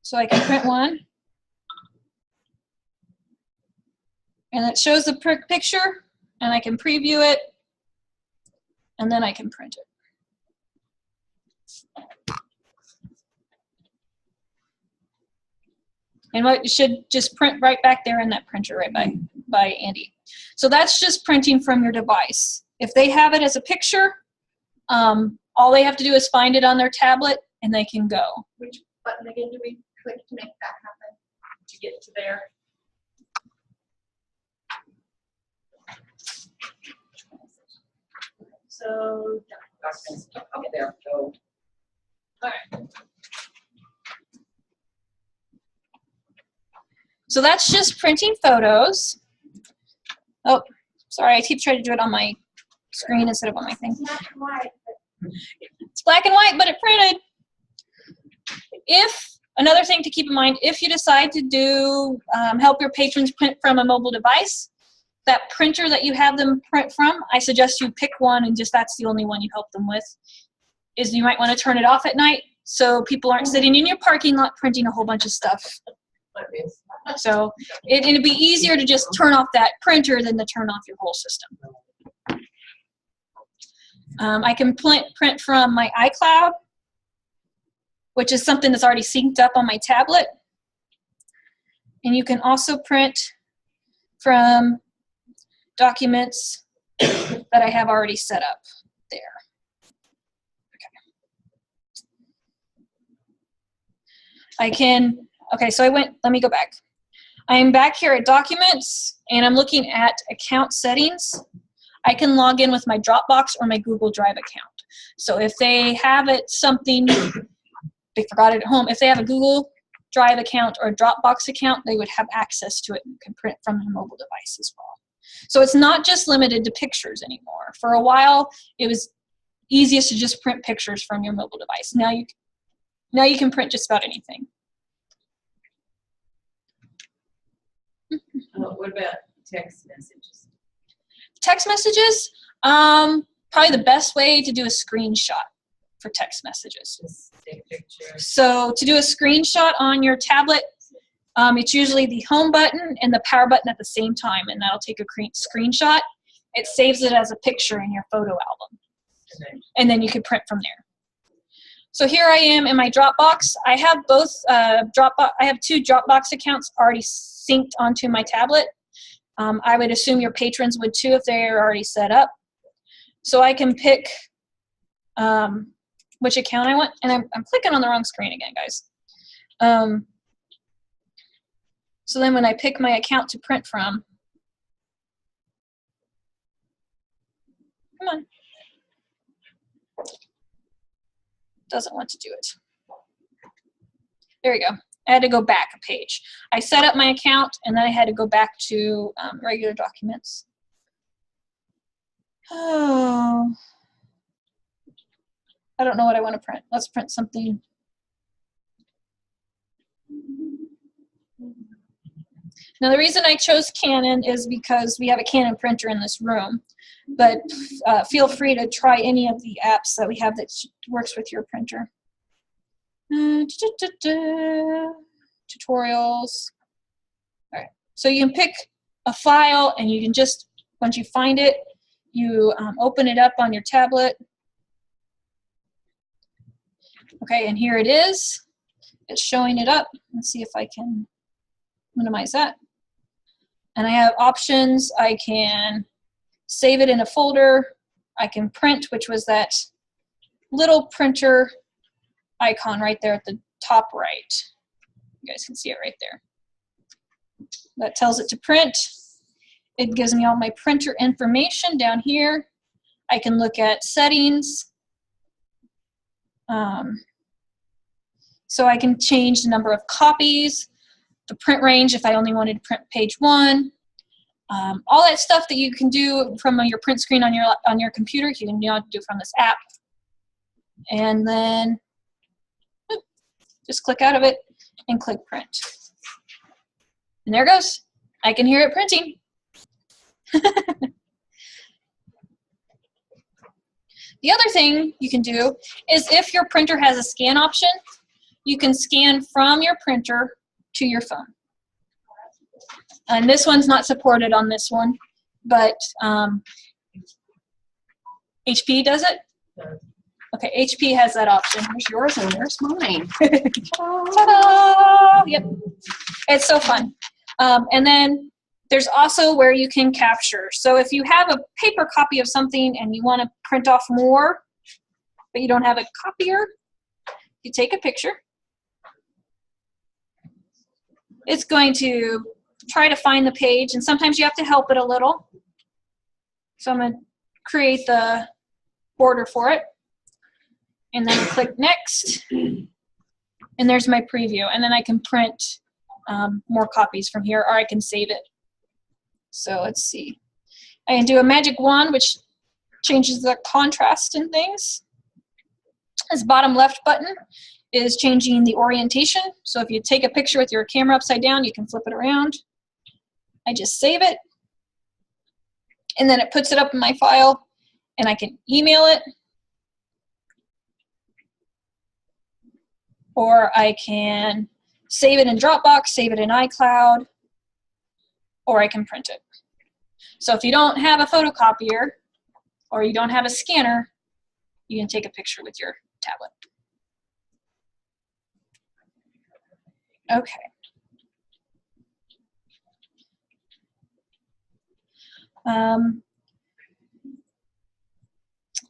Speaker 1: So I can print one. And it shows the picture, and I can preview it, and then I can print it. And it should just print right back there in that printer right by Andy. So that's just printing from your device. If they have it as a picture, all they have to do is find it on their tablet, and they can go.
Speaker 3: Which button again do we click to make that happen?
Speaker 8: To get to there.
Speaker 3: So,
Speaker 4: Documents. Okay, there, go.
Speaker 1: All right. So that's just printing photos. Oh, sorry, I keep trying to do it on my screen instead of on my thing.
Speaker 7: It's not white, but
Speaker 1: It's black and white, but it printed. Another thing to keep in mind, if you decide to do help your patrons print from a mobile device, that printer that you have them print from, I suggest you pick one and just that's the only one you help them with, is you might want to turn it off at night so people aren't sitting in your parking lot printing a whole bunch of stuff. So it'd be easier to just turn off that printer than to turn off your whole system. I can print from my iCloud, which is something that's already synced up on my tablet. And you can also print from documents that I have already set up there. Okay, so let me go back. I'm back here at Documents, and I'm looking at Account Settings. I can log in with my Dropbox or my Google Drive account. So if they have they forgot it at home, if they have a Google Drive account or a Dropbox account, they would have access to it and can print from a mobile device as well. So it's not just limited to pictures anymore. For a while, it was easiest to just print pictures from your mobile device. Now you can print just about anything.
Speaker 4: What about text messages?
Speaker 1: Text messages, probably the best way to do a screenshot for text messages.
Speaker 4: Just take pictures.
Speaker 1: So to do a screenshot on your tablet, it's usually the home button and the power button at the same time, and that'll take a screenshot. It saves it as a picture in your photo album, and then you can print from there. So here I am in my Dropbox. I have both I have two Dropbox accounts already synced onto my tablet. I would assume your patrons would too if they're already set up. So I can pick which account I want, and I'm clicking on the wrong screen again, guys. So then when I pick my account to print from, come on. Doesn't want to do it. There we go. I had to go back a page. I set up my account, and then I had to go back to regular documents. Oh, I don't know what I want to print. Let's print something. Now, the reason I chose Canon is because we have a Canon printer in this room, but feel free to try any of the apps that we have that works with your printer. Tutorials. All right, so you can pick a file, and you can just, once you find it, you open it up on your tablet. Okay, and here it is. It's showing it up. Let's see if I can minimize that. And I have options. I can save it in a folder. I can print, which was that little printer icon right there at the top right. You guys can see it right there. That tells it to print. It gives me all my printer information down here. I can look at settings. So I can change the number of copies, the print range if I only wanted to print page 1. All that stuff that you can do from your print screen on your computer, you can do from this app. And then just click out of it and click print. And there it goes. I can hear it printing. The other thing you can do is if your printer has a scan option, you can scan from your printer to your phone. And this one's not supported on this one, but HP does it? Okay, HP has that option.
Speaker 4: Here's yours and there's mine.
Speaker 1: Ta-da! Yep, it's so fun. And then there's also where you can capture. So if you have a paper copy of something and you want to print off more, but you don't have a copier, you take a picture. It's going to try to find the page, and sometimes you have to help it a little. So I'm going to create the border for it. And then click next. And there's my preview. And then I can print more copies from here, or I can save it. So let's see. I can do a magic wand, which changes the contrast and things. This bottom left button is changing the orientation. So if you take a picture with your camera upside down, you can flip it around. I just save it. And then it puts it up in my file, and I can email it. Or I can save it in Dropbox, save it in iCloud, or I can print it. So if you don't have a photocopier or you don't have a scanner, you can take a picture with your tablet. Okay.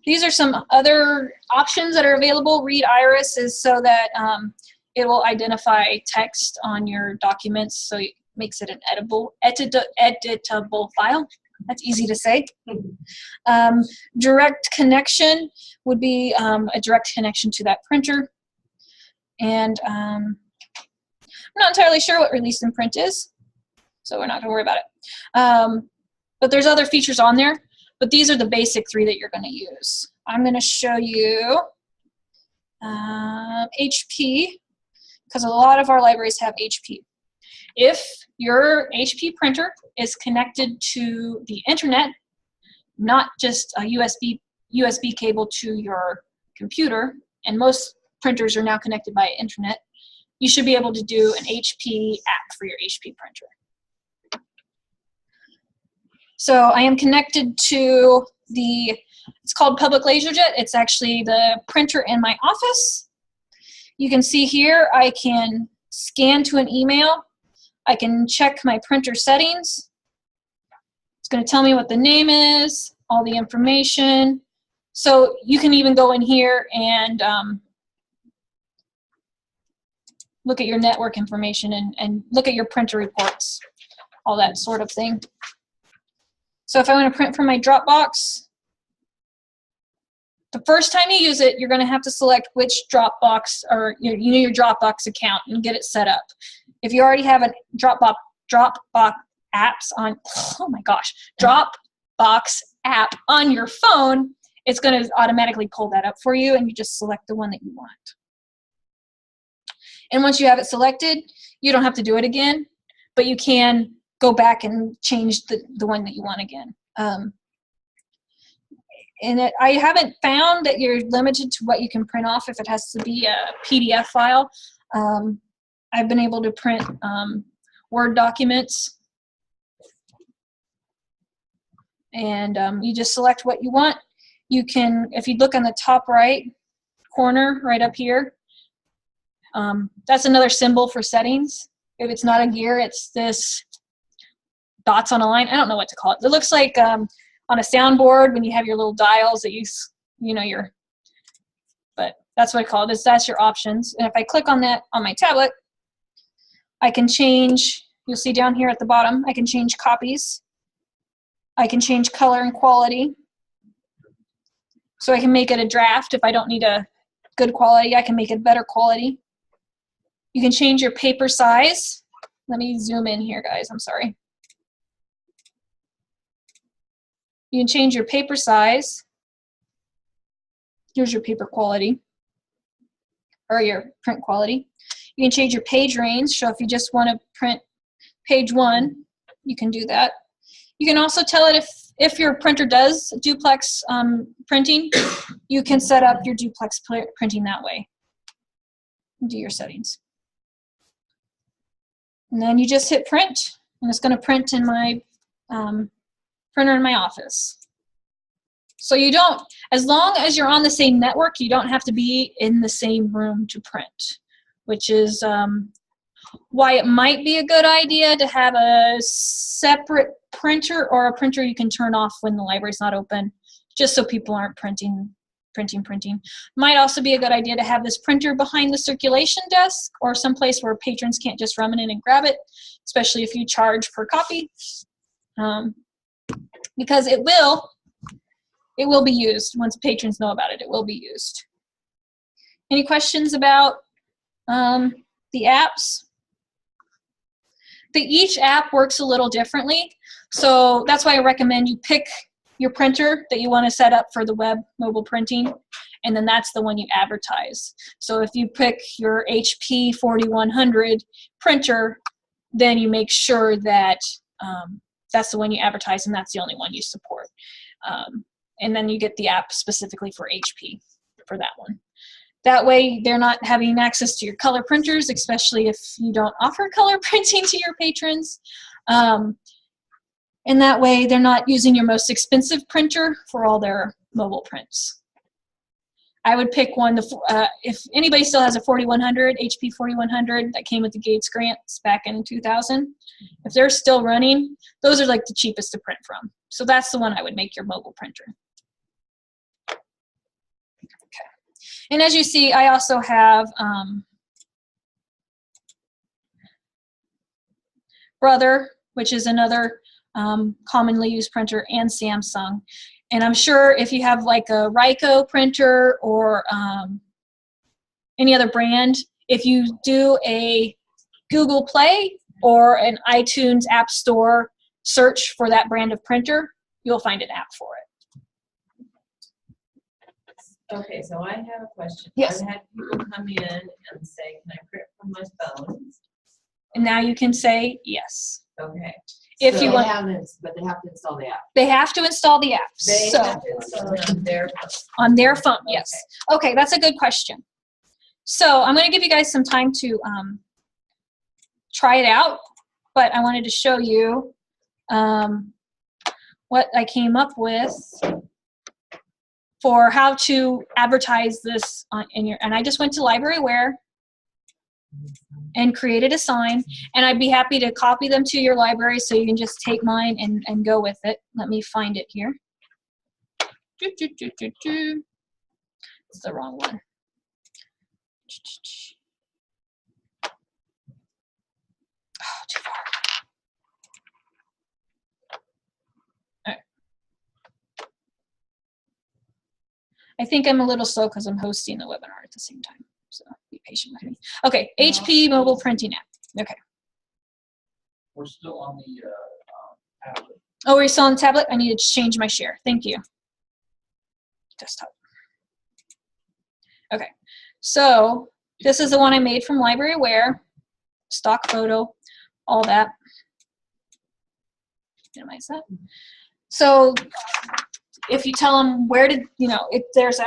Speaker 1: These are some other options that are available. Read Iris is so that it will identify text on your documents, so it makes it an editable file. That's easy to say. Direct connection would be a direct connection to that printer. And I'm not entirely sure what release and print is, so we're not going to worry about it. But there's other features on there, but these are the basic three that you're going to use. I'm going to show you HP, because a lot of our libraries have HP. If your HP printer is connected to the internet, not just a USB cable to your computer, and most printers are now connected by internet, you should be able to do an HP app for your HP printer. So I am connected to it's called Public LaserJet. It's actually the printer in my office. You can see here I can scan to an email. I can check my printer settings. It's going to tell me what the name is, all the information. So you can even go in here and look at your network information and look at your printer reports, all that sort of thing. So if I want to print from my Dropbox, the first time you use it, you're going to have to select which Dropbox, or your Dropbox account, and get it set up. If you already have a Dropbox apps on, oh my gosh, Dropbox app on your phone, it's going to automatically pull that up for you, and you just select the one that you want. And once you have it selected, you don't have to do it again, but you can go back and change the one that you want again. And I haven't found that you're limited to what you can print off if it has to be a PDF file. I've been able to print Word documents. And you just select what you want. You can, if you look on the top right corner, right up here, that's another symbol for settings. If it's not a gear, it's this dots on a line. I don't know what to call it. It looks like on a soundboard when you have your little dials that but that's what I call it. That's your options. And if I click on that on my tablet, I can change, you'll see down here at the bottom, I can change copies. I can change color and quality. So I can make it a draft. If I don't need a good quality, I can make it better quality. You can change your paper size. Let me zoom in here, guys. I'm sorry. You can change your paper size. Here's your paper quality, or your print quality. You can change your page range. So if you just want to print page 1, you can do that. You can also tell it if your printer does duplex printing, you can set up your duplex printing that way. And do your settings. And then you just hit print, and it's going to print in my printer in my office. So you don't, as long as you're on the same network, you don't have to be in the same room to print, which is why it might be a good idea to have a separate printer, or a printer you can turn off when the library's not open, just so people aren't printing. Might also be a good idea to have this printer behind the circulation desk, or someplace where patrons can't just run in and grab it, especially if you charge per copy. Because it will, it will be used. Once patrons know about it, it will be used. Any questions about the apps? Each app works a little differently, so that's why I recommend you pick your printer that you want to set up for the web mobile printing, and then that's the one you advertise. So if you pick your HP 4100 printer, then you make sure that that's the one you advertise, and that's the only one you support. And then you get the app specifically for HP for that one. That way they're not having access to your color printers, especially if you don't offer color printing to your patrons. And that way they're not using your most expensive printer for all their mobile prints. I would pick one, if anybody still has a 4100, HP 4100 that came with the Gates grants back in 2000, if they're still running, those are like the cheapest to print from. So that's the one I would make your mobile printer. And as you see, I also have Brother, which is another commonly used printer, and Samsung. And I'm sure if you have like a Ryko printer or any other brand, if you do a Google Play or an iTunes App Store search for that brand of printer, you'll find an app for it.
Speaker 4: Okay, so I have a question.
Speaker 1: Yes.
Speaker 4: I've had people come in and say, can I print from my phone?
Speaker 1: And now you can say yes.
Speaker 4: Okay.
Speaker 1: If
Speaker 4: So
Speaker 1: you
Speaker 6: They
Speaker 1: want,
Speaker 6: haven't, but they have to install the app.
Speaker 1: they have to install the app.
Speaker 4: They
Speaker 1: So
Speaker 4: have to install it on their phone.
Speaker 1: on their phone, yes. Okay, that's a good question. So I'm going to give you guys some time to try it out, but I wanted to show you what I came up with for how to advertise this in your, and I just went to Libraryware and created a sign, and I'd be happy to copy them to your library so you can just take mine and go with it. Let me find it here. It's the wrong one. Oh, too far. All right. I think I'm a little slow because I'm hosting the webinar at the same time, so be patient with me. Okay, HP mobile printing app. Okay.
Speaker 2: We're still on the tablet.
Speaker 1: Oh, we're still on the tablet? I need to change my share. Thank you. Desktop. Okay, so this is the one I made from Libraryware. Stock photo, all that. Minimize that. So if you tell them where to, if there's a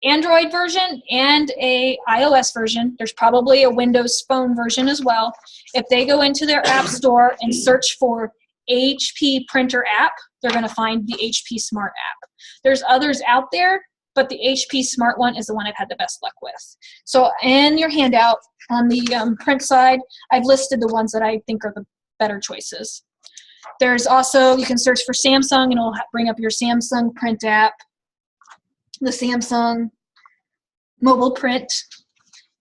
Speaker 1: Android version and a iOS version, there's probably a Windows Phone version as well. If they go into their app store and search for HP printer app, they're going to find the HP Smart app. There's others out there, but the HP Smart one is the one I've had the best luck with. So in your handout on the print side, I've listed the ones that I think are the better choices. There's also, you can search for Samsung and it'll bring up your Samsung print app. The Samsung mobile print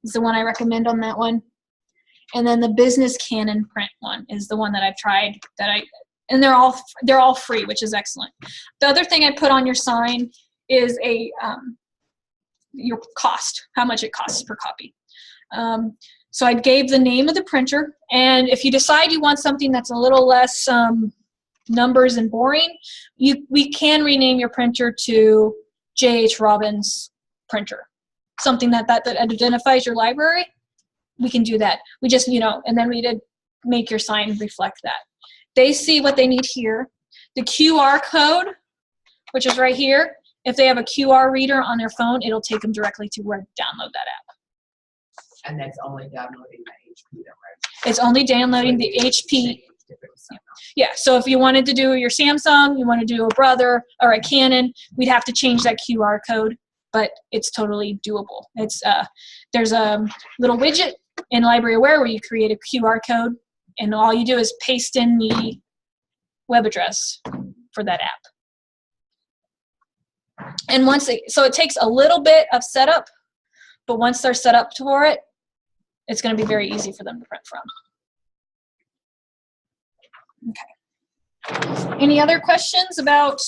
Speaker 1: is the one I recommend on that one. And then the business Canon print one is the one that I've tried and they're all free, which is excellent. The other thing I put on your sign is your cost, how much it costs per copy. So I gave the name of the printer, and if you decide you want something that's a little less numbers and boring, we can rename your printer to J.H. Robbins printer. Something that identifies your library, we can do that. We just, and then we did make your sign reflect that. They see what they need here. The QR code, which is right here, if they have a QR reader on their phone, it'll take them directly to where to download that app.
Speaker 6: And that's only downloading the HP, though, right?
Speaker 1: It's only downloading the HP. Yeah, so if you wanted to do your Samsung, you want to do a Brother or a Canon, we'd have to change that QR code, but it's totally doable. It's there's a little widget in Libraryware where you create a QR code, and all you do is paste in the web address for that app. And so it takes a little bit of setup, but once they're set up for it, it's going to be very easy for them to print from. Okay. Any other questions about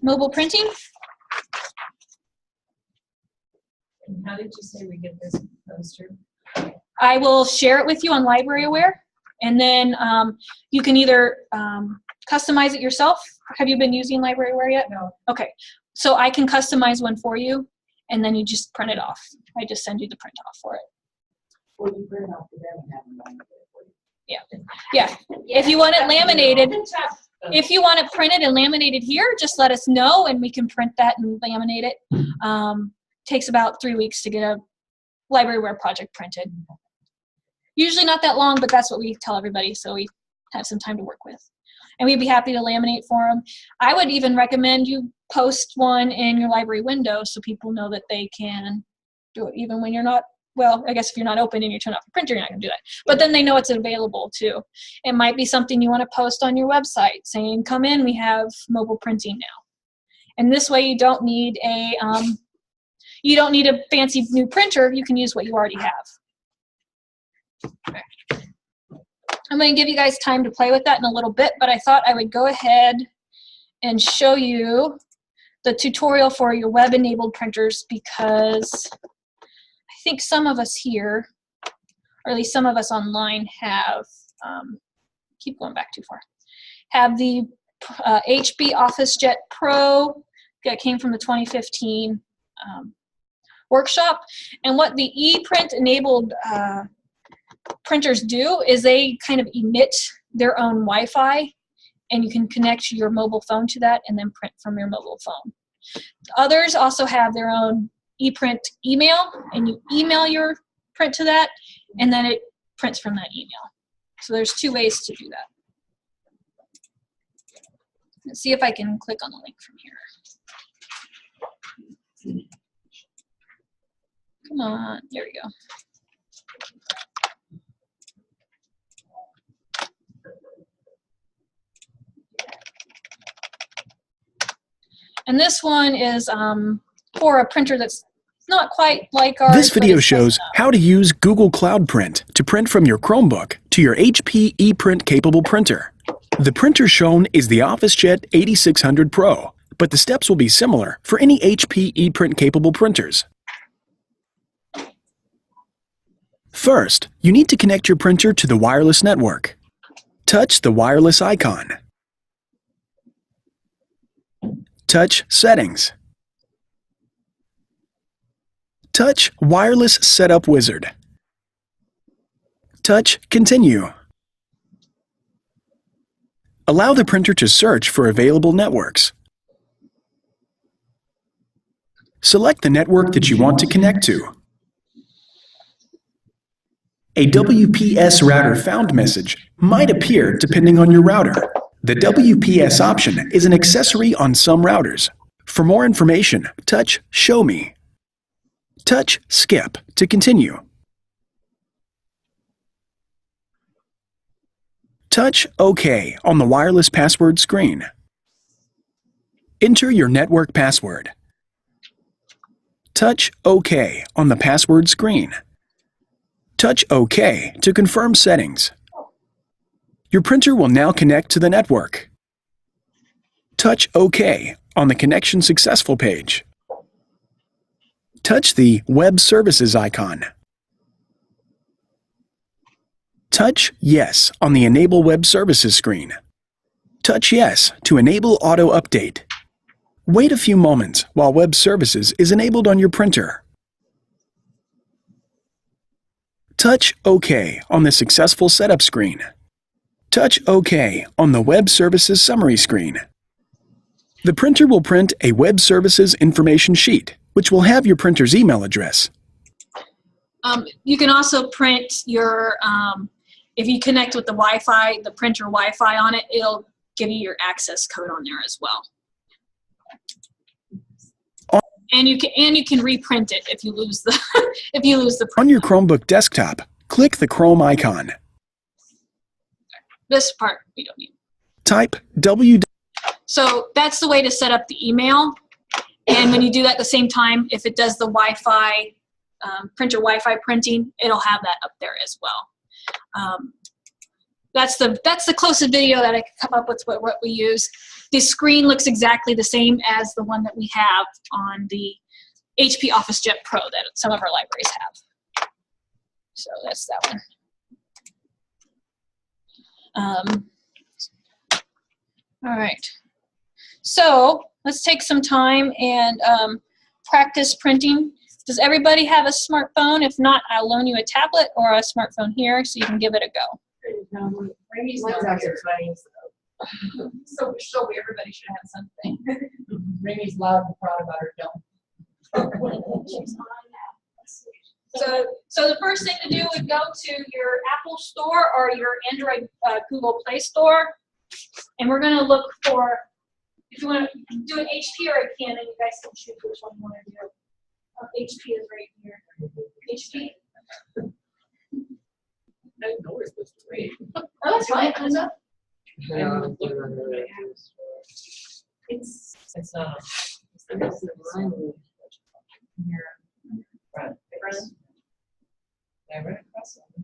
Speaker 1: mobile printing.
Speaker 4: And how did you say we get this poster?
Speaker 1: I will share it with you on Library Aware, and then you can either customize it yourself. Have you been using Library Aware yet?
Speaker 4: No.
Speaker 1: Okay, so I can customize one for you, and then you just print it off. I just send you the print off for it.
Speaker 4: Or you print off the them and have them laminate it for you.
Speaker 1: Yeah, if you want it laminated, if you want it printed and laminated here, just let us know, and we can print that and laminate it. Takes about 3 weeks to get a Library Aware project printed. Usually not that long, but that's what we tell everybody, so we have some time to work with. And we'd be happy to laminate for them. I would even recommend you post one in your library window so people know that they can do it even when you're not, well, I guess if you're not open and you turn off the printer, you're not going to do that. But then they know it's available too. It might be something you want to post on your website saying, come in, we have mobile printing now. And this way you don't need a fancy new printer. You can use what you already have. Okay. I'm going to give you guys time to play with that in a little bit, but I thought I would go ahead and show you the tutorial for your web-enabled printers, because I think some of us here, or at least some of us online, have, keep going back too far, have the HP OfficeJet Pro that came from the 2015 workshop. And what the ePrint enabled printers do is they kind of emit their own Wi-Fi, and you can connect your mobile phone to that and then print from your mobile phone. Others also have their own ePrint email, and you email your print to that, and then it prints from that email. So there's 2 ways to do that. Let's see if I can click on the link from here. Come on, there we go. And this one is for a printer that's not quite like ours.
Speaker 9: This video shows how to use Google Cloud Print to print from your Chromebook to your HP ePrint capable printer. The printer shown is the OfficeJet 8600 Pro, but the steps will be similar for any HP ePrint capable printers. First, you need to connect your printer to the wireless network. Touch the wireless icon. Touch Settings. Touch Wireless Setup Wizard. Touch Continue. Allow the printer to search for available networks. Select the network that you want to connect to. A WPS router found message might appear depending on your router. The WPS option is an accessory on some routers. For more information, touch Show Me. Touch Skip to continue. Touch OK on the wireless password screen. Enter your network password. Touch OK on the password screen. Touch OK to confirm settings. Your printer will now connect to the network. Touch OK on the Connection Successful page. Touch the Web Services icon. Touch Yes on the Enable Web Services screen. Touch Yes to enable Auto Update. Wait a few moments while Web Services is enabled on your printer. Touch OK on the Successful Setup screen. Touch OK on the Web Services Summary screen. The printer will print a Web Services information sheet, which will have your printer's email address.
Speaker 1: You can also print your, if you connect with the Wi-Fi, the printer Wi-Fi on it, it'll give you your access code on there as well. And you can reprint it if you lose the print.
Speaker 9: On your Chromebook desktop, click the Chrome icon.
Speaker 1: This part we don't need.
Speaker 9: Type www.
Speaker 1: So that's the way to set up the email. And when you do that at the same time, if it does the Wi-Fi, printer Wi-Fi printing, it'll have that up there as well. That's the closest video that I could come up with what we use. the screen looks exactly the same as the one that we have on the HP OfficeJet Pro that some of our libraries have. So that's that one. All right. So let's take some time and practice printing. Does everybody have a smartphone? If not, I'll loan you a tablet or a smartphone here so you can give it a go.
Speaker 4: So everybody should have something.
Speaker 6: Ramey's loud and proud about her dump.
Speaker 1: So the first thing to do would go to your Apple Store or your Android Google Play Store, and we're going to look for, if you want to do an HP or a Canon, you guys can choose which one you want to do. HP is right here. HP.
Speaker 2: I didn't know we're supposed to read.
Speaker 1: Oh, that's fine.
Speaker 4: It's not.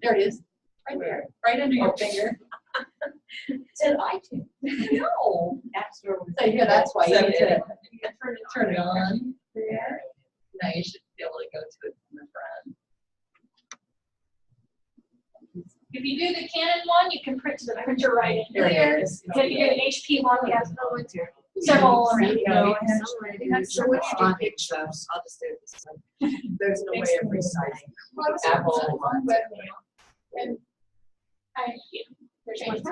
Speaker 4: There it is. Right there. Right under your finger. It said iTunes. No. App Store.
Speaker 6: So yeah, that's why you need to
Speaker 4: turn it on. There. Now you should be able to go to it from the front.
Speaker 1: If you do the Canon one, you can print to the printer right in
Speaker 4: There
Speaker 1: here.
Speaker 4: it is.
Speaker 1: If you do an HP one, we have several around.
Speaker 4: So what do you do pictures? I'll just do it this way. There's no way of resizing. Apple.
Speaker 3: And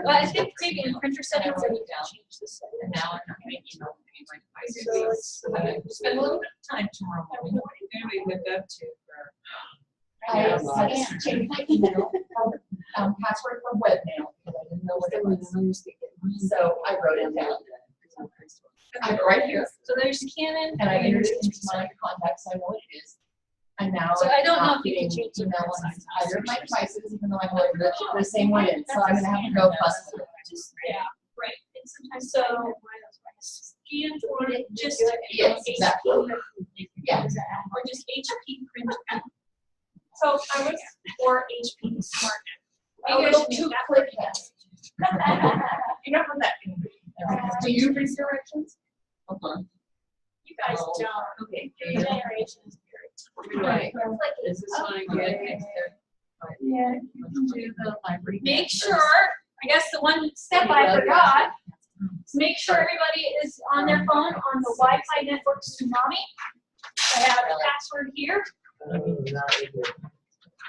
Speaker 1: Well, I think maybe in printer settings, I need to change this.
Speaker 4: And now I'm not making my devices. So I'm gonna spend a little bit of time tomorrow morning. Maybe we hook up to
Speaker 6: I just changed my email from password from webmail because I didn't know what it was. So I wrote it down. I have it right here,
Speaker 1: So there's Canon.
Speaker 6: and I entered it into my contacts. I know what it is. And now
Speaker 1: So I don't know
Speaker 6: I'm
Speaker 1: if you can
Speaker 6: getting
Speaker 1: change the
Speaker 6: email
Speaker 1: print
Speaker 6: on
Speaker 1: size.
Speaker 6: either of my devices, even though I know the same one in. So I'm gonna have to go fuss with it.
Speaker 1: Yeah, right. And sometimes so scan for it, just
Speaker 6: Yes, exactly. Yeah.
Speaker 1: or just HP print. So I was or HP Smart.
Speaker 6: A little too quick.
Speaker 4: You know how that can be.
Speaker 6: Do you read directions?
Speaker 1: You guys don't.
Speaker 4: Okay.
Speaker 1: Your generation is very.
Speaker 4: Right. Is this one again?
Speaker 6: Yeah. Do the library.
Speaker 1: Make sure, I guess the one step I forgot, is make sure everybody is on their phone on the Wi-Fi network Tsunami. I have a password here, but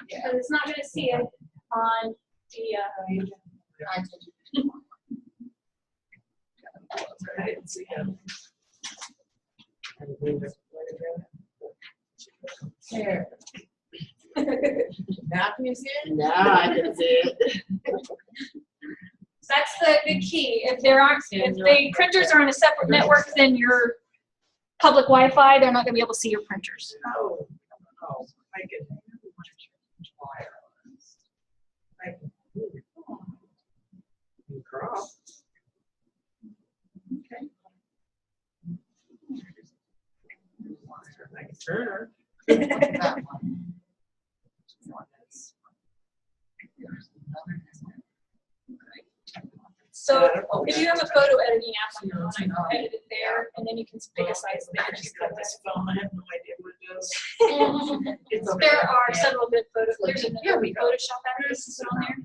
Speaker 1: it's not gonna see it on the,
Speaker 4: I didn't see him.
Speaker 6: There.
Speaker 4: Now can you see it?
Speaker 6: No, I didn't see it.
Speaker 1: that's the key. If the printers are on a separate network than your public Wi-Fi, they're not gonna be able to see your printers.
Speaker 4: Oh, I get it. Okay. Turner.
Speaker 1: So if you have a photo editing app on your phone, I can edit it there, and then you can pick a size there.
Speaker 4: Just got this phone. I have no idea what it does.
Speaker 1: There are several good photos. There's another Photoshop address on there.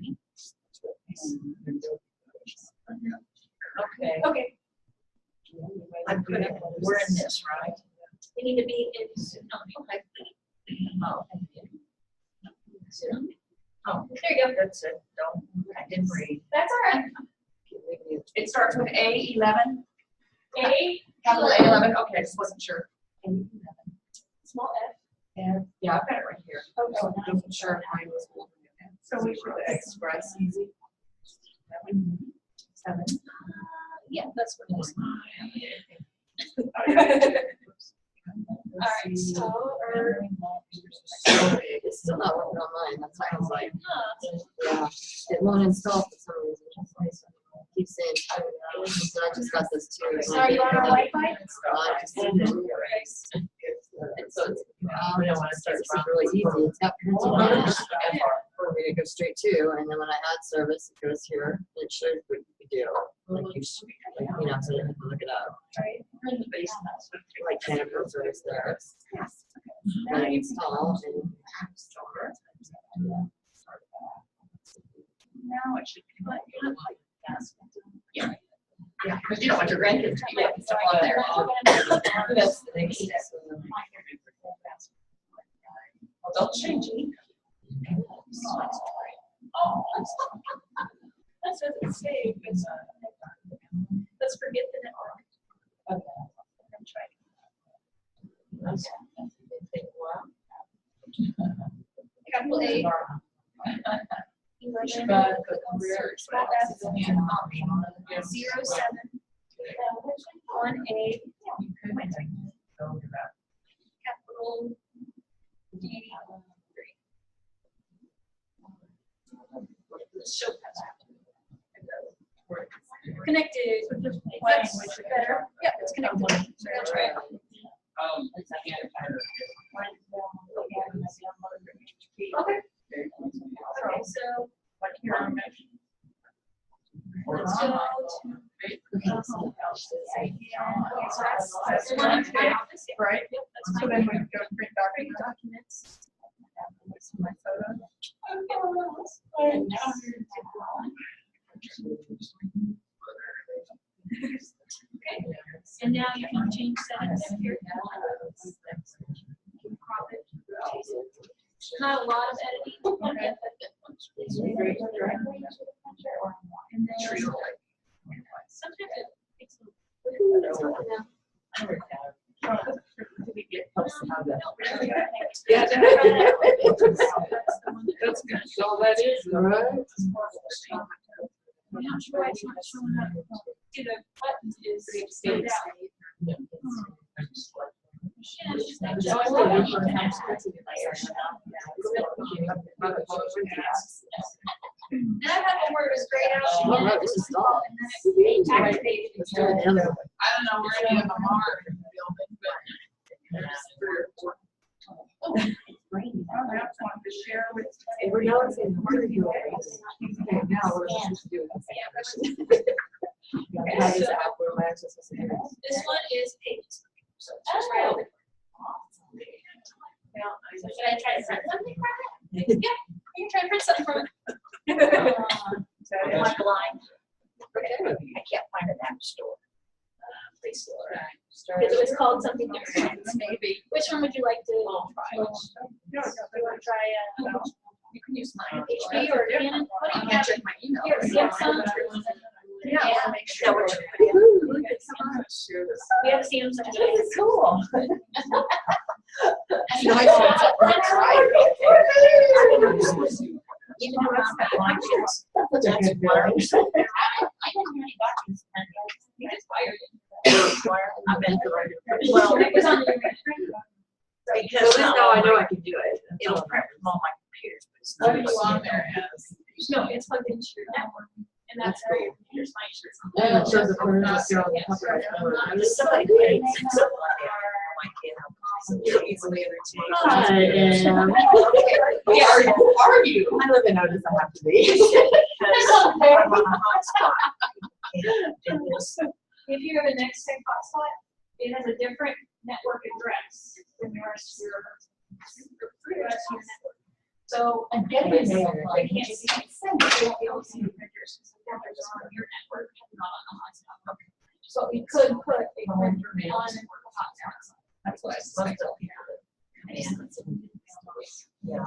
Speaker 4: Okay.
Speaker 1: Okay,
Speaker 4: I'm putting, we're in this, right?
Speaker 1: we need to be in Tsunami.
Speaker 4: Okay. Oh.
Speaker 1: Tsunami.
Speaker 4: Oh,
Speaker 1: There you go.
Speaker 4: that's it. Don't, I didn't read.
Speaker 1: That's all right.
Speaker 4: It starts with A11?
Speaker 1: A,
Speaker 4: Capital A11, okay, I just wasn't sure.
Speaker 1: small f.
Speaker 4: And, yeah, I've got it right here.
Speaker 1: Okay.
Speaker 4: I wasn't sure if mine was. So we should express easy. 7.
Speaker 1: Yeah, that's what it is. All right, so,
Speaker 6: It's still not working on mine. That's why I was like, yeah, it won't install for some reason. That's why I keep saying, so I just got this too.
Speaker 1: so are you on our Wi-Fi?
Speaker 6: So it's, we don't want to start from really easy. It's got printing on it for me to go straight to, and then when I add service, it goes here. It shows what you can do. Like you
Speaker 5: you know, so you can look it up.
Speaker 3: Right.
Speaker 4: We're in the basement.
Speaker 5: Like Jennifer is there.
Speaker 4: Yes.
Speaker 5: Now you install and.
Speaker 4: App Store. Now it should be like, yes. Yeah. Yeah, because you don't want your grandkids to be still on there. That's the next step. Well, don't change it.
Speaker 3: Oh, that doesn't save. Let's forget the network.
Speaker 5: Okay.
Speaker 3: I'm trying. Capital A. 11, small f, 07, 1A, capital D, 3. Show connected. That's better. Yep, it's connected. That's right. Okay. Okay, so let's go to. That's the one.
Speaker 6: Right.
Speaker 3: Yep, that's
Speaker 6: So
Speaker 3: fine.
Speaker 6: then we go print
Speaker 3: Print
Speaker 6: documents.
Speaker 3: documents.
Speaker 6: My photo.
Speaker 3: Okay, and now you can change settings here. Crop it, rotate it. Not a lot of editing. Okay. And then sometimes it takes
Speaker 5: We get close to have that.
Speaker 3: Yeah.
Speaker 5: That's good. So that is, right?
Speaker 3: I'm not sure why it's not showing up. See, the button is stayed out. Yeah, it's just like- And I have one where it was grayed out.
Speaker 5: Oh, right, this is all.
Speaker 3: And then it activated.
Speaker 5: Let's do it.
Speaker 6: I don't know where any of them are in the building, but there's 3 or 4. I have one to share with.
Speaker 5: We're noticing. Okay, now we're supposed to do it. How does that work? Where my access is here?
Speaker 3: This one is paid. So it's just right over. Now, should I try to print something from it? Yeah, you can try to print something from it. Like a line. I can't find an app store. Play Store. Because it was called something different.
Speaker 6: Maybe.
Speaker 3: Which one would you like to try?
Speaker 6: No,
Speaker 3: You want to try
Speaker 6: you can use mine.
Speaker 3: HP or Canon? What do
Speaker 6: I'm
Speaker 3: you
Speaker 6: gonna
Speaker 3: have?
Speaker 6: check my email.
Speaker 3: Here, Samsung.
Speaker 6: Yeah, I wanna make sure. Share this.
Speaker 3: We have Samsung.
Speaker 5: This is cool.
Speaker 3: And
Speaker 5: No, I
Speaker 3: that's
Speaker 5: don't.
Speaker 3: that's right.
Speaker 5: Even though it's got lunches. That's a good one.
Speaker 3: I didn't hear any documents. You just wired it.
Speaker 5: I've been through it.
Speaker 3: Well, it was on the.
Speaker 5: Because now I know I can do it. It'll print from all my computers, but it's
Speaker 6: What
Speaker 5: not.
Speaker 6: are you on there as?
Speaker 3: No, it's plugged into your network, and that's how your computer's mic.
Speaker 5: And it shows the photos here on the top right. I'm just somebody creates something like that. I can't. You're easily entertained.
Speaker 6: Yeah, are you?
Speaker 5: I live in Otis, I have to be. Because I'm on a hotspot.
Speaker 3: If you have a next tech hotspot, it has a different network address than the rest of your network. So
Speaker 5: I'm getting
Speaker 3: they
Speaker 5: there.
Speaker 3: can't see, they won't be able to see the printers, because the printers are on your network, not on the hotspot. So we could put a printer on the hotspot.
Speaker 5: That's what I supposed to.
Speaker 6: Yeah,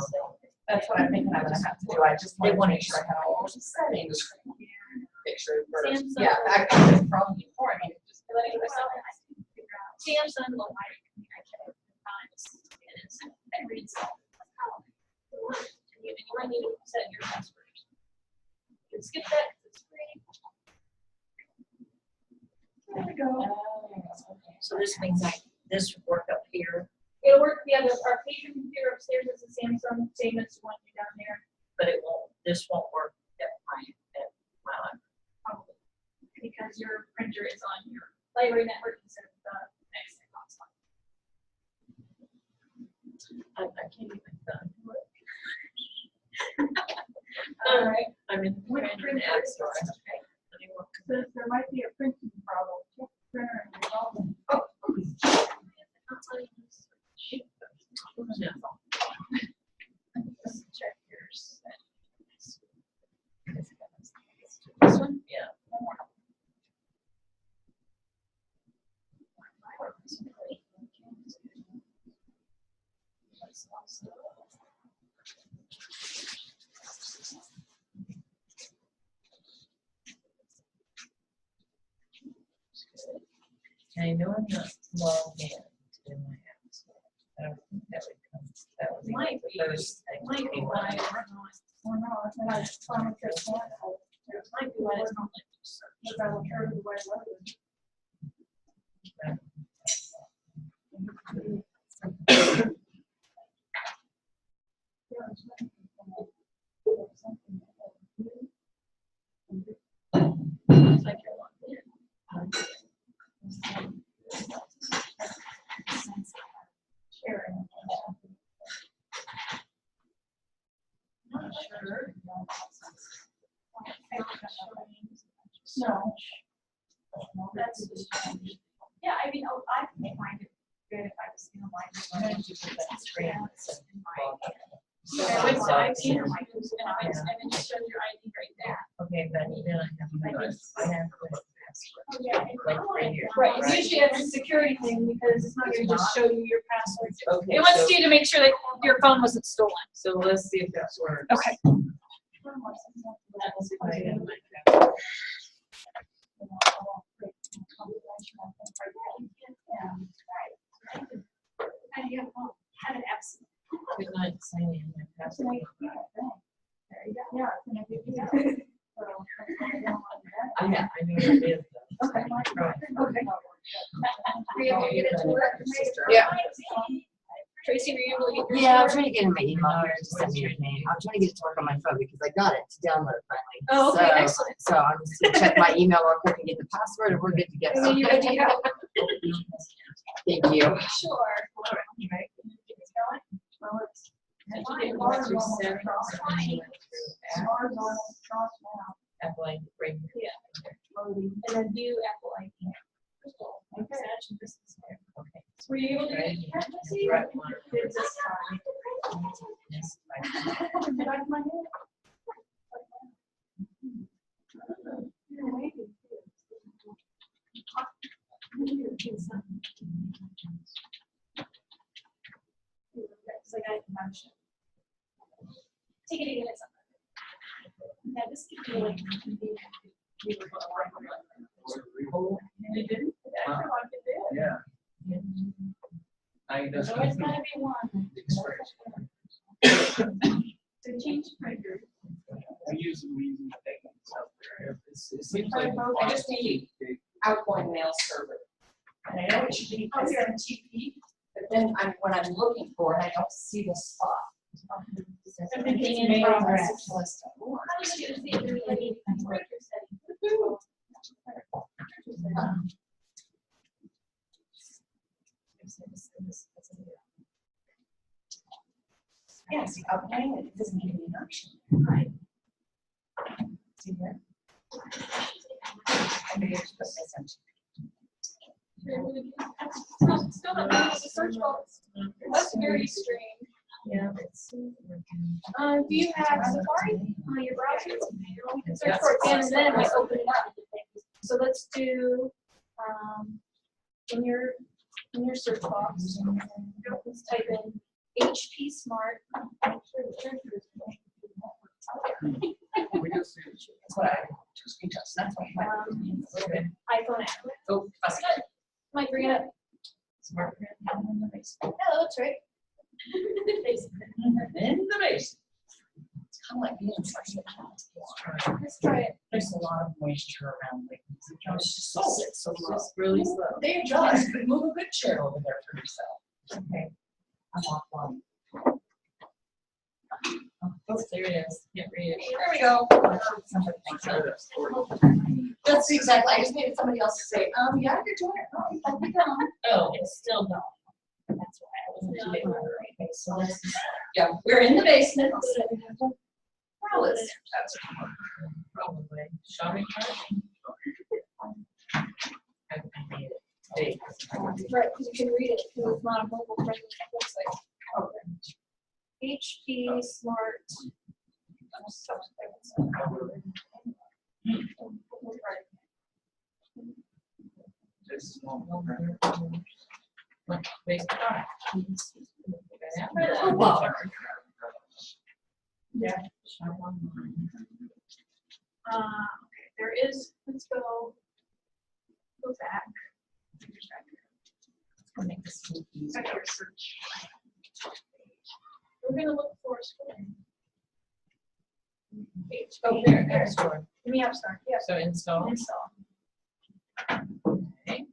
Speaker 6: that's what I think I'm gonna have to do. I just want to make sure I have all the settings. Picture first.
Speaker 3: Samsung.
Speaker 6: Yeah, I got this problem before. I mean, just.
Speaker 3: Samsung will like times and reads. You might need to set your password. You can skip that, it's free. There we go.
Speaker 5: So this means this work up here,
Speaker 3: It'll work, yeah, our patron computer upstairs is a Samsung, same as the one down there.
Speaker 5: but this won't work at my lab.
Speaker 3: Probably. Because your printer is on your library network instead of the next hotspot.
Speaker 5: I can't even done.
Speaker 3: All right.
Speaker 5: I'm in the
Speaker 3: Which
Speaker 5: app store.
Speaker 3: printers?
Speaker 6: There might be a printing
Speaker 5: I'm not logged in my apps. I don't think that would come, that would be
Speaker 3: Might
Speaker 5: the
Speaker 3: be,
Speaker 5: first thing.
Speaker 3: might be why it's not.
Speaker 6: Or no, I think I just found it just now.
Speaker 3: Might be why it's not letting you search.
Speaker 6: Because I will carry the way
Speaker 3: It's like you're logged in.
Speaker 6: sharing.
Speaker 3: Not sure.
Speaker 6: No.
Speaker 3: That's just strange. Yeah, I mean, oh, I can find it good if I just, you know, like.
Speaker 5: I'm going to put that screen that says log in.
Speaker 3: Okay, what's the
Speaker 5: So-
Speaker 3: ID or my, and then just show your ID right there.
Speaker 5: Okay, but then I have to put a password.
Speaker 3: Oh, yeah.
Speaker 5: Like right here.
Speaker 3: Right, usually it's a security thing because it's not gonna just show you your password.
Speaker 5: Okay,
Speaker 1: It wants
Speaker 5: so-
Speaker 1: you to make sure that your phone wasn't stolen.
Speaker 5: So let's see if that works.
Speaker 1: Okay.
Speaker 5: Let's see if I get my password.
Speaker 3: How do you have phone? How did apps?
Speaker 5: Could not sign in my password.
Speaker 3: Yeah.
Speaker 5: I know what it is though.
Speaker 3: Okay.
Speaker 5: Right.
Speaker 3: Okay. Were you able to get it to work?
Speaker 4: Yeah.
Speaker 3: Tracy, were you able to get yours?
Speaker 4: Yeah, I'm trying to get in my email here to send me a name. I'm trying to get it to work on my phone because I got it to download finally.
Speaker 3: Oh, okay,
Speaker 4: So-
Speaker 3: excellent.
Speaker 4: So I'm just gonna check my email real quick and get the password and we're good to go.
Speaker 3: And then you're good to go.
Speaker 4: Thank you.
Speaker 3: Sure.
Speaker 5: Right.
Speaker 3: Well, it's.
Speaker 5: Did you get more through seven or something you went through Apple ID right here?
Speaker 3: Yeah. And then view Apple ID. Okay.
Speaker 5: Okay.
Speaker 3: Were you able to get it, Tracy?
Speaker 5: Right one.
Speaker 3: It's just fine.
Speaker 5: Yes,
Speaker 3: Did I find it? It's like I can function. Take it again. Yeah, this could be like.
Speaker 5: Oh,
Speaker 3: You didn't? Everyone can do it.
Speaker 2: Yeah. I
Speaker 3: There's
Speaker 2: just.
Speaker 3: always gonna be one. To change printer.
Speaker 2: We use the thing. It seems like.
Speaker 6: I just need outgoing mail server. And I know it should be SMTP, but then when I'm looking for it, I don't see the spot.
Speaker 3: Everything in
Speaker 6: Mail
Speaker 3: progress.
Speaker 6: address.
Speaker 3: How did you see if there's any printer settings?
Speaker 6: Yes, outgoing, it doesn't give me an option.
Speaker 3: Right.
Speaker 6: See here? I maybe just put SMTP.
Speaker 3: Still not able to search box. That's very strange.
Speaker 5: yeah, it's.
Speaker 3: Do you have Safari on your browser? You can search for it again and then it might open it up. So let's do, in your search box, let's type in HP Smart.
Speaker 2: We just.
Speaker 6: That's what I just can touch, that's what I.
Speaker 3: iPhone app.
Speaker 6: Oh, that's
Speaker 3: Good. Mike, bring it up.
Speaker 5: Smart print.
Speaker 3: Oh, that's right.
Speaker 6: In the base. It's kind of like being inside the house.
Speaker 3: Let's try it.
Speaker 6: There's a lot of moisture around like this. It's just so, it's so
Speaker 5: It's
Speaker 6: low.
Speaker 5: just really slow.
Speaker 6: They adjust, but move a good chair over there for yourself.
Speaker 5: Okay.
Speaker 6: I'm off one.
Speaker 5: Oh, there it is. Can't read it.
Speaker 3: There we go.
Speaker 6: That's exactly, I just needed somebody else to say, yeah, you're doing it. Oh, you've been done.
Speaker 5: Oh, it's still gone. That's why I wasn't too big. Okay, so this is
Speaker 6: Yeah, we're in the basement.
Speaker 5: Well, that's probably shopping cart. I made it big.
Speaker 3: Right, because you can read it, because it's not a mobile friendly website. HP Smart.
Speaker 2: Just small.
Speaker 5: Look, based on.
Speaker 6: Oh, wow.
Speaker 5: Yeah. Shop online.
Speaker 3: Okay, there is, let's go back.
Speaker 4: I'll make this look easier.
Speaker 3: We're gonna look for a square.
Speaker 4: Oh, there, store.
Speaker 3: Give me Upstart, yes.
Speaker 4: So install.
Speaker 3: Install.
Speaker 4: Okay.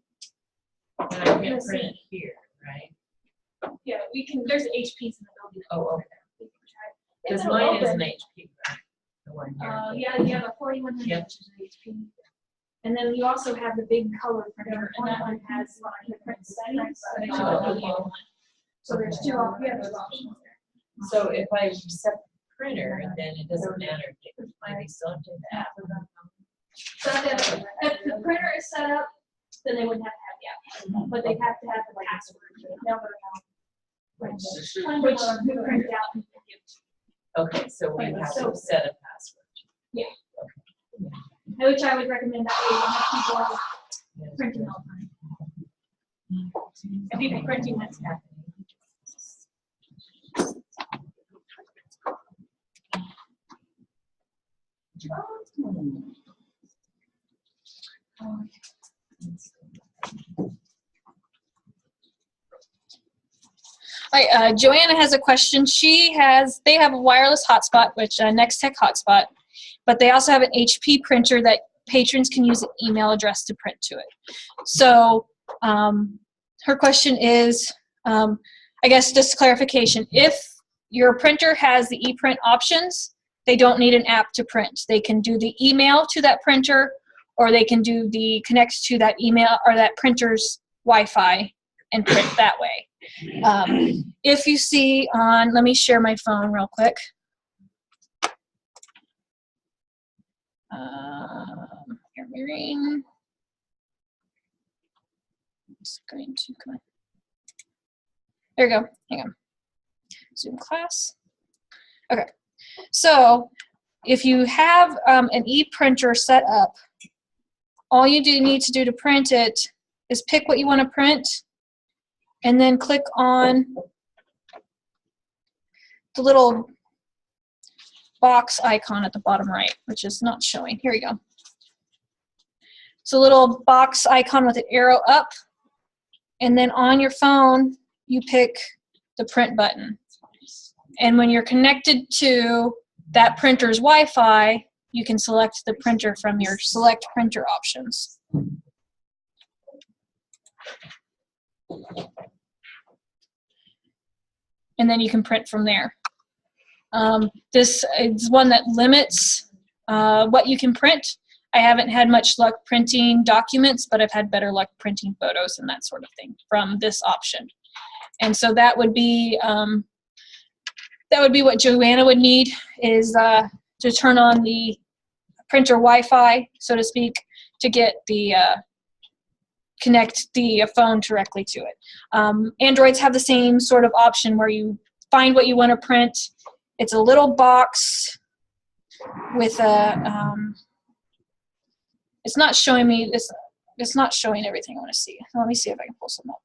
Speaker 4: And I can print it here, right?
Speaker 3: Yeah, we can, there's HPs in the building.
Speaker 4: Oh, okay.
Speaker 3: We can try.
Speaker 4: Because
Speaker 3: It'll
Speaker 4: mine is
Speaker 3: open.
Speaker 4: an HP, right? The one here.
Speaker 3: Yeah, you have a 4100,
Speaker 4: Yep.
Speaker 3: which is an HP. And then you also have the big color printer, and that one has the print settings. So there's two options there.
Speaker 4: So if I set the printer, then it doesn't matter. I still have to the app.
Speaker 3: So if the printer is set up, then they wouldn't have to have the app, but they have to have the password. Never know. Which you print out and give.
Speaker 4: Okay, so we have to set a password.
Speaker 3: Yeah. Which I would recommend that way, you don't have people printing all the time. If people printing, that's happening.
Speaker 1: Hi, Joanna has a question. They have a wireless hotspot, which Nextech hotspot, but they also have an HP printer that patrons can use an email address to print to it. So her question is, I guess just clarification, if your printer has the ePrint options, they don't need an app to print. They can do the email to that printer, or they can do the connect to that email or that printer's Wi-Fi and print that way. If you see on, let me share my phone real quick. Here, mirroring. Just going to come on. There we go. Hang on. Zoom class. Okay. So if you have an e-printer set up, all you need to do to print it is pick what you want to print and then click on the little box icon at the bottom right, which is not showing. Here we go. It's a little box icon with an arrow up, and then on your phone, you pick the print button. And when you're connected to that printer's Wi-Fi, you can select the printer from your select printer options. And then you can print from there. This is one that limits what you can print. I haven't had much luck printing documents, but I've had better luck printing photos and that sort of thing from this option. And so that would be what Joanna would need, is to turn on the printer Wi-Fi, so to speak, to get the connect the phone directly to it. Androids have the same sort of option where you find what you want to print. It's a little box with a, it's not showing me, it's not showing everything I want to see. Let me see if I can pull some up.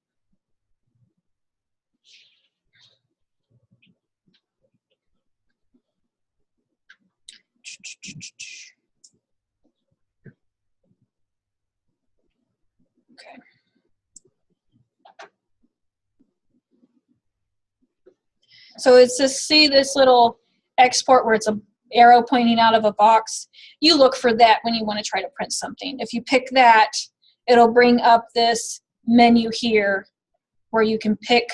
Speaker 1: Okay. So it's just, see this little export where it's a arrow pointing out of a box. You look for that when you want to try to print something. If you pick that, it'll bring up this menu here where you can pick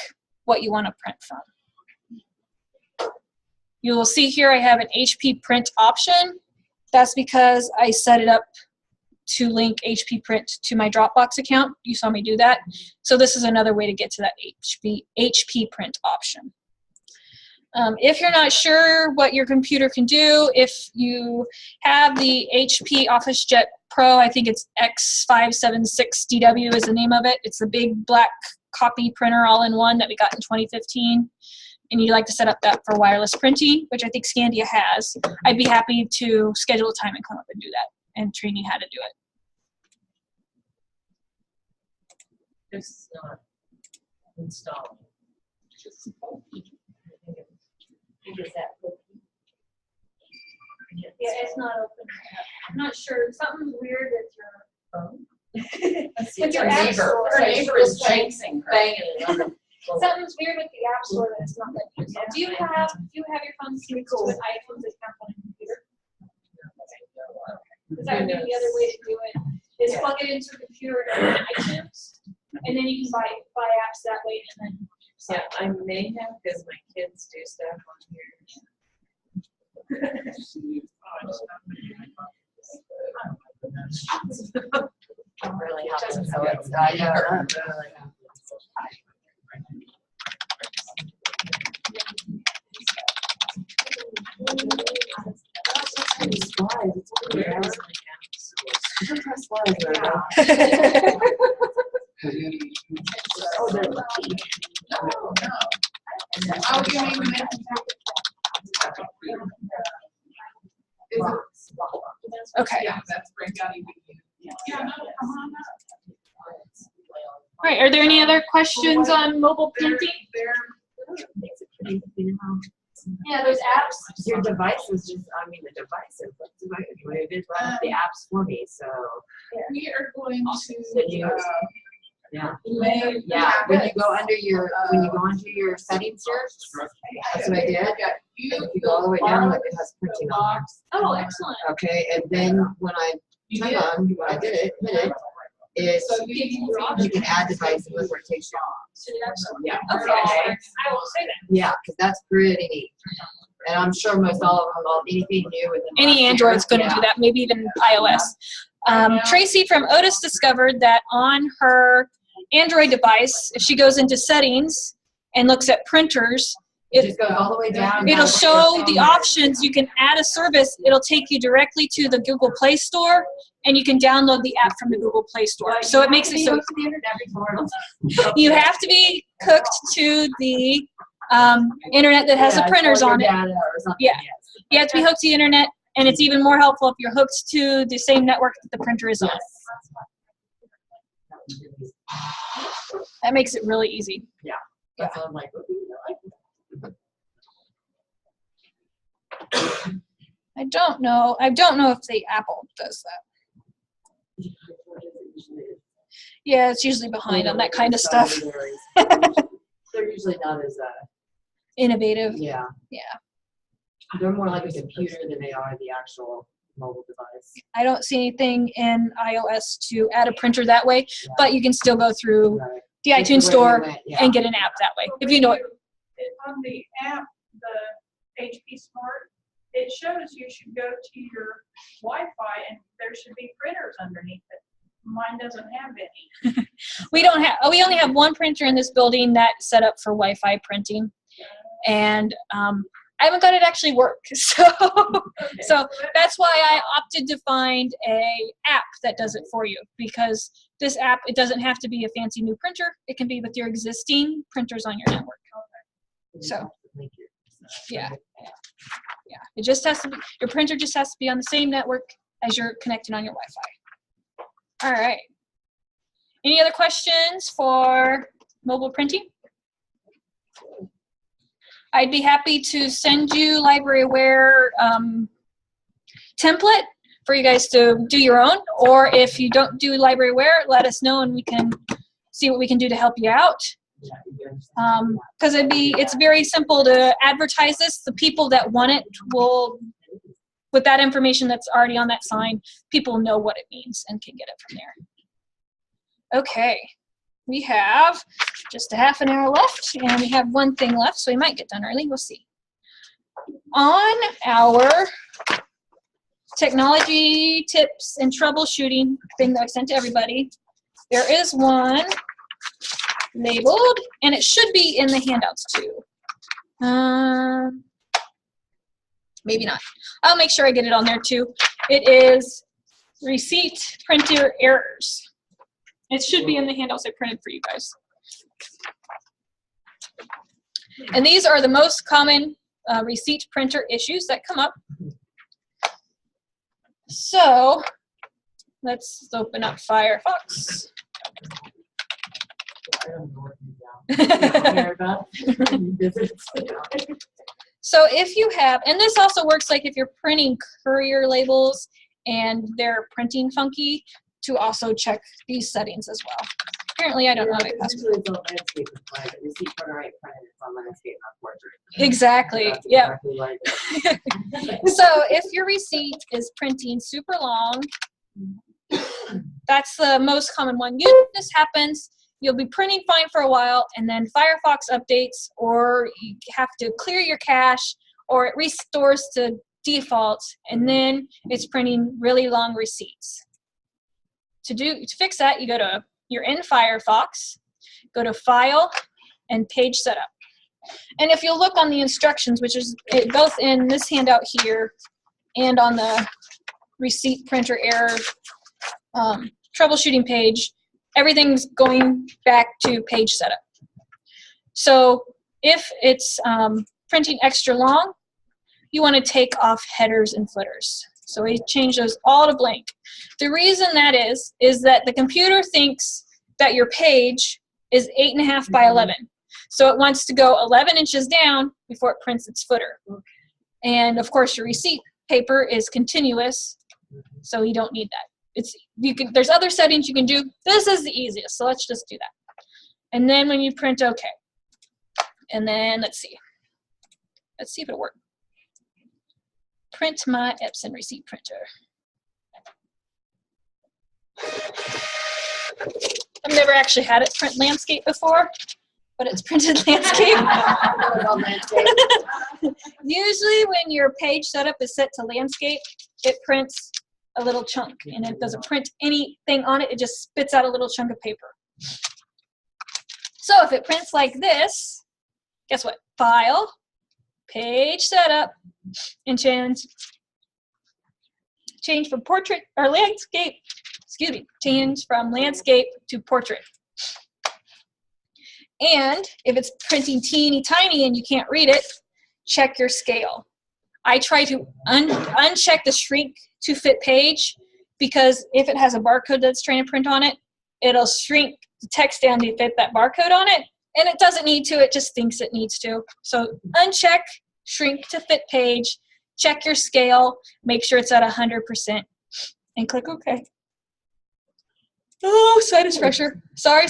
Speaker 1: what you want to print from. You will see here I have an HP print option. That's because I set it up to link HP print to my Dropbox account. You saw me do that. So this is another way to get to that HP print option. If you're not sure what your computer can do, if you have the HP OfficeJet Pro, I think it's X576DW is the name of it. It's the big black copy printer all-in-one that we got in 2015. And you'd like to set up that for wireless printing, which I think Scandia has, I'd be happy to schedule a time and come up and do that and train you how to do it.
Speaker 4: This is not installed.
Speaker 3: Yeah, it's not open. I'm not sure. Something's weird with your phone. With your app store.
Speaker 6: Her neighbor is jinxing her.
Speaker 4: Banging it on the floor.
Speaker 3: Something's weird with the app store that it's not letting you install. Do you have your phone synced to an iTunes account on your computer? Because that would be the other way to do it, is plug it into the computer and iTunes, and then you can buy apps that way, and then.
Speaker 4: Yeah, I may have, because my kids do stuff on here. Really helps. So it's,
Speaker 6: Oh, they're lucky.
Speaker 7: Oh, no. Oh, you don't even have to. Is it?
Speaker 1: Okay.
Speaker 7: Yeah, that's great. Got even. Yeah, no, come on up.
Speaker 1: All right, are there any other questions on mobile printing?
Speaker 3: Yeah, there's apps.
Speaker 5: Your device is just, I mean, the device is, it did run the apps for me, so.
Speaker 7: We are going
Speaker 5: The
Speaker 7: to,
Speaker 5: news. Yeah.
Speaker 7: lay.
Speaker 5: Yeah, when you go under your, when you go into your settings here, that's what I did. If you go all the way down, it has printing on there.
Speaker 3: Oh, excellent.
Speaker 5: Okay, and then when I turn on, when I did it, hit it, is you can add device and look where it takes you. Yeah.
Speaker 3: Okay, I will say that.
Speaker 5: Yeah, because that's pretty neat. And I'm sure most all of them, anything new with them.
Speaker 1: Any Android's going to do that, maybe even iOS. Tracy from Otis discovered that on her Android device, if she goes into settings and looks at printers,
Speaker 5: It just goes all the way down.
Speaker 1: it'll show the options. You can add a service. It'll take you directly to the Google Play Store, and you can download the app from the Google Play Store. So it makes it so you have to be hooked to the internet that has the printers on it. Yeah. You have to be hooked to the internet, and it's even more helpful if you're hooked to the same network that the printer is on. That makes it really easy.
Speaker 5: Yeah. That's why I'm like, ooh, I like that.
Speaker 1: I don't know if the Apple does that. Yeah, it's usually behind on that kind of stuff.
Speaker 5: They're usually not as
Speaker 1: Innovative.
Speaker 5: yeah.
Speaker 1: Yeah.
Speaker 5: They're more like a computer than they are the actual mobile device.
Speaker 1: I don't see anything in iOS to add a printer that way, but you can still go through
Speaker 5: Right.
Speaker 1: the
Speaker 5: Just
Speaker 1: iTunes
Speaker 5: the way
Speaker 1: store
Speaker 5: we went, yeah.
Speaker 1: and get an app that way. If you know it.
Speaker 7: On the app, the HP Smart, it shows you should go to your Wi-Fi and there should be printers underneath it. Mine doesn't have any.
Speaker 1: We only have one printer in this building that's set up for Wi-Fi printing, and I haven't got it actually work. So that's why I opted to find a app that does it for you, because this app, it doesn't have to be a fancy new printer. It can be with your existing printers on your network. So yeah. It just has to be, your printer just has to be on the same network as you're connected on your Wi-Fi. All right. Any other questions for mobile printing? I'd be happy to send you Library Aware template for you guys to do your own, or if you don't do Library Aware, let us know and we can see what we can do to help you out. Because it's very simple to advertise this. The people that want it will, with that information that's already on that sign, people know what it means and can get it from there. Okay, we have just a half an hour left, and we have one thing left, so we might get done early. We'll see. On our technology tips and troubleshooting thing that I sent to everybody, there is one labeled, and it should be in the handouts too. Maybe not. I'll make sure I get it on there too. It is receipt printer errors. It should be in the handouts I printed for you guys. And these are the most common receipt printer issues that come up. So let's open up Firefox. So if you have, and this also works like if you're printing courier labels and they're printing funky, to also check these settings as well. Apparently, I don't know how to password.
Speaker 5: Usually it's on landscape, it's like receipt printer, right, printed, it's on landscape, not portrait.
Speaker 1: Exactly.
Speaker 5: That's
Speaker 1: Yeah.
Speaker 5: exactly like it.
Speaker 1: So if your receipt is printing super long, that's the most common one. Usually this happens, you'll be printing fine for a while, and then Firefox updates, or you have to clear your cache, or it restores to default, and then it's printing really long receipts. To fix that, you you're in Firefox, go to File, and Page Setup. And if you look on the instructions, which is both in this handout here and on the receipt printer error troubleshooting page, everything's going back to page setup. So if it's printing extra long, you want to take off headers and footers. So we change those all to blank. The reason that is that the computer thinks that your page is 8.5 by 11. So it wants to go 11 inches down before it prints its footer. And of course your receipt paper is continuous, so you don't need that. There's other settings you can do. This is the easiest, so let's just do that. And then when you print OK. And then let's see if it'll work. Print my Epson receipt printer. I've never actually had it print landscape before, but it's printed landscape. Usually when your page setup is set to landscape, it prints a little chunk, and it doesn't print anything on it, it just spits out a little chunk of paper. So if it prints like this, guess what? File, page setup, and change from portrait or landscape, change from landscape to portrait. And if it's printing teeny tiny and you can't read it, check your scale. I try to uncheck the shrink to fit page, because if it has a barcode that's trying to print on it, it'll shrink the text down to fit that barcode on it, and it doesn't need to, it just thinks it needs to. So uncheck shrink to fit page, check your scale, make sure it's at 100%, and click OK. Oh, sinus pressure. Sorry.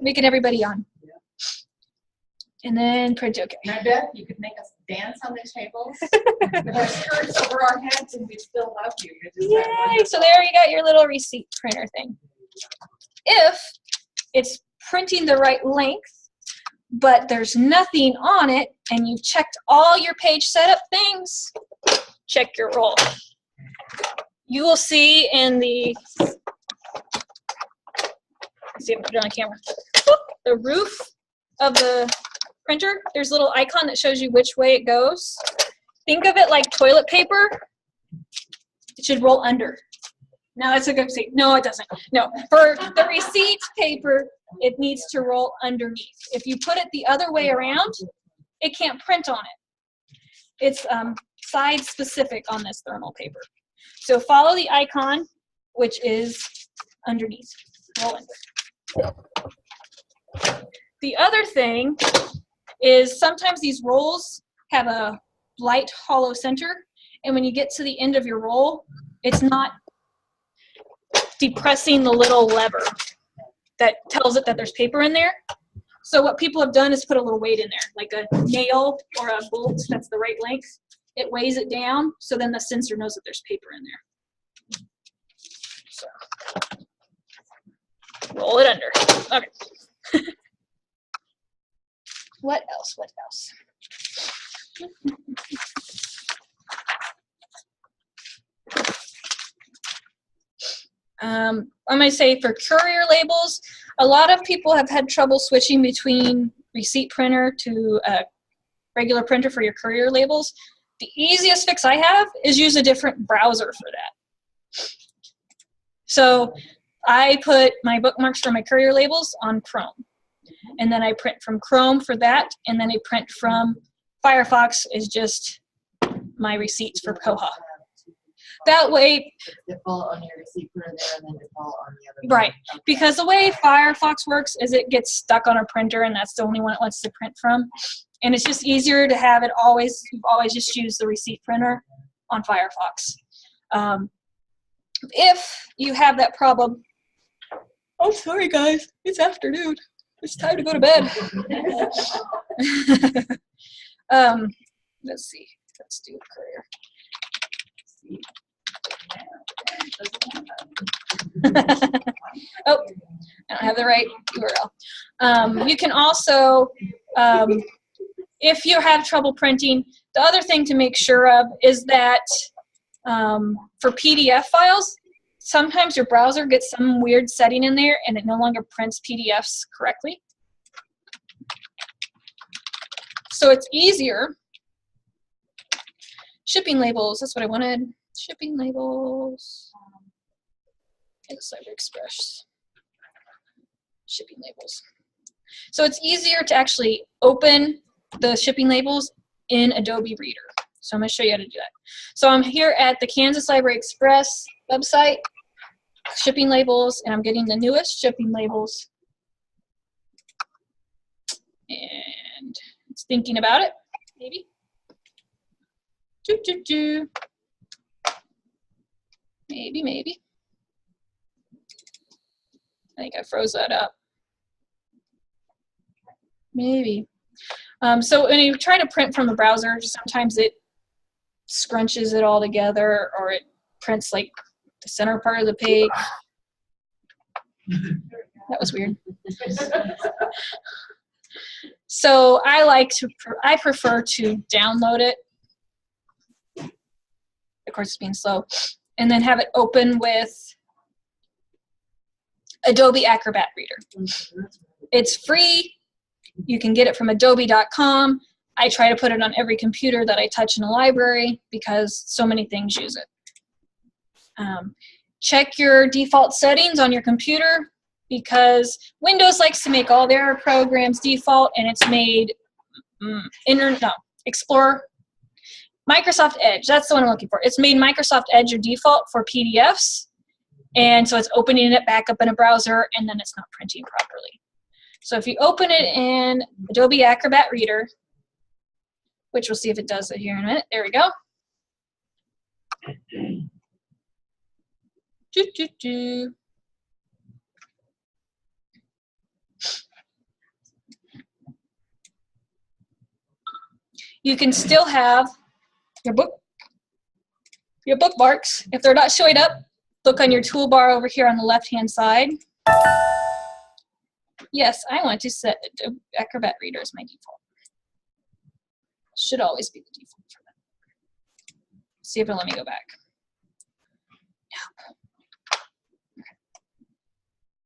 Speaker 1: Making everybody yawn. And then print OK.
Speaker 6: And I bet you could make us dance on the tables with our skirts over our heads, and we'd still love you.
Speaker 1: Yay! So there you got your little receipt printer thing. If it's printing the right length, but there's nothing on it, and you've checked all your page setup things, check your roll. You will see in the, let's see if I put it on camera, the roof of the printer, there's a little icon that shows you which way it goes. Think of it like toilet paper. It should roll under. Now that's a good thing. No, it doesn't. No, for the receipt paper, it needs to roll underneath. If you put it the other way around, it can't print on it. It's side specific on this thermal paper. So follow the icon, which is underneath. Roll under. The other thing is sometimes these rolls have a light hollow center, and when you get to the end of your roll, it's not depressing the little lever that tells it that there's paper in there. So what people have done is put a little weight in there, like a nail or a bolt that's the right length. It weighs it down, so then the sensor knows that there's paper in there. So roll it under. Okay. What else? I'm going to say for courier labels, a lot of people have had trouble switching between receipt printer to a regular printer for your courier labels. The easiest fix I have is use a different browser for that. So I put my bookmarks for my courier labels on Chrome. And then I print from Chrome for that, and then I print from Firefox is just my receipts for Koha. That way,
Speaker 5: default on your receipt printer there, and then default on the other.
Speaker 1: right?
Speaker 5: Okay.
Speaker 1: Because the way Firefox works is it gets stuck on a printer, and that's the only one it wants to print from. And it's just easier to have it always. You've always just used the receipt printer on Firefox. if you have that problem, oh, sorry guys, it's afternoon. It's time to go to bed. Let's see. Let's do career. Oh, I don't have the right URL. You can also, if you have trouble printing, the other thing to make sure of is that for PDF files, sometimes your browser gets some weird setting in there and it no longer prints PDFs correctly. So it's easier. Shipping labels, that's what I wanted. Shipping labels. Cyber Express. Shipping labels. So it's easier to actually open the shipping labels in Adobe Reader. So I'm going to show you how to do that. So I'm here at the Kansas Library Express website, shipping labels, and I'm getting the newest shipping labels. And it's thinking about it, maybe. Maybe. I think I froze that up. Maybe. So when you try to print from the browser, sometimes it scrunches it all together, or it prints like the center part of the page. That was weird. So I prefer to download it. Of course, it's being slow, and then have it open with Adobe Acrobat Reader. It's free. You can get it from adobe.com. I try to put it on every computer that I touch in a library because so many things use it. Check your default settings on your computer because Windows likes to make all their programs default, and it's made Explorer. Microsoft Edge, that's the one I'm looking for. It's made Microsoft Edge your default for PDFs, and so it's opening it back up in a browser, and then it's not printing properly. So if you open it in Adobe Acrobat Reader, which we'll see if it does it here in a minute. There we go. You can still have your bookmarks. If they're not showing up, look on your toolbar over here on the left-hand side. Yes, I want to set Acrobat Reader as my default. Should always be the default for that. See if it'll let me go back. Nope.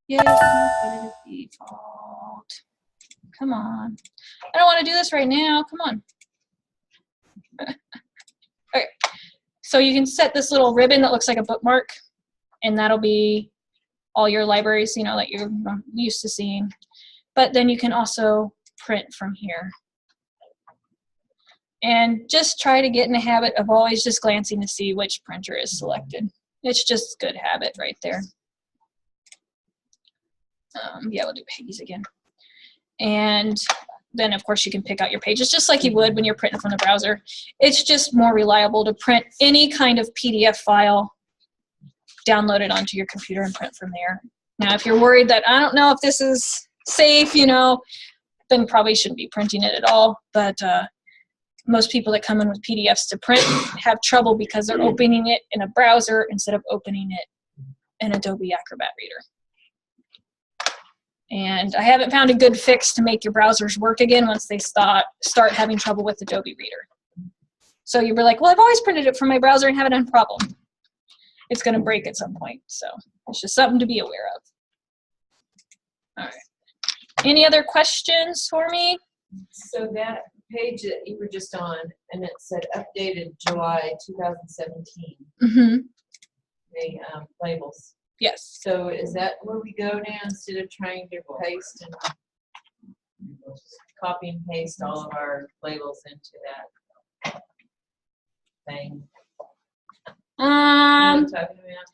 Speaker 1: Yay, default. Come on. I don't want to do this right now. Come on. Okay. So you can set this little ribbon that looks like a bookmark, and that'll be all your libraries, you know, that you're used to seeing. But then you can also print from here. And just try to get in the habit of always just glancing to see which printer is selected. It's just good habit right there. Yeah, we'll do Peggy's again. And then, of course, you can pick out your pages just like you would when you're printing from the browser. It's just more reliable to print any kind of PDF file, download it onto your computer and print from there. Now, if you're worried that I don't know if this is safe, you know, then probably shouldn't be printing it at all. But most people that come in with PDFs to print have trouble because they're opening it in a browser instead of opening it in Adobe Acrobat Reader. And I haven't found a good fix to make your browsers work again once they start having trouble with Adobe Reader. So you'll be like, well, I've always printed it from my browser and haven't had a problem. It's going to break at some point. So it's just something to be aware of. All right. Any other questions for me?
Speaker 5: So that page that you were just on, and it said updated July 2017.
Speaker 1: Mm-hmm.
Speaker 5: The labels.
Speaker 1: Yes.
Speaker 5: So is that where we go now instead of trying to paste and copy and paste all of our labels into that thing? You know what I'm talking about?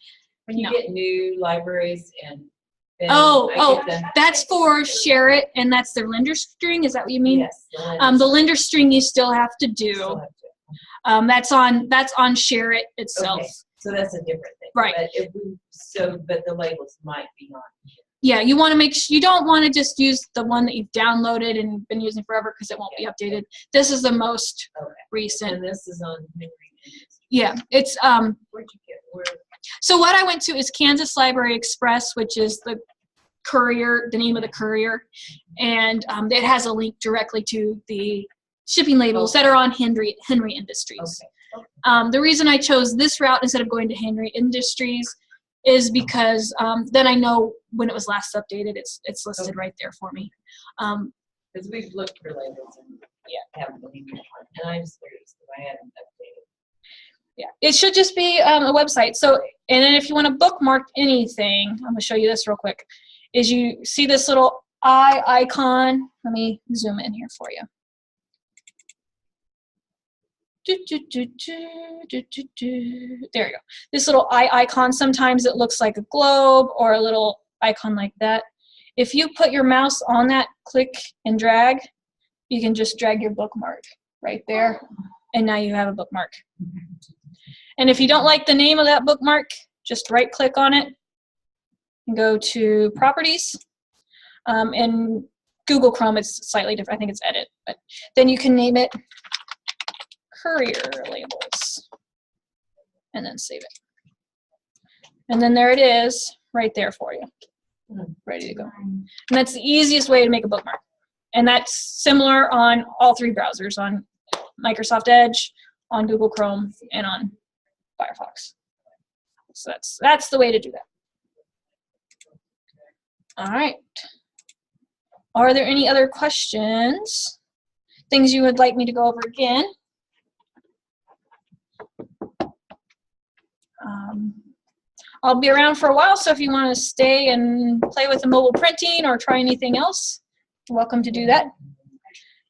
Speaker 5: When you get new libraries and
Speaker 1: that's for share it, and that's the lender string. Is that what you mean?
Speaker 5: Yes.
Speaker 1: The lender string you still have to do. That's on share it itself.
Speaker 5: Okay. So that's a different thing.
Speaker 1: Right.
Speaker 5: But if we, but the labels might be on.
Speaker 1: Yeah, you want to you don't want to just use the one that you've downloaded and been using forever because it won't be updated. This is the most recent.
Speaker 5: And this is on Henry.
Speaker 1: Yeah, it's
Speaker 5: Where'd you get where?
Speaker 1: So what I went to is Kansas Library Express, which is the courier, the name of the courier, and it has a link directly to the shipping labels that are on Henry Industries.
Speaker 5: Okay.
Speaker 1: The reason I chose this route instead of going to Henry Industries is because then I know when it was last updated. It's listed right there for me.
Speaker 5: Because we've looked for labels and haven't been able to find. And I just figured I hadn't updated.
Speaker 1: Yeah, it should just be a website. So, and then if you want to bookmark anything, I'm going to show you this real quick. Is you see this little eye icon? Let me zoom in here for you. There you go. This little eye icon, sometimes it looks like a globe or a little icon like that. If you put your mouse on that, click and drag, you can just drag your bookmark right there, and now you have a bookmark. And if you don't like the name of that bookmark, just right click on it and go to properties. In Google Chrome, it's slightly different. I think it's edit, but then you can name it courier labels and then save it. And then there it is right there for you, ready to go. And that's the easiest way to make a bookmark. And that's similar on all three browsers, on Microsoft Edge, on Google Chrome, and on Firefox. So that's the way to do that. All right. Are there any other questions? Things you would like me to go over again? I'll be around for a while, so if you want to stay and play with the mobile printing or try anything else, you're welcome to do that.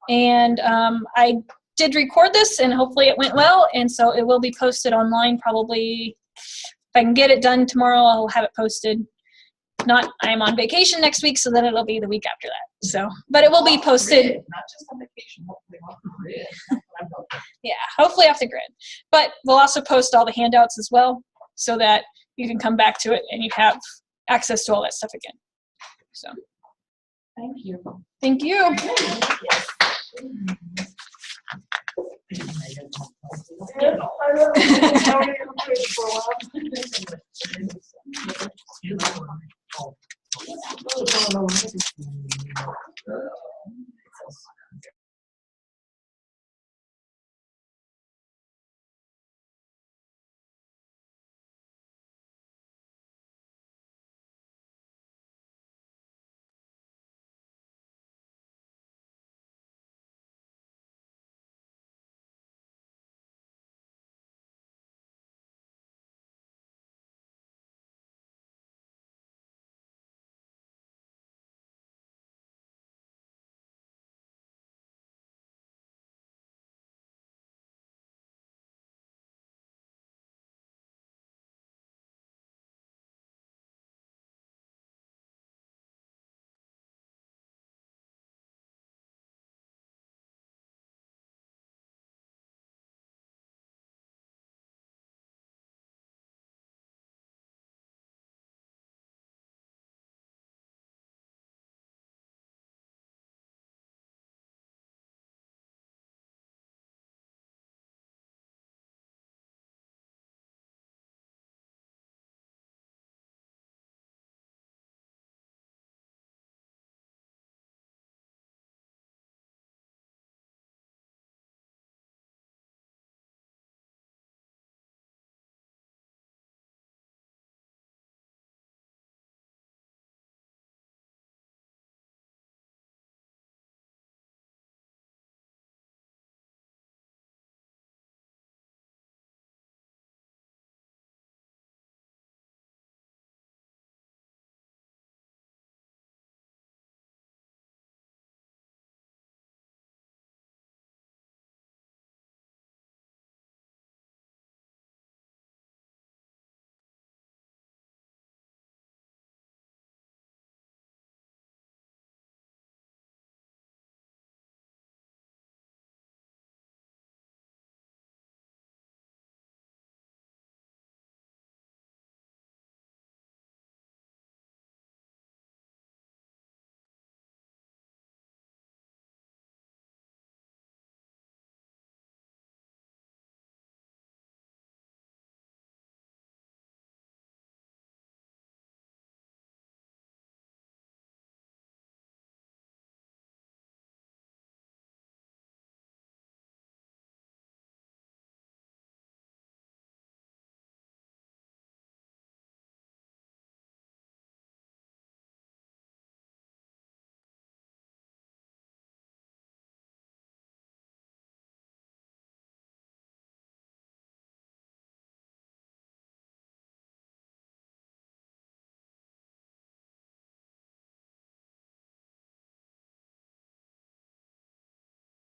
Speaker 1: And I did record this, and hopefully it went well, and so it will be posted online probably. If I can get it done tomorrow, I'll have it posted. If not, I'm on vacation next week, so then it'll be the week after that. So, but it will be posted.
Speaker 6: Not just on vacation, hopefully off the grid.
Speaker 1: Yeah, hopefully off the grid. But we'll also post all the handouts as well, so that you can come back to it and you have access to all that stuff again. So,
Speaker 6: Thank you.
Speaker 1: thank you.
Speaker 6: I